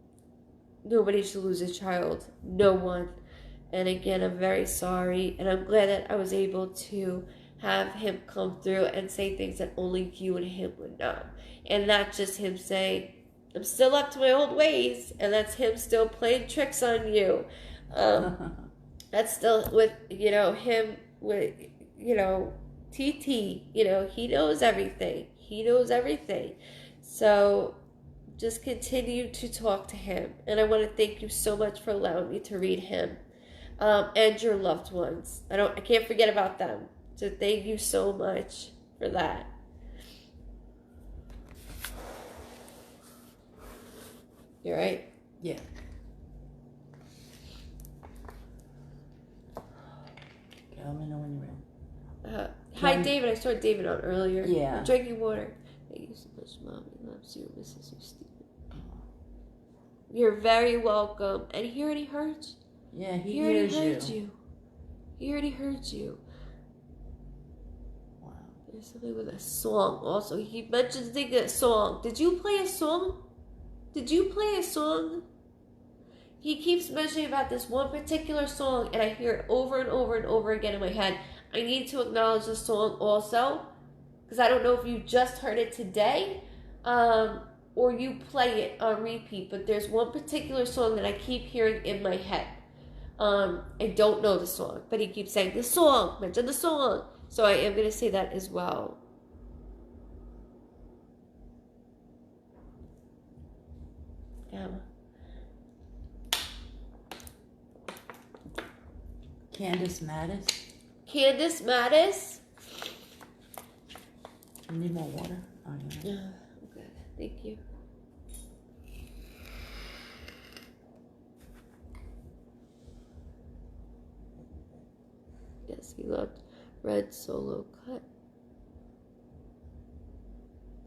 Nobody should lose a child. No one. And again, I'm very sorry. And I'm glad that I was able to have him come through and say things that only you and him would know. And not just him saying, I'm still up to my old ways. And that's him still playing tricks on you. That's still with, him with, TT. He knows everything. He knows everything. So just continue to talk to him. And I want to thank you so much for allowing me to read him. And your loved ones. I can't forget about them. So thank you so much for that. You right? Yeah. Okay, let me know when you're ready. Hi, David. I saw David on earlier. Yeah. I'm drinking water. Thank you so much, Mommy. Loves you, misses you, Stephen. You're very welcome. And he already heard you. Yeah, he already hears heard you. He already heard you. Wow. There's something with a song also. He mentions singing a song. Did you play a song? Did you play a song? He keeps mentioning about this one particular song, and I hear it over and over and over again in my head. I need to acknowledge the song also, because I don't know if you just heard it today, or you play it on repeat, but there's one particular song that I keep hearing in my head. I don't know the song, but he keeps saying the song, mention the song. So I am going to say that as well. Candace Mattis. Candace Mattis. You need more water? Oh, yeah. Okay. Thank you. Yes, he loved Red Solo Cut.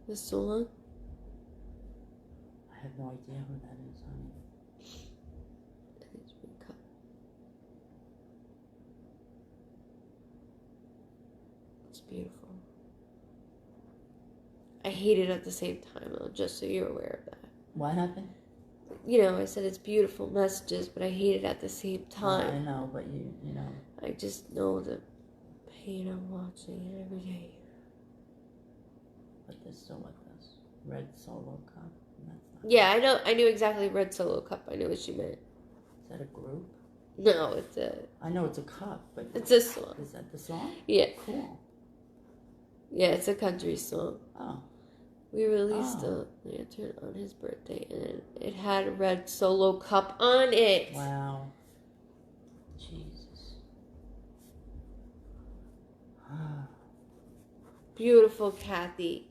The song? I have no idea who that is, honey. It's been cut. It's beautiful. I hate it at the same time, though, just so you're aware of that. What happened? You know, I said it's beautiful messages, but I hate it at the same time. I know, but you know. I just know the pain I'm watching it every day. But there's still like this Red Solo Cup. That's not Yeah, I knew exactly Red Solo Cup. I knew what she meant. Is that a group? No, it's a... I know it's a cup, but... It's a song. Is that the song? Yeah. Cool. Yeah, it's a country song. Oh. We released a lantern on his birthday, and it had a Red Solo Cup on it. Wow. Jesus. Beautiful, Kathy.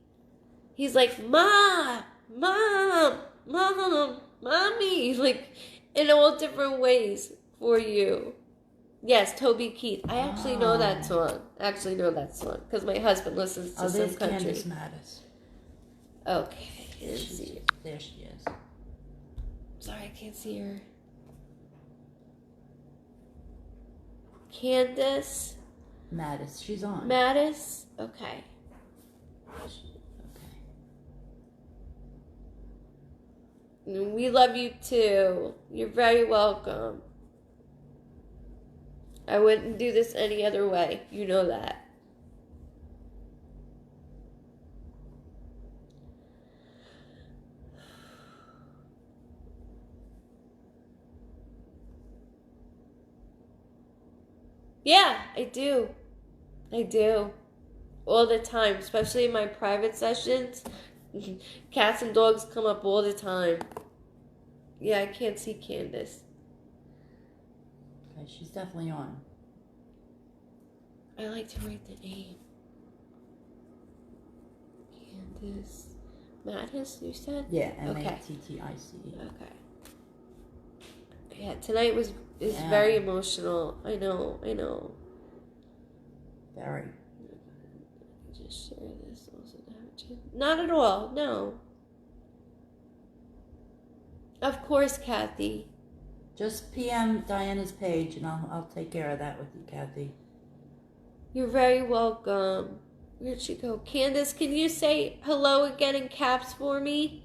He's like, Mom, Mom, Mom, Mommy. Like, in all different ways for you. Yes, Toby Keith. I actually know that song. Because my husband listens to some there's country. Candace Mattis. Okay, I didn't see it. There she is. Sorry, I can't see her. Candace Mattis. She's on. Mattis. Okay. We love you too. You're very welcome. I wouldn't do this any other way. You know that. Yeah, I do. I do. All the time, especially in my private sessions. Cats and dogs come up all the time. Yeah, I can't see Candace. Okay, she's definitely on. I like to write the name. Candace Mattis, you said? Yeah, M-A-T-T-I-C. Okay. Yeah, tonight is very emotional. I know. Very. Just share this also. Not at all, no. Of course, Kathy. Just PM Diana's page and I'll take care of that with you, Kathy. You're very welcome. Where'd she go? Candace, can you say hello again in caps for me?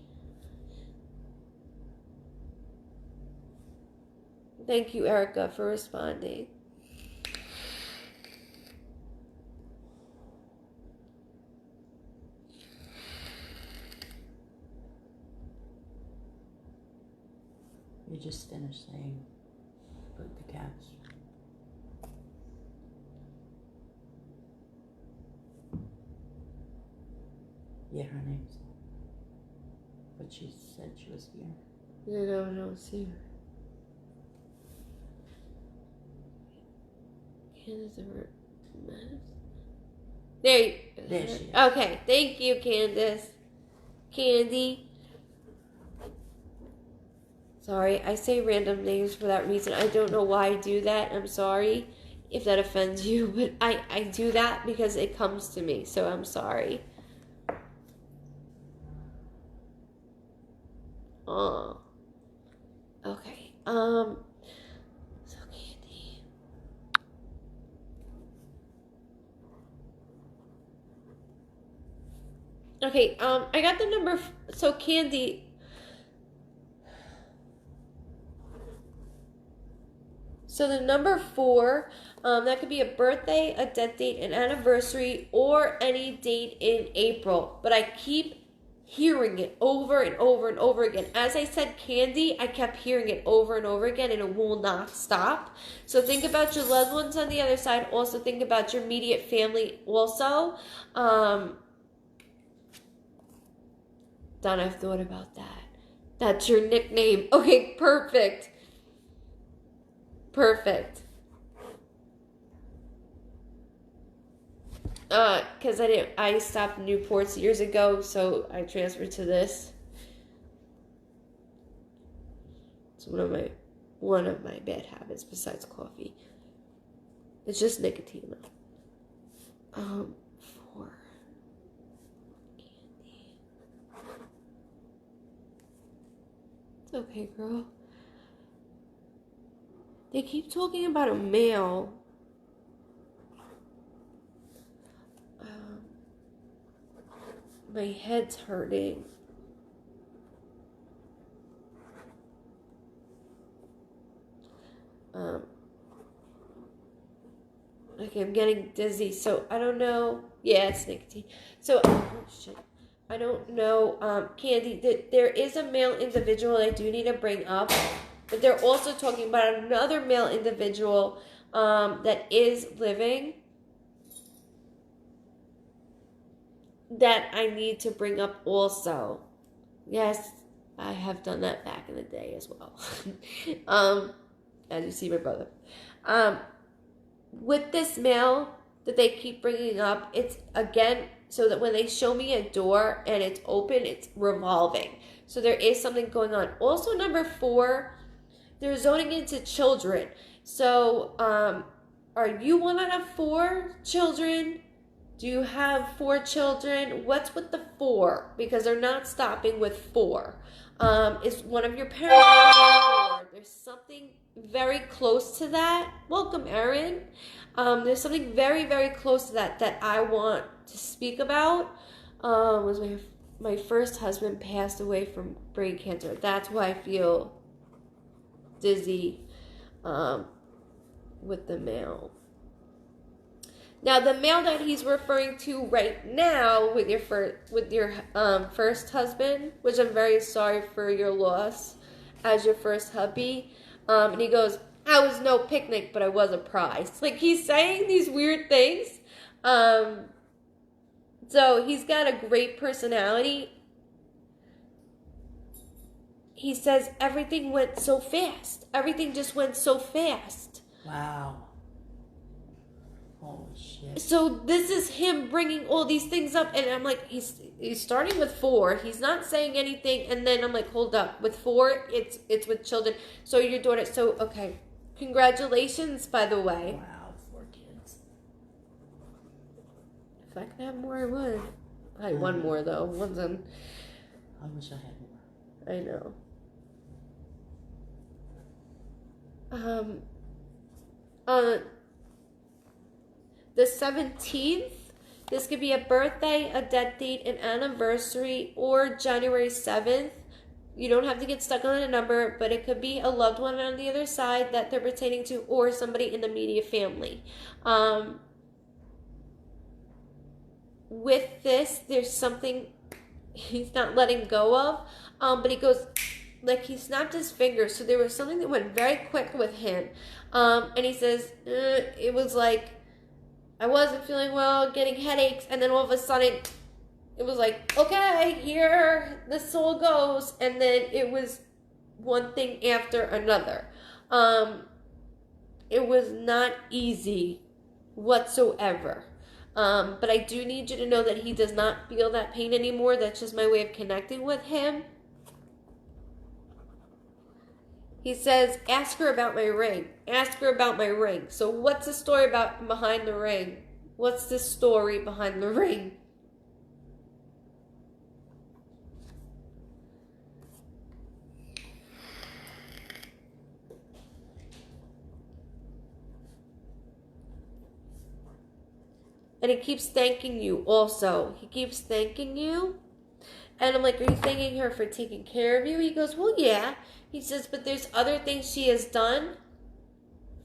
Thank you, Erica, for responding. You just finished saying, put the caps. Yeah, her name's. But she said she was here. No, I don't see her. Candace There she is. Okay, thank you, Candace. Candy. Sorry, I say random names for that reason. I don't know why I do that. I'm sorry if that offends you, but I do that because it comes to me, so I'm sorry. Oh. Okay. So Candy. Okay, I got the number, so Candy. So the number 4, that could be a birthday, a death date, an anniversary, or any date in April. But I keep hearing it over and over and over again. As I said, Candy, I kept hearing it over and over again, and it will not stop. So think about your loved ones on the other side. Also think about your immediate family also. Donna, I've thought about that. That's your nickname. Okay, perfect. Perfect. Because I stopped Newports years ago, so I transferred to this. It's one of my bad habits besides coffee. It's just nicotine though. 4 candy. It's okay, girl. They keep talking about a male. My head's hurting. Like I'm getting dizzy, so I don't know. Yeah, it's nicotine. So, oh shit. I don't know, Candy, that there is a male individual I do need to bring up, but they're also talking about another male individual that is living that I need to bring up also. Yes, I have done that back in the day as well. As you see my brother. With this male that they keep bringing up, it's again, so that when they show me a door and it's open, it's revolving. So there is something going on. Also, number 4, they're zoning into children. So, are you one out of 4 children? Do you have 4 children? What's with the 4? Because they're not stopping with 4. Is one of your parents 4? There's something very close to that. Welcome, Erin. There's something very, very close to that I want to speak about. Was my first husband passed away from brain cancer. That's why I feel dizzy with the male. Now, the male that he's referring to right now with your first husband, which I'm very sorry for your loss as your first hubby, and he goes, I was no picnic, but I was a prize. Like, he's saying these weird things. So he's got a great personality. He says everything went so fast. Everything just went so fast. Wow. Holy shit. So this is him bringing all these things up, and I'm like, he's starting with 4. He's not saying anything, and then I'm like, hold up. With 4, it's with children. So your daughter. So okay, congratulations, by the way. Wow, 4 kids. If I could have more, I would. I had one more though. One's in. I wish I had more. I know. The 17th, this could be a birthday, a death date, an anniversary, or January 7th. You don't have to get stuck on a number, but it could be a loved one on the other side that they're pertaining to, or somebody in the immediate family. With this, there's something he's not letting go of, but he goes, like he snapped his fingers, so there was something that went very quick with him. And he says, it was like, I wasn't feeling well, getting headaches, and then all of a sudden, it was like, okay, here the soul goes, and then it was one thing after another. It was not easy whatsoever. But I do need you to know that he does not feel that pain anymore. That's just my way of connecting with him. He says, ask her about my ring. Ask her about my ring. So what's the story behind the ring? What's the story behind the ring? And he keeps thanking you also. He keeps thanking you. And I'm like, are you thanking her for taking care of you? He goes, well, yeah. He says, but there's other things she has done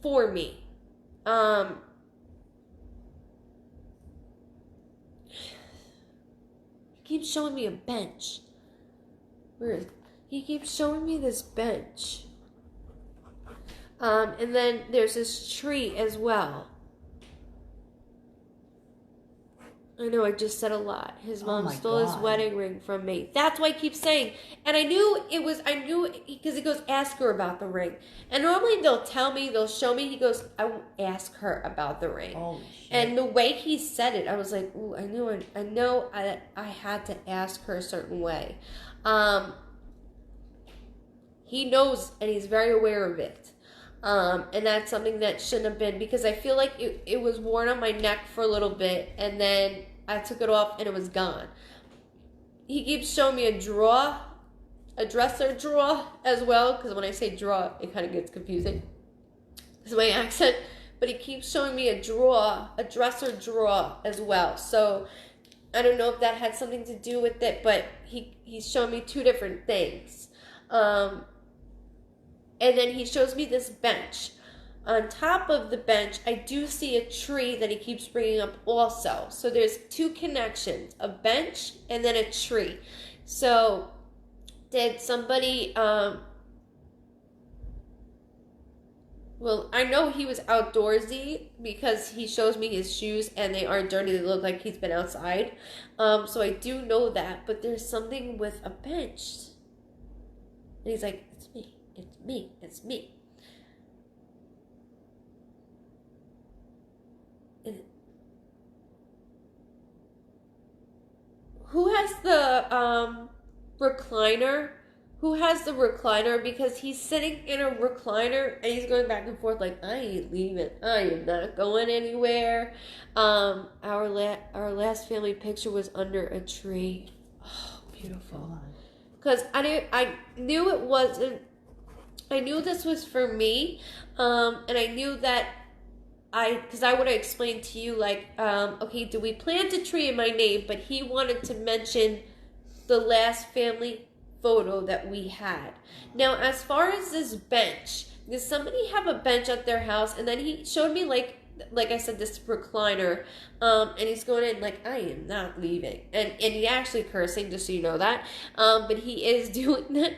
for me. He keeps showing me a bench. Where is it? He keeps showing me this bench. And then there's this tree as well. I know, I just said a lot. His mom stole his God. wedding ring from me. That's why I keep saying. And I knew, because he goes, ask her about the ring. And normally they'll tell me, they'll show me. He goes, I will ask her about the ring. Holy shit. And the way he said it, I was like, ooh, I had to ask her a certain way. He knows, and he's very aware of it. And that's something that shouldn't have been, because I feel like it was worn on my neck for a little bit, and then I took it off and it was gone. He keeps showing me a dresser drawer as well, because when I say drawer, it kind of gets confusing. It's my accent. But he keeps showing me a dresser drawer as well. So I don't know if that had something to do with it, but he's showing me two different things. And then he shows me this bench. On top of the bench, I do see a tree that he keeps bringing up also. So there's two connections, a bench and then a tree. So did somebody, well, I know he was outdoorsy because he shows me his shoes and they aren't dirty. They look like he's been outside. So I do know that, but there's something with a bench. And he's like, it's me. It's me. It's me. Who has the recliner? Who has the recliner? Because he's sitting in a recliner and he's going back and forth like, I ain't leaving. I am not going anywhere. Our last family picture was under a tree. Oh, beautiful. Because I knew it wasn't. I knew this was for me, and I knew that because I would have explained to you, like, okay, do we plant a tree in my name? But he wanted to mention the last family photo that we had. Now, as far as this bench, does somebody have a bench at their house? And then he showed me, like I said, this recliner, and he's going in like, I am not leaving. And he actually cursing, just so you know that. But he is doing that.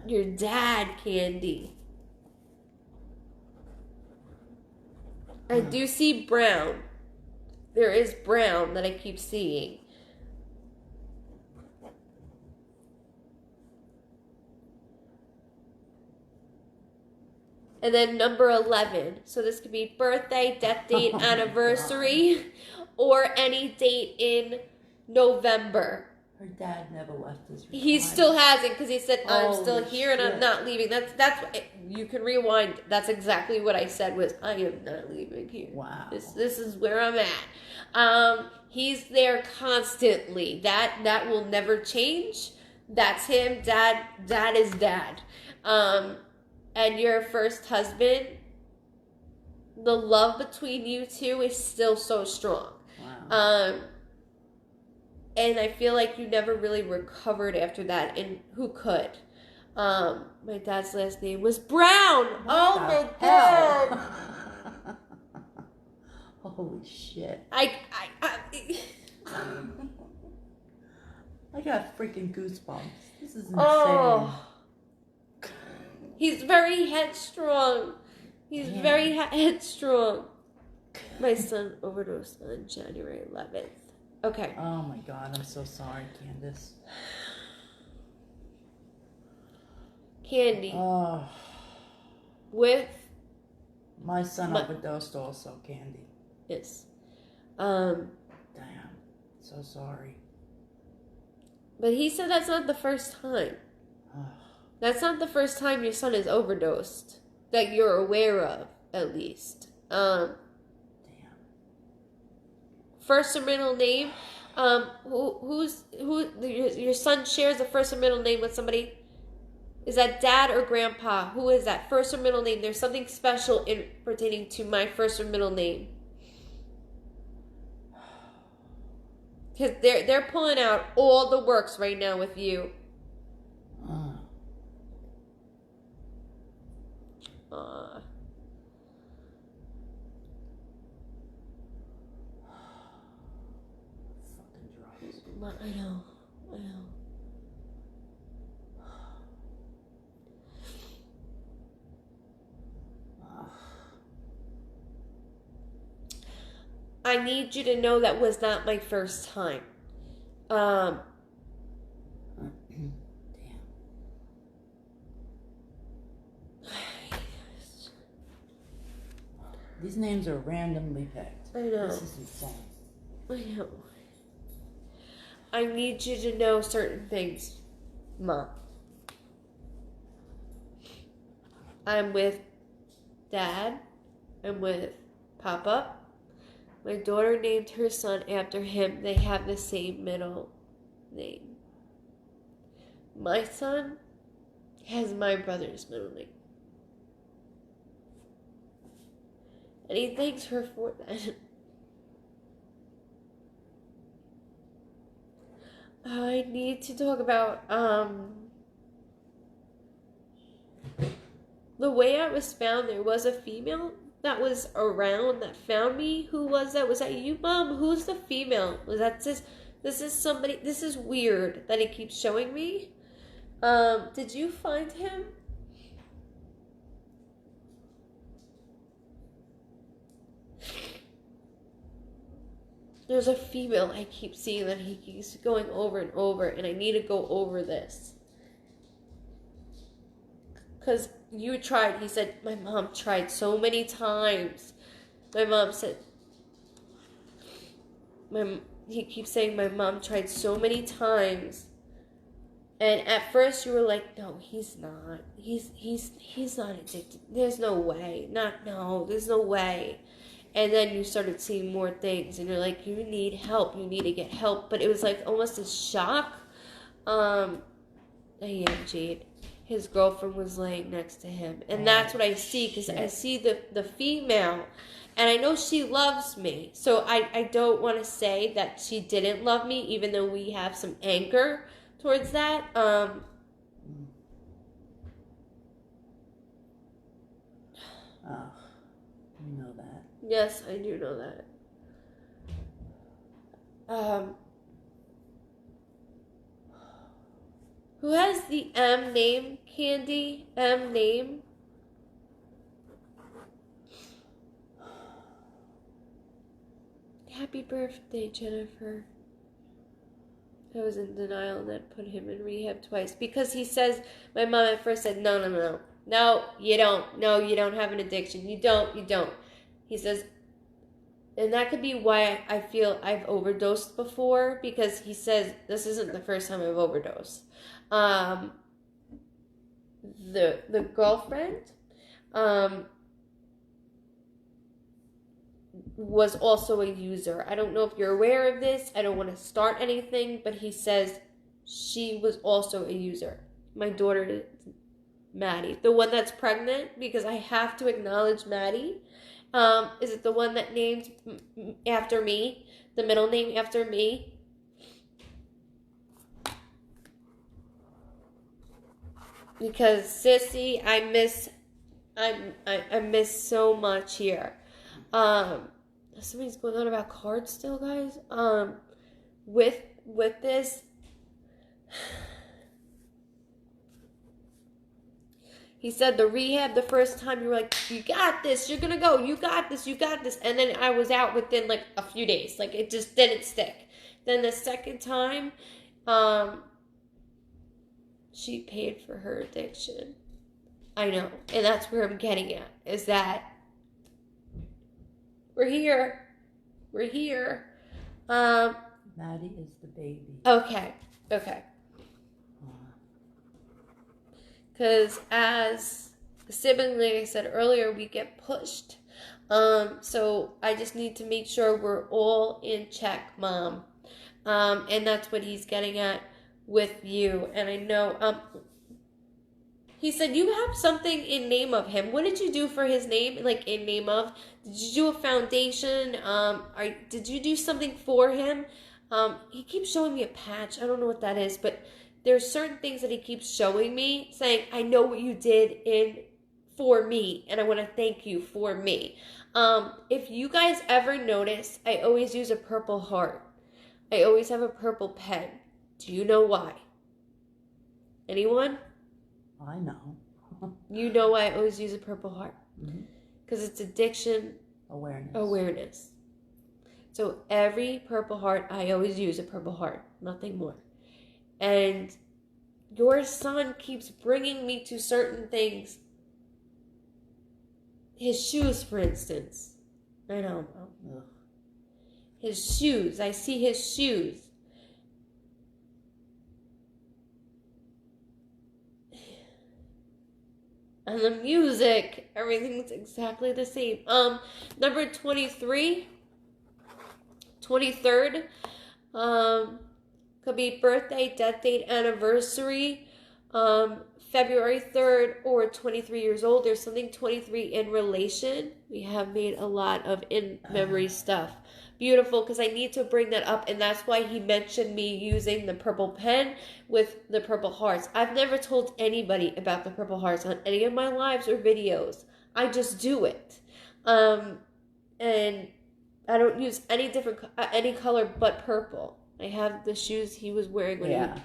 Your dad, Candy. I do see brown. There is brown that I keep seeing. And then number 11. So this could be birthday, death date, anniversary, or any date in November. Her dad never left his recliner. He still hasn't, because he said, I'm Holy still here and I'm shit. not leaving. That's you can rewind. That's exactly what I said was, I am not leaving here. Wow. This is where I'm at. He's there constantly. That will never change. That's him. Dad is dad. And your first husband, the love between you two is still so strong. Wow. And I feel like you never really recovered after that. And who could? My dad's last name was Brown. Oh my God. Holy shit. I got freaking goosebumps. This is insane. Oh. He's very headstrong. He's Damn. very headstrong. My son overdosed on January 11th. Okay. Oh my God, I'm so sorry, Candace. Candy. Oh. With My son overdosed also, Candy. yes. Damn. So sorry. But he said that's not the first time. That's not the first time your son has overdosed. That you're aware of, at least. Damn. First or middle name. Your son shares a first or middle name with somebody? Is that dad or grandpa? Who is that? First or middle name? There's something special in pertaining to my first or middle name. Because they're pulling out all the works right now with you. Fucking drugs. I know. I need you to know that was not my first time. Damn. These names are randomly picked. I know. This is insane. I know. I need you to know certain things, Mom. I'm with Dad. I'm with Papa. My daughter named her son after him. They have the same middle name. My son has my brother's middle name. And he thanks her for that. I need to talk about the way I was found. There was a female that was around that found me. Who was that? Was that you, Mom? Who's the female? Was that this is somebody? This is weird that he keeps showing me. Did you find him? There's a female I keep seeing that he keeps going over and over, and I need to go over this. Because you tried, he said, my mom tried so many times. My mom said, he keeps saying my mom tried so many times. And at first you were like, no, he's not. He's not addicted. There's no way. There's no way. And then you started seeing more things, and you're like, you need help. You need to get help. But it was like almost a shock. Yeah, Jade. His girlfriend was laying next to him. And that's what I see, because I see the female, and I know she loves me. So I don't want to say that she didn't love me, even though we have some anger towards that. You know that. Yes, I do know that. Who has the M name, Candy? M name? Happy birthday, Jennifer. I was in denial and then put him in rehab twice. Because he says, my mom at first said, no, you don't. No, you don't have an addiction. You don't. He says, and that could be why I feel I've overdosed before, because he says, this isn't the first time I've overdosed. The girlfriend, was also a user. I don't know if you're aware of this. I don't want to start anything, but he says she was also a user. My daughter, Maddie, the one that's pregnant, because I have to acknowledge Maddie. Is it the one that named after me, the middle name after me? Because Sissy, I miss so much here. Somebody's going on about cards still, guys. With this, he said the rehab, the first time you were like, you got this, you're gonna go, you got this, and then I was out within like a few days. Like, it just didn't stick. Then the second time, she paid for her addiction. I know, and that's where I'm getting at, is that we're here. Maddie is the baby. Okay. Because as a sibling, like I said earlier, we get pushed. So I just need to make sure we're all in check, Mom. And that's what he's getting at with you. And I know, he said you have something in name of him. What did you do for his name, like in name of? Did you do a foundation? Did you do something for him? He keeps showing me a patch. I don't know what that is, but there's certain things that he keeps showing me, saying, I know what you did for me, and I want to thank you for me. If you guys ever notice, I always use a purple heart. I always have a purple pen. Do you know why? Anyone? I know. You know why I always use a purple heart? Mm-hmm. Because it's addiction awareness. So every Purple Heart, I always use a Purple Heart, nothing more. And your son keeps bringing me to certain things. His shoes, for instance. I know. His shoes. I see his shoes. And the music, everything's exactly the same. Number 23, 23rd, could be birthday, death date, anniversary, February 3rd, or 23 years old. There's something 23 in relation. We have made a lot of in-memory stuff. Beautiful, because I need to bring that up, and that's why he mentioned me using the purple pen with the purple hearts. I've never told anybody about the purple hearts on any of my lives or videos. I just do it. And I don't use any different, any color but purple. I have the shoes he was wearing when God,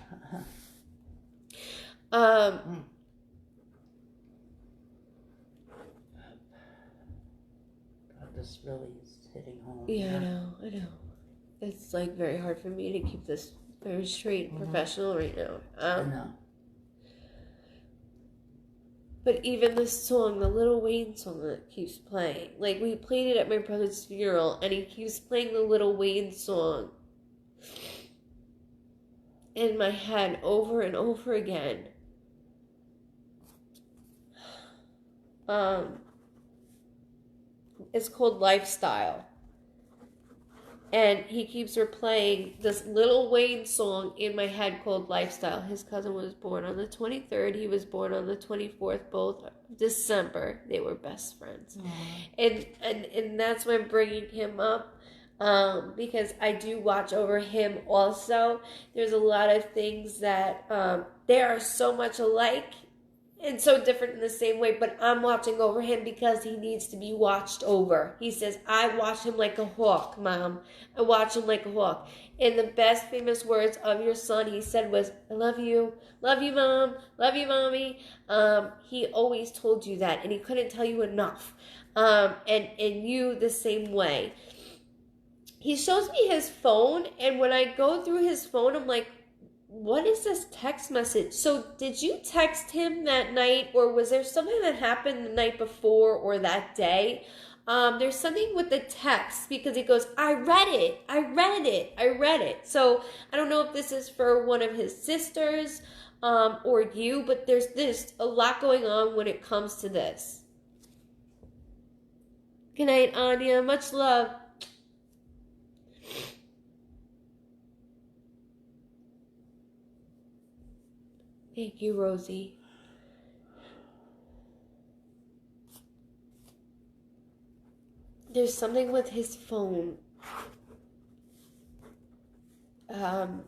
this really is hitting home. Yeah, I know. It's like very hard for me to keep this very straight and professional right now. I know. But even this song, the Lil Wayne song that keeps playing, like we played it at my brother's funeral, and he keeps playing the Lil Wayne song in my head over and over again. It's called Lifestyle. And he keeps replaying this Lil Wayne song in my head called Lifestyle. His cousin was born on the 23rd. He was born on the 24th, both December. They were best friends. And that's why I'm bringing him up. Because I do watch over him also. There's a lot of things that they are so much alike and so different in the same way, but I'm watching over him because he needs to be watched over. He says, I watch him like a hawk, Mom. I watch him like a hawk. And the best famous words of your son, he said, was, I love you, Mom, love you, Mommy. He always told you that, and he couldn't tell you enough. And you the same way. He shows me his phone, and when I go through his phone, I'm like, what is this text message? So did you text him that night, or was there something that happened the night before or that day? There's something with the text, because he goes, I read it. So I don't know if this is for one of his sisters or you, but there's a lot going on when it comes to this. Good night, Anya. Much love. Thank you, Rosie. There's something with his phone. And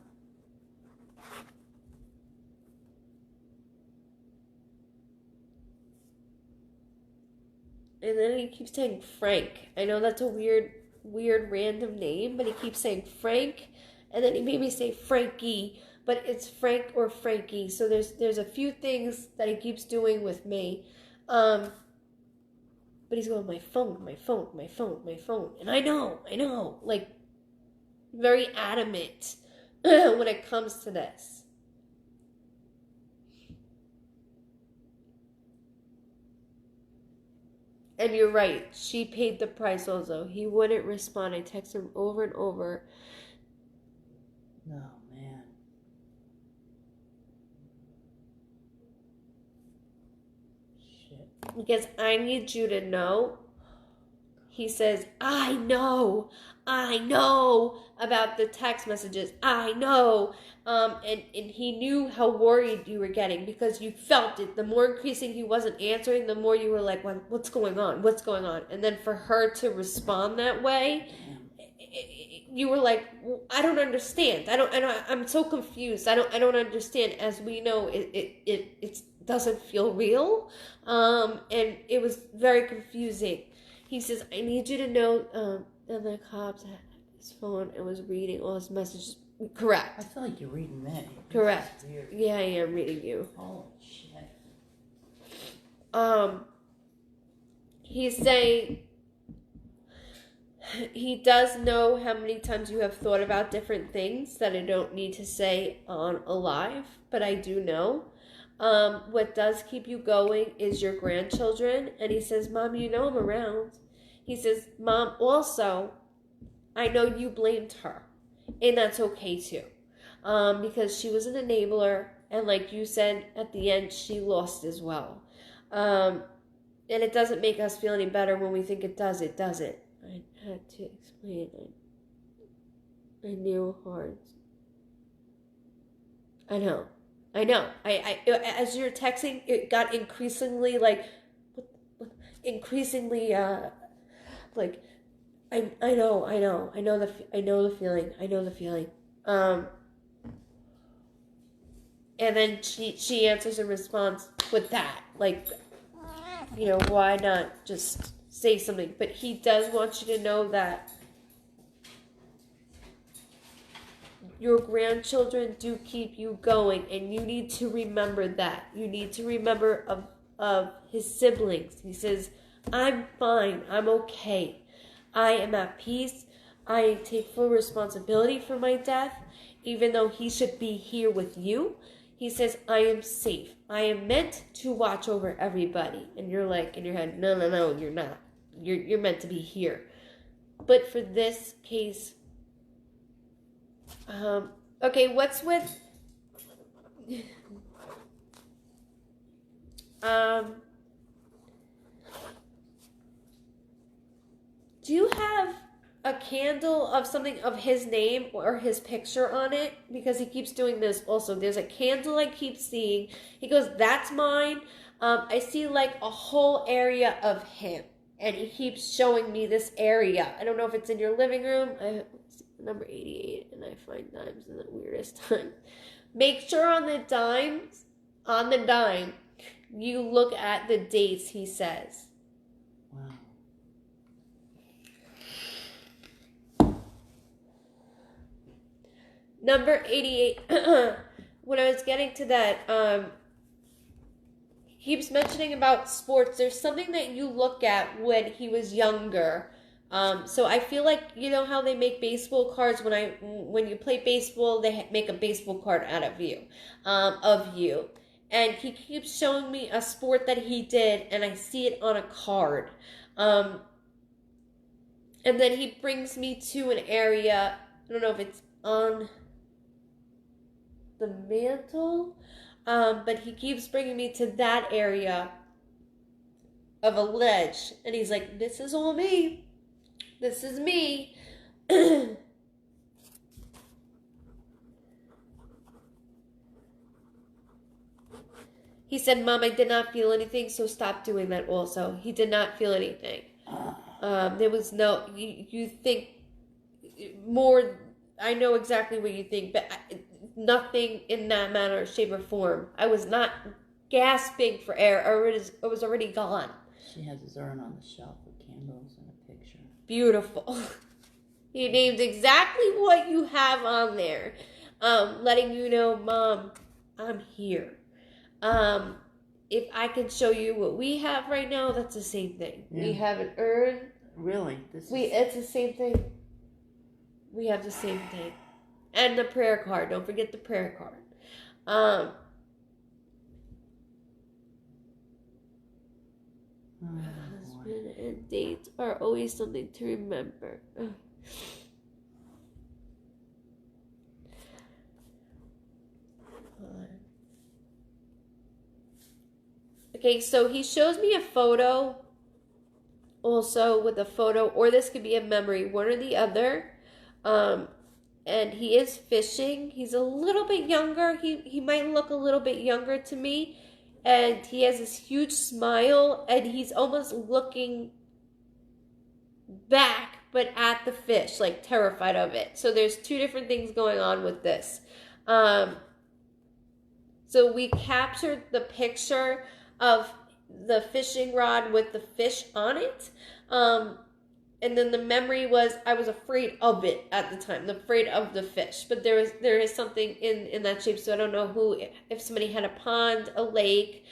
then he keeps saying Frank. I know that's a weird random name, but he keeps saying Frank, and then he made me say Frankie. But it's Frank or Frankie. So there's a few things that he keeps doing with me. But he's going, my phone. And I know. Like, very adamant when it comes to this. And you're right. She paid the price also. He wouldn't respond. I text him over and over. No, man. Because I need you to know. He says, I know about the text messages. I know. And he knew how worried you were getting because you felt it. The more increasing he wasn't answering, the more you were like, well, what's going on? And then for her to respond that way, you were like, well, I don't understand. I'm so confused. I don't understand. As we know, it doesn't feel real. And it was very confusing. He says, I need you to know, and the cops had his phone and was reading all his messages. Correct. I feel like you're reading me. Correct. Yeah, I am reading you. Holy shit. He's saying, He does know how many times you have thought about different things that I don't need to say on a live, but I do know. What does keep you going is your grandchildren. And he says, Mom, you know I'm around. He says, Mom, also, I know you blamed her. And that's okay too. Because she was an enabler. And like you said, at the end, she lost as well. And it doesn't make us feel any better when we think it does. It doesn't. I had to explain it. I knew hard. I know. I as you're texting, it got increasingly increasingly like I know the feeling. And then she answers in response with that, like, you know, why not just say something? But he does want you to know that your grandchildren do keep you going, and you need to remember that. You need to remember of his siblings. He says, I'm fine. I'm okay. I am at peace. I take full responsibility for my death, even though he should be here with you. He says, I am safe. I am meant to watch over everybody. And you're like, in your head, no, you're not. You're meant to be here. But for this case, okay, what's with, do you have a candle of something of his name or his picture on it? Because he keeps doing this also. There's a candle I keep seeing. He goes, that's mine. I see like a whole area of him. And he keeps showing me this area. I don't know if it's in your living room. Number 88, and I find dimes in the weirdest time. Make sure on the dime, you look at the dates he says. Wow. Number 88, when I was getting to that, he keeps mentioning about sports. There's something that you look at when he was younger. So I feel like, you know how they make baseball cards when you play baseball, they make a baseball card out of you. And he keeps showing me a sport that he did, and I see it on a card. And then he brings me to an area, I don't know if it's on the mantle, but he keeps bringing me to that area of a ledge. And he's like, this is all me. This is me. He said, Mom, I did not feel anything, so stop doing that also. He did not feel anything. There was no, you think more, I know exactly what you think, but nothing in that manner, shape, or form. I was not gasping for air. I was already gone. She has his urn on the shelf with candles and a picture. Beautiful. He named exactly what you have on there. Letting you know, Mom, I'm here. If I can show you what we have right now, that's the same thing. Yeah. We have an urn. Really? It's the same thing. We have the same thing. And the prayer card. Don't forget the prayer card. Husband and dates are always something to remember. Okay, so he shows me a photo also with a photo, or this could be a memory, one or the other. And he is fishing. He's a little bit younger. He might look a little bit younger to me. And he has this huge smile, and he's almost looking back, but at the fish, like terrified of it. So there's two different things going on with this. So we captured the picture of the fishing rod with the fish on it. And then the memory was, I was afraid of it at the time, afraid of the fish. But there is something in that shape. So I don't know if somebody had a pond, a lake,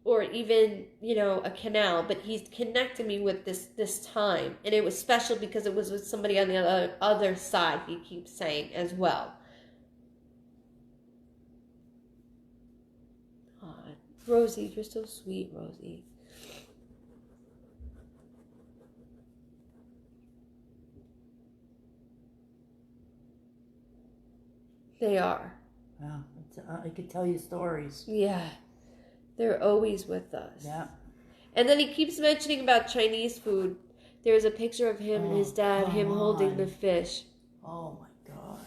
or even, you know, a canal, but he's connected me with this time, and it was special because it was with somebody on the other side, he keeps saying as well. Oh, Rosie, you're so sweet, Rosie. They are. Wow, I could tell you stories. Yeah, they're always with us. Yeah. And then he keeps mentioning about Chinese food. There's a picture of him and his dad, him holding the fish. Oh my God.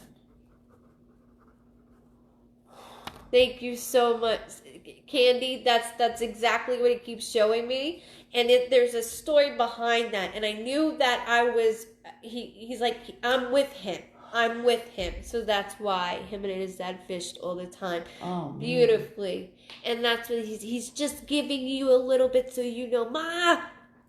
Thank you so much, Candy. That's exactly what he keeps showing me. And there's a story behind that. And I knew that he's like, I'm with him. I'm with him. So that's why him and his dad fished all the time. Oh, man. Beautifully. And that's what he's just giving you a little bit so you know, Ma,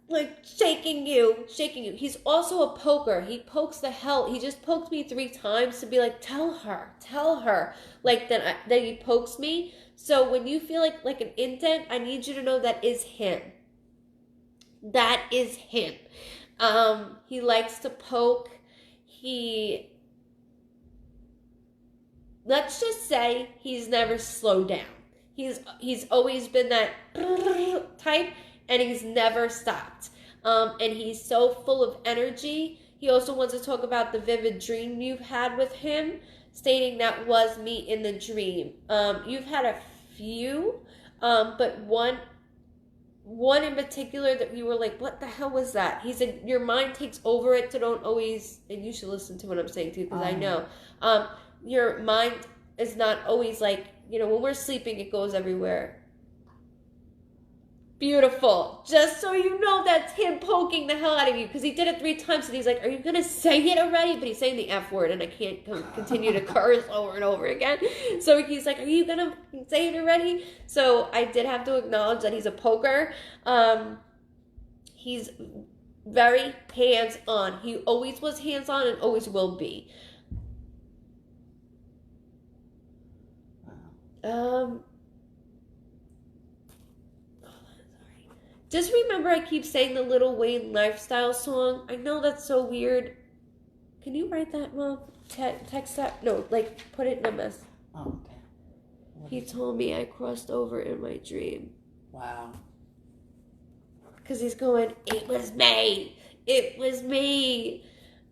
like shaking you. He's also a poker. He pokes the hell. He just poked me 3 times to be like, tell her. Like that he pokes me. So when you feel like an indent, I need you to know that is him. That is him. He likes to poke. Let's just say he's never slowed down. He's always been that type, and he's never stopped. And he's so full of energy. He also wants to talk about the vivid dream you've had with him, stating that was me in the dream. You've had a few, but one in particular that you were like, what the hell was that? He said your mind takes over it, so don't always, and you should listen to what I'm saying too, because I know. Your mind is not always like, you know, when we're sleeping, it goes everywhere. Beautiful. Just so you know, that's him poking the hell out of you, because he did it 3 times, and he's like, are you going to say it already? But he's saying the F word, and I can't continue to curse over and over again. So he's like, are you going to say it already? So I did have to acknowledge that he's a poker. He's very hands-on. He always was hands-on and always will be. Just remember, I keep saying the Lil Wayne lifestyle song. I know that's so weird. Can you write that, Mom? Text that? No, like, put it in a mess. Oh, okay. He told me I crossed over in my dream. Wow. Because he's going, it was me. It was me.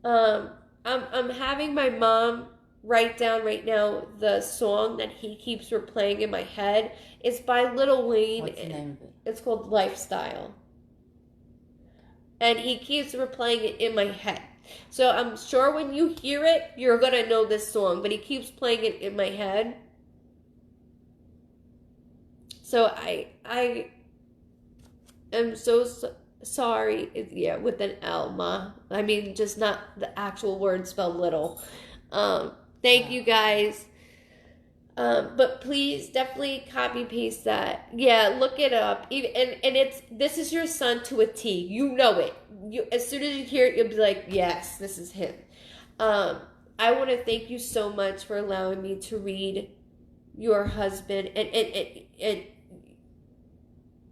I'm having my mom write down right now the song that he keeps replaying in my head. It's by Lil Wayne. What's the name of it? It's called Lifestyle. And he keeps replaying it in my head. So I'm sure when you hear it, you're going to know this song. But he keeps playing it in my head. So I am so sorry. Yeah, with an L, Ma. I mean, just not the actual word spelled little. Thank you guys. But please definitely copy paste that. Yeah, look it up. This is your son to a T. You know it. As soon as you hear it, you'll be like, yes, this is him. I want to thank you so much for allowing me to read your husband and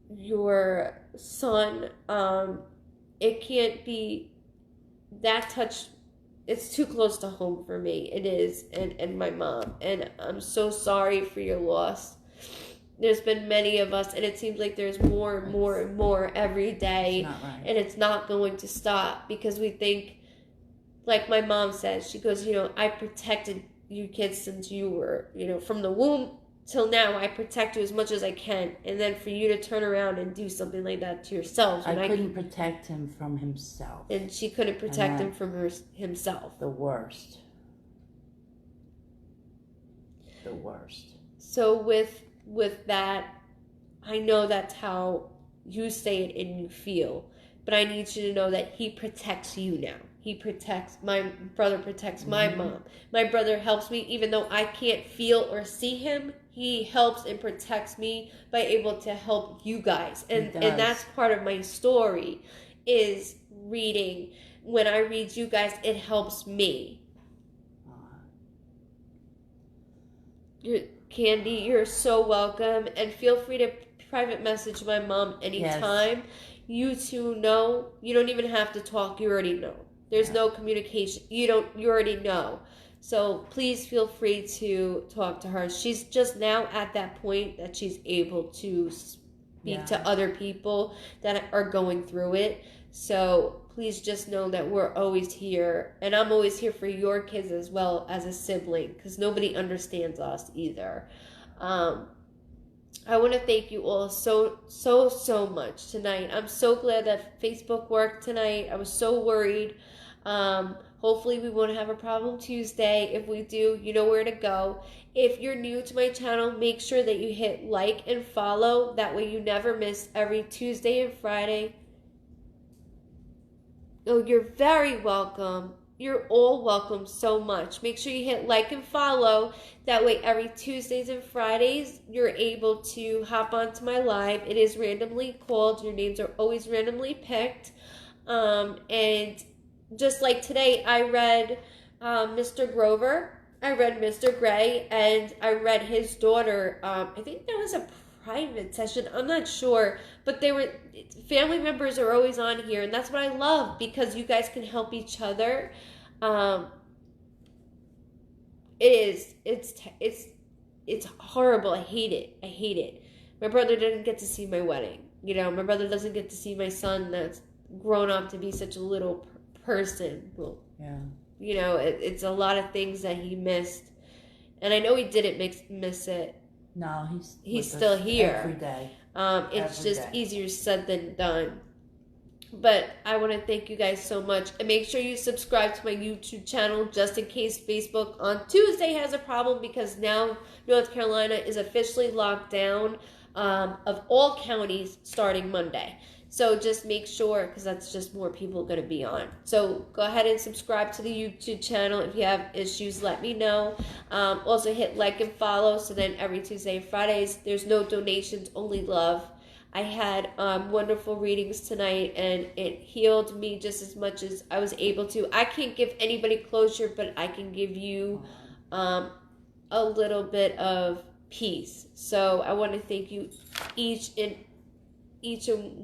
your son. It can't be that touch. It's too close to home for me. It is, and my mom. And I'm so sorry for your loss. There's been many of us, and it seems like there's more and more and more every day. It's not right. And it's not going to stop, because we think, like my mom says, she goes, you know, I protected you kids since you were, you know, from the womb till now. I protect you as much as I can. And then for you to turn around and do something like that to yourselves. I couldn't protect him from himself. And she couldn't protect him from himself. The worst. The worst. So with that, I know that's how you say it and you feel. But I need you to know that he protects you now. He protects, my brother protects my mom. My brother helps me, even though I can't feel or see him. He helps and protects me by able to help you guys. And that's part of my story, is reading. When I read you guys, it helps me. Candy, you're so welcome. And feel free to private message my mom anytime. Yes. You two know. You don't even have to talk. You already know. There's no communication. You already know. So please feel free to talk to her. She's just now at that point that she's able to speak to other people that are going through it. So please just know that we're always here. And I'm always here for your kids as well as a sibling, because nobody understands us either. I want to thank you all so much tonight. I'm so glad that Facebook worked tonight. I was so worried. Hopefully we won't have a problem Tuesday. If we do, you know where to go. If you're new to my channel, make sure that you hit like and follow. That way you never miss every Tuesday and Friday. Oh, you're very welcome. You're all welcome so much. Make sure you hit like and follow. That way every Tuesdays and Fridays, you're able to hop onto my live. It is randomly called. Your names are always randomly picked. And just like today, I read Mr. Grover. I read Mr. Gray. And I read his daughter. I think that was a private session. I'm not sure. But family members are always on here. And that's what I love, because you guys can help each other. It's horrible. I hate it. My brother didn't get to see my wedding. You know, my brother doesn't get to see my son that's grown up to be such a little person. Well, yeah. You know, it's a lot of things that he missed. And I know he didn't miss it. No, he's still here. Every day. It's just easier said than done. But I want to thank you guys so much. And make sure you subscribe to my YouTube channel just in case Facebook on Tuesday has a problem, because now North Carolina is officially locked down of all counties starting Monday. So just make sure, because that's just more people going to be on. So go ahead and subscribe to the YouTube channel. If you have issues, let me know. Also hit like and follow, so then every Tuesday and Fridays, there's no donations, only love. I had wonderful readings tonight, and it healed me just as much as I was able to. I can't give anybody closure, but I can give you a little bit of peace. So I want to thank you each and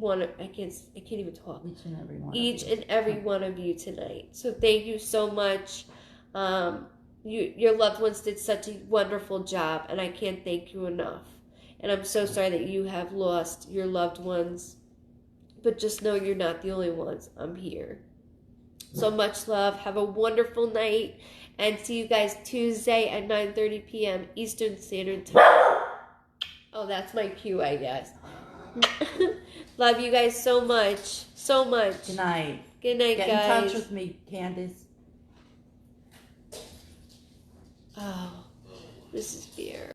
one. I can't even talk. Each and every one of you tonight. So thank you so much. Your loved ones did such a wonderful job, and I can't thank you enough. And I'm so sorry that you have lost your loved ones. But just know you're not the only ones. I'm here. So much love. Have a wonderful night. And see you guys Tuesday at 9:30 p.m. Eastern Standard Time. Oh, that's my cue, I guess. Love you guys so much. So much. Good night. Good night, guys. Get in touch with me, Candace. Oh, this is beer.